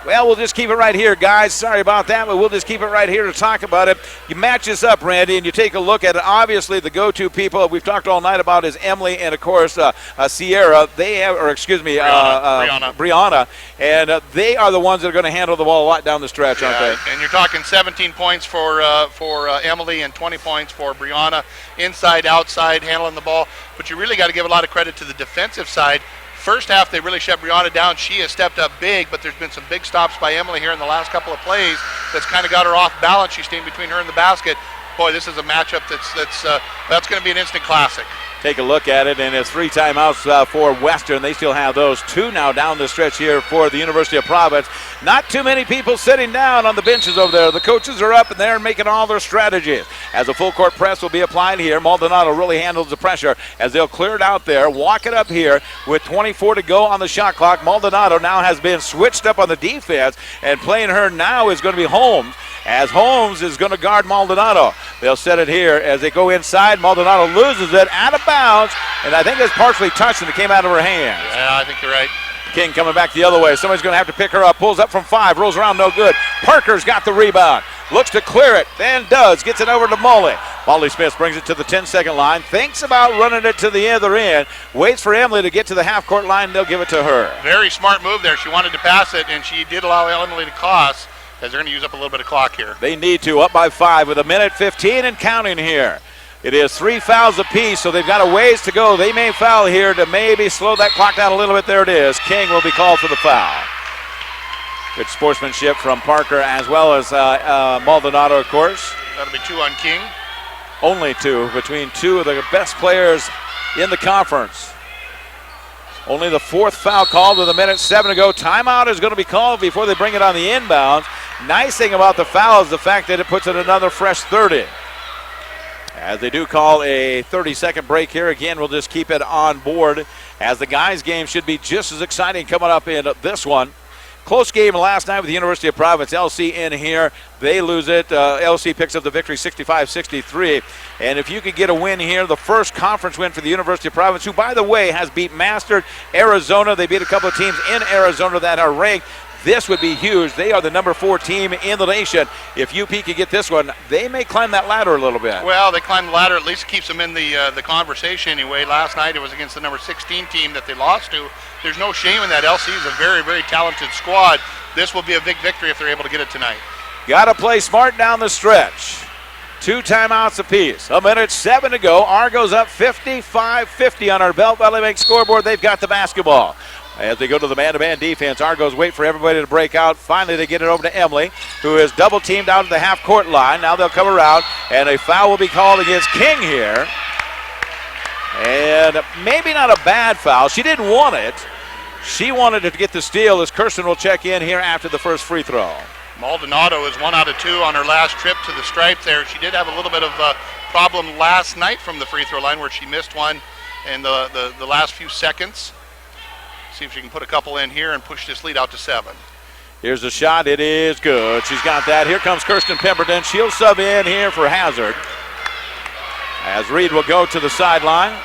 Well, we'll just keep it right here, guys. Sorry about that, but we'll just keep it right here to talk about it. You match this up, Randy, and you take a look at it. Obviously, the go-to people we've talked all night about is Emily and, of course, Sierra. They have, or excuse me, Brianna. And they are the ones that are going to handle the ball a lot down the stretch, aren't they? And you're talking 17 points for Emily and 20 points for Brianna. Inside, outside, handling the ball. But you really got to give a lot of credit to the defensive side. First half, they really shut Brianna down. She has stepped up big, but there's been some big stops by Emily here in the last couple of plays that's kind of got her off balance. She's staying between her and the basket. Boy, this is a matchup that's going to be an instant classic. Take a look at it, and it's 3 timeouts for Western. They still have those 2 now down the stretch here for the University of Providence. Not too many people sitting down on the benches over there. The coaches are up, and they're making all their strategies. As a full court press will be applied here, Maldonado really handles the pressure as they'll clear it out there, walk it up here with 24 to go on the shot clock. Maldonado now has been switched up on the defense, and playing her now is going to be Holmes, as Holmes is going to guard Maldonado. They'll set it here as they go inside. Maldonado loses it out of bounds, and I think it's partially touched and it came out of her hands. Yeah, I think you're right. King coming back the other way. Somebody's going to have to pick her up. Pulls up from 5, rolls around, no good. Parker's got the rebound. Looks to clear it, then does. Gets it over to Molly. Molly Smith brings it to the 10-second line. Thinks about running it to the other end. Waits for Emily to get to the half-court line. They'll give it to her. Very smart move there. She wanted to pass it, and she did allow Emily to cross, as they're going to use up a little bit of clock here. They need to, up by 5 with 1:15 and counting here. It is 3 fouls apiece, so they've got a ways to go. They may foul here to maybe slow that clock down a little bit. There it is. King will be called for the foul. Good sportsmanship from Parker as well as Maldonado, of course. That'll be 2 on King. Only 2 between 2 of the best players in the conference. Only the 4th foul called with 1:07 to go. Timeout is going to be called before they bring it on the inbounds. Nice thing about the foul is the fact that it puts in another fresh 30. As they do call a 30-second break here. Again, we'll just keep it on board as the guys' game should be just as exciting coming up in this one. Close game last night with the University of Providence. LC in here. They lose it. LC picks up the victory 65-63. And if you could get a win here, the first conference win for the University of Providence, who, by the way, has beat Mastered Arizona. They beat a couple of teams in Arizona that are ranked. This would be huge. They are the number 4 team in the nation. If UP could get this one, they may climb that ladder a little bit. Well, they climb the ladder. At least keeps them in the conversation anyway. Last night it was against the number 16 team that they lost to. There's no shame in that. LC is a very, very talented squad. This will be a big victory if they're able to get it tonight. Got to play smart down the stretch. 2 timeouts apiece. 1:07 to go. Argos up 55-50 on our Belt Valley Bank scoreboard. They've got the basketball. As they go to the man-to-man defense, Argos wait for everybody to break out. Finally, they get it over to Emily, who is double-teamed out at the half-court line. Now they'll come around, and a foul will be called against King here. And maybe not a bad foul. She didn't want it. She wanted it to get the steal as Kirsten will check in here after the first free throw. Maldonado is 1 out of 2 on her last trip to the stripe there. She did have a little bit of a problem last night from the free throw line where she missed one in the last few seconds. See if she can put a couple in here and push this lead out to 7. Here's the shot. It is good. She's got that. Here comes Kirsten Pemberton. She'll sub in here for Hazard. As Reed will go to the sideline.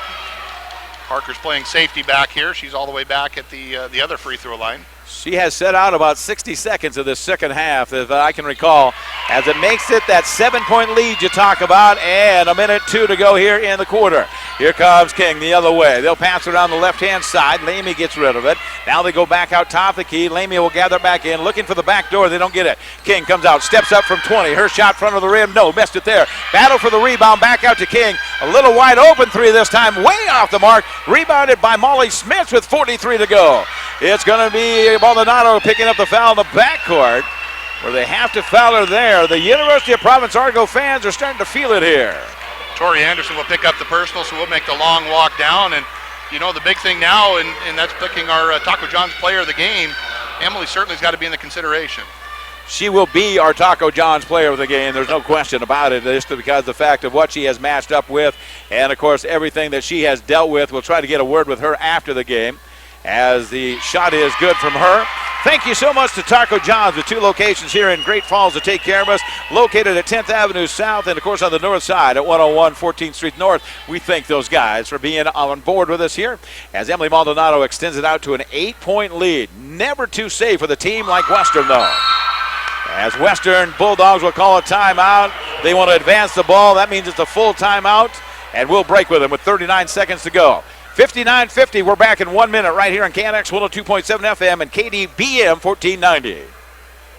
Parker's playing safety back here. She's all the way back at the other free throw line. She has set out about 60 seconds of this second half, if I can recall, as it makes it that 7-point lead you talk about, and 1:02 to go here in the quarter. Here comes King the other way. They'll pass it on the left-hand side. Lamy gets rid of it. Now they go back out top of the key. Lamy will gather back in, looking for the back door. They don't get it. King comes out, steps up from 20. Her shot front of the rim. No, missed it there. Battle for the rebound. Back out to King. A little wide open 3 this time. Way off the mark. Rebounded by Molly Smith with 43 to go. It's going to be Maldonado picking up the foul in the backcourt, where they have to foul her there. The University of Providence Argo fans are starting to feel it here. Tori Anderson will pick up the personal, so we'll make the long walk down. And, you know, the big thing now, and that's picking our Taco John's player of the game, Emily certainly has got to be in the consideration. She will be our Taco John's player of the game. There's no question about it, just because of the fact of what she has matched up with, and, of course, everything that she has dealt with. We'll try to get a word with her after the game, as the shot is good from her. Thank you so much to Taco John's with 2 locations here in Great Falls to take care of us. Located at 10th Avenue South and, of course, on the north side at 101 14th Street North. We thank those guys for being on board with us here as Emily Maldonado extends it out to an 8-point lead. Never too safe with a team like Western, though. As Western Bulldogs will call a timeout. They want to advance the ball. That means it's a full timeout, and we'll break with them with 39 seconds to go. 59-50, we're back in 1 minute right here on KNX 102.7 FM and KDBM 1490.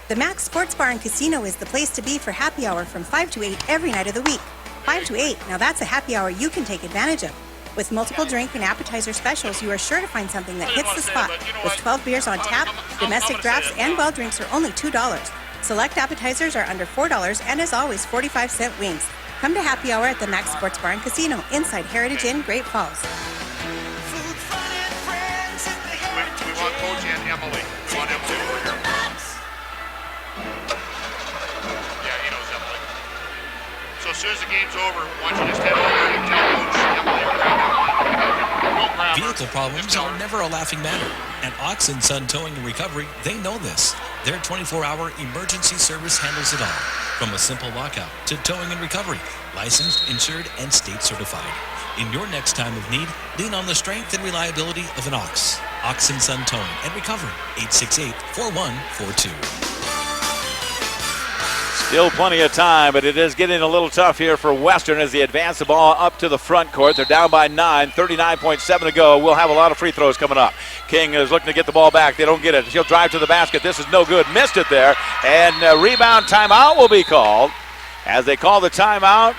The Max Sports Bar and Casino is the place to be for happy hour from 5 to 8 every night of the week. 5 to 8, now that's a happy hour you can take advantage of. With multiple drink and appetizer specials, you are sure to find something that hits the spot. With 12 beers on tap, domestic drafts, and well drinks are only $2. Select appetizers are under $4, and as always, 45-cent wings. Come to happy hour at the Max Sports Bar and Casino inside Heritage Inn, Great Falls. We want Coach and Emily. We want them to. Yeah, he knows Emily. So as soon as the game's over, why don't you just head over and tell Coach Emily or grab Emily. Don't grab her. Vehicle problems are never a laughing matter. At Ox & Son Towing and Recovery, they know this. Their 24-hour emergency service handles it all. From a simple lockout to towing and recovery, licensed, insured, and state certified. In your next time of need, lean on the strength and reliability of an Ox. Ox & Son Towing and Recovery, 868-4142. Still plenty of time, but it is getting a little tough here for Western as they advance the ball up to the front court. They're down by 9, 39.7 to go. We'll have a lot of free throws coming up. King is looking to get the ball back. They don't get it. She'll drive to the basket. This is no good. Missed it there. And rebound timeout will be called. As they call the timeout,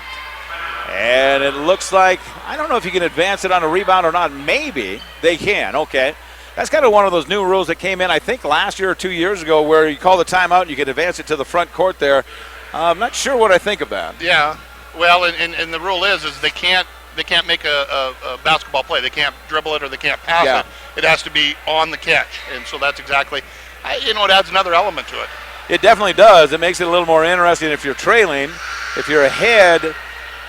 And it looks like, I don't know if you can advance it on a rebound or not. Maybe they can. Okay. That's kind of one of those new rules that came in, I think, last year or 2 years ago, where you call the timeout and you can advance it to the front court there. I'm not sure what I think of that. Yeah. Well, and the rule is they can't make a basketball play. They can't dribble it or they can't pass it. It has to be on the catch. And so that's exactly, it adds another element to it. It definitely does. It makes it a little more interesting if you're trailing. If you're ahead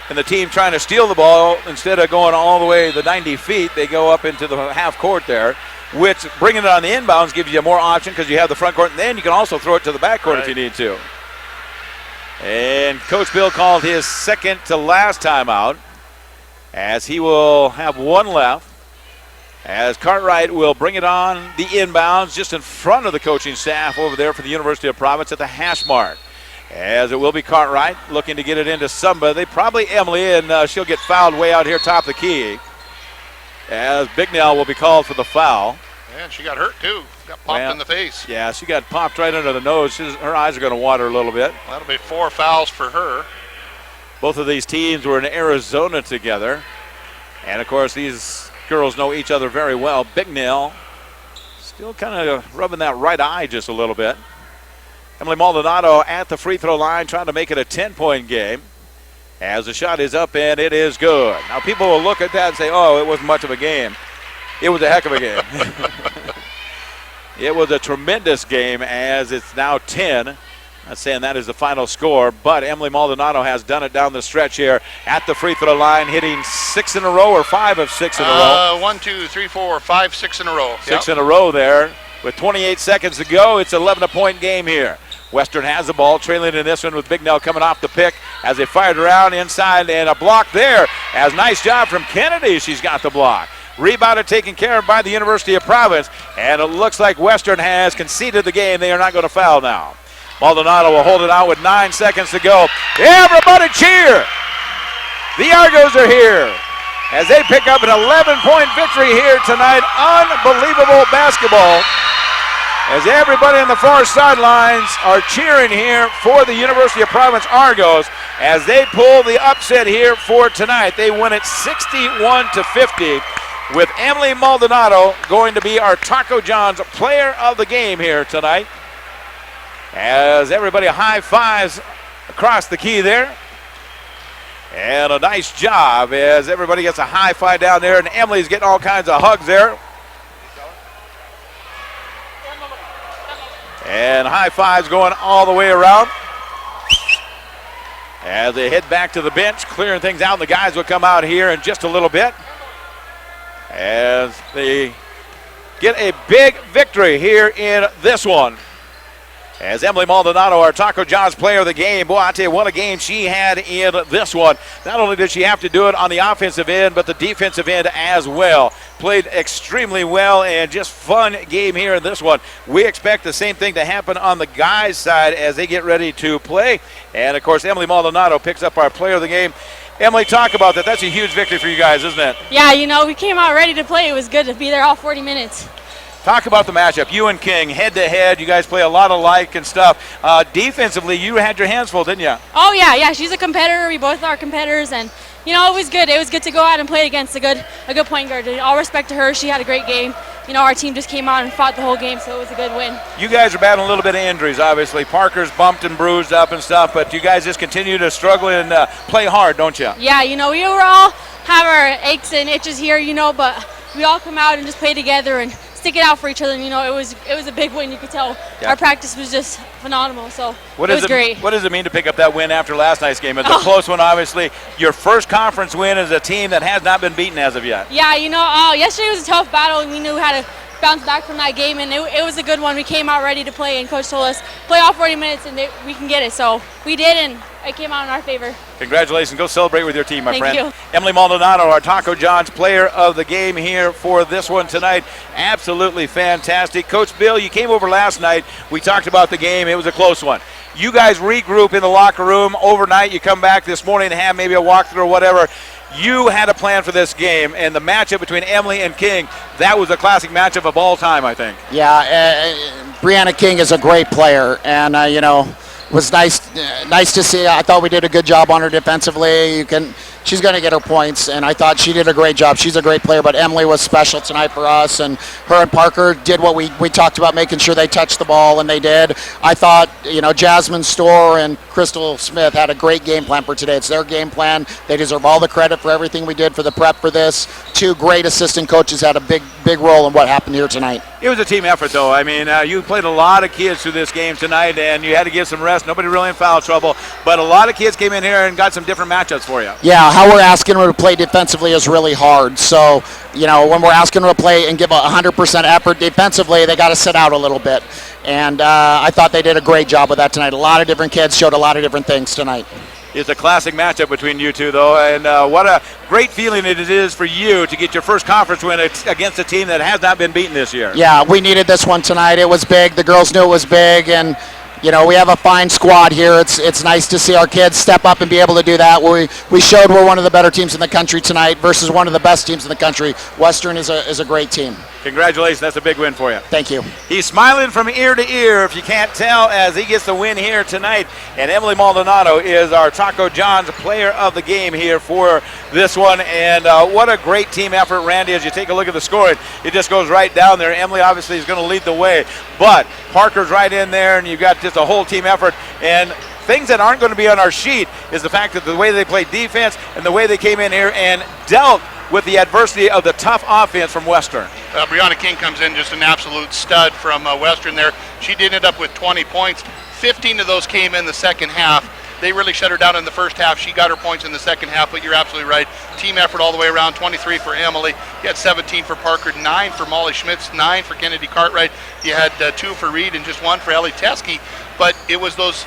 and the team trying to steal the ball, instead of going all the way the 90 feet, they go up into the half court there, which bringing it on the inbounds gives you more option because you have the front court, and then you can also throw it to the back court if you need to. And Coach Bill called his second to last timeout, as he will have one left, as Cartwright will bring it on the inbounds just in front of the coaching staff over there for the University of Providence at the hash mark. As it will be Cartwright looking to get it into somebody, probably Emily, and she'll get fouled way out here top of the key. As Bignell will be called for the foul. And she got hurt too. Got popped in the face. Yeah, she got popped right under the nose. Her eyes are going to water a little bit. That'll be 4 fouls for her. Both of these teams were in Arizona together. And, of course, these girls know each other very well. Bignell still kind of rubbing that right eye just a little bit. Emily Maldonado at the free throw line trying to make it a 10-point game. As the shot is up and it is good. Now people will look at that and say, oh, it wasn't much of a game. It was a heck of a game. It was a tremendous game as it's now 10. Not saying that is the final score, but Emily Maldonado has done it down the stretch here at the free throw line, hitting 6 in a row or 5 of 6 in a row. 1, 2, 3, 4, 5, 6 in a row. 6 in a row there. With 28 seconds to go, it's an 11-point game here. Western has the ball, trailing in this one with Bignell coming off the pick as they fired around inside, and a block there. As nice job from Kennedy, she's got the block. Rebounded, taken care of by the University of Providence, and it looks like Western has conceded the game. They are not going to foul now. Maldonado will hold it out with 9 seconds to go. Everybody cheer! The Argos are here as they pick up an 11-point victory here tonight. Unbelievable basketball. As everybody on the far sidelines are cheering here for the University of Providence Argos as they pull the upset here for tonight. They win it 61-50 with Emily Maldonado going to be our Taco John's player of the game here tonight. As everybody high fives across the key there. And a nice job as everybody gets a high five down there, and Emily's getting all kinds of hugs there. And high fives going all the way around. As they head back to the bench, clearing things out. The guys will come out here in just a little bit. As they get a big victory here in this one. As Emily Maldonado, our Taco John's player of the game. Boy, I tell you, what a game she had in this one. Not only did she have to do it on the offensive end, but the defensive end as well. Played extremely well and just fun game here in this one. We expect the same thing to happen on the guys' side as they get ready to play. And, of course, Emily Maldonado picks up our player of the game. Emily, talk about that. That's a huge victory for you guys, isn't it? Yeah, we came out ready to play. It was good to be there all 40 minutes. Talk about the matchup. You and King, head-to-head. You guys play a lot alike and stuff. Defensively, you had your hands full, didn't you? Oh, yeah. She's a competitor. We both are competitors. And, it was good. It was good to go out and play against a good point guard. All respect to her. She had a great game. Our team just came out and fought the whole game, so it was a good win. You guys are battling a little bit of injuries, obviously. Parker's bumped and bruised up and stuff, but you guys just continue to struggle and play hard, don't you? Yeah, we all have our aches and itches here, but we all come out and just play together and stick it out for each other. And, it was a big win. You could tell our practice was just phenomenal. So it was great. What does it mean to pick up that win after last night's game? It's a close one, obviously. Your first conference win as a team that has not been beaten as of yet. Yeah, yesterday was a tough battle, and we knew how to bounce back from that game, and it was a good one. We came out ready to play, and Coach told us play all 40 minutes, and we can get it. So we did, and it came out in our favor. Congratulations. Go celebrate with your team, my friend. Thank you. Emily Maldonado, our Taco John's player of the game here for this one tonight. Absolutely fantastic. Coach Bill, you came over last night. We talked about the game. It was a close one. You guys regroup in the locker room overnight. You come back this morning and have maybe a walkthrough or whatever. You had a plan for this game, and the matchup between Emily and King, that was a classic matchup of all time, I think. Yeah, Brianna King is a great player, and, was nice to see. I thought we did a good job on her defensively. she's going to get her points, and I thought she did a great job. She's a great player, but Emily was special tonight for us, and her and Parker did what we talked about, making sure they touched the ball, and they did. I thought, Jasmine Storr and Crystal Smith had a great game plan for today. It's their game plan. They deserve all the credit for everything we did for the prep for this. Two great assistant coaches had a big role in what happened here tonight. It was a team effort, though. I mean, you played a lot of kids through this game tonight, and you had to give some rest. Nobody really in foul trouble, but a lot of kids came in here and got some different matchups for you. Yeah, how we're asking them to play defensively is really hard. So, when we're asking them to play and give 100% effort defensively, they got to sit out a little bit. And I thought they did a great job with that tonight. A lot of different kids showed a lot of different things tonight. It's a classic matchup between you two, though, and what a great feeling it is for you to get your first conference win against a team that has not been beaten this year. Yeah, we needed this one tonight. It was big. The girls knew it was big, and we have a fine squad here. It's nice to see our kids step up and be able to do that. We showed we're one of the better teams in the country tonight versus one of the best teams in the country. Western is a great team. Congratulations, that's a big win for you. Thank you. He's smiling from ear to ear, if you can't tell, as he gets the win here tonight. And Emily Maldonado is our Taco John's player of the game here for this one. And what a great team effort, Randy, as you take a look at the scoring. It just goes right down there. Emily obviously is going to lead the way, but Parker's right in there, and you've got just a whole team effort. And things that aren't going to be on our sheet is the fact that the way they played defense and the way they came in here and dealt with the adversity of the tough offense from Western. Brianna King comes in, just an absolute stud from Western there. She did end up with 20 points. 15 of those came in the second half. They really shut her down in the first half. She got her points in the second half, but you're absolutely right. Team effort all the way around, 23 for Emily. You had 17 for Parker, 9 for Molly Schmitz, 9 for Kennedy Cartwright. You had 2 for Reed and just 1 for Ellie Teskey. But it was those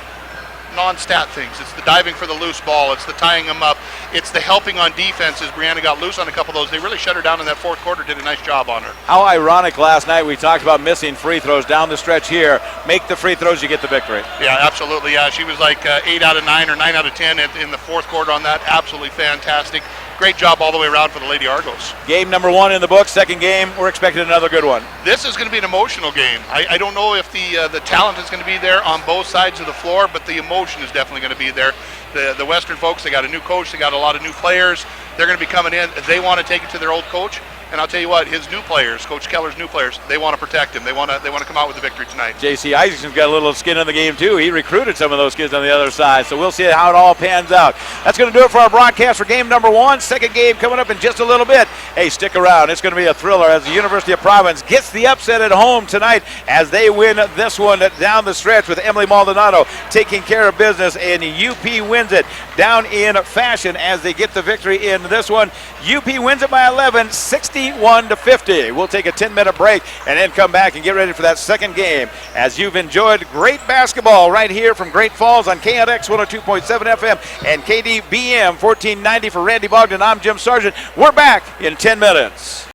non-stat things. It's the diving for the loose ball. It's the tying them up. It's the helping on defense as Brianna got loose on a couple of those. They really shut her down in that fourth quarter, did a nice job on her. How ironic last night we talked about missing free throws down the stretch here. Make the free throws, you get the victory. Yeah, absolutely. Yeah, she was like 8 out of 9 or 9 out of 10 in the fourth quarter on that. Absolutely fantastic. Great job all the way around for the Lady Argos. Game number 1 in the books. Second game, we're expecting another good one. This is going to be an emotional game. I don't know if the talent is going to be there on both sides of the floor, but the emotion is definitely going to be there. The Western folks, they got a new coach, they got a lot of new players. They're going to be coming in. They want to take it to their old coach. And I'll tell you what, his new players, Coach Keller's new players, they want to protect him. They want to come out with the victory tonight. J.C. Isaacson's got a little skin in the game, too. He recruited some of those kids on the other side, so we'll see how it all pans out. That's going to do it for our broadcast for game number 1. Second game coming up in just a little bit. Hey, stick around. It's going to be a thriller as the University of Providence gets the upset at home tonight as they win this one down the stretch with Emily Maldonado taking care of business, and UP wins it down in fashion as they get the victory in this one. UP wins it by 11, 61-50. We'll take a 10-minute break and then come back and get ready for that second game as you've enjoyed great basketball right here from Great Falls on KNX 102.7 FM and KDBM 1490 for Randy Bogdan. I'm Jim Sargent. We're back in 10 minutes.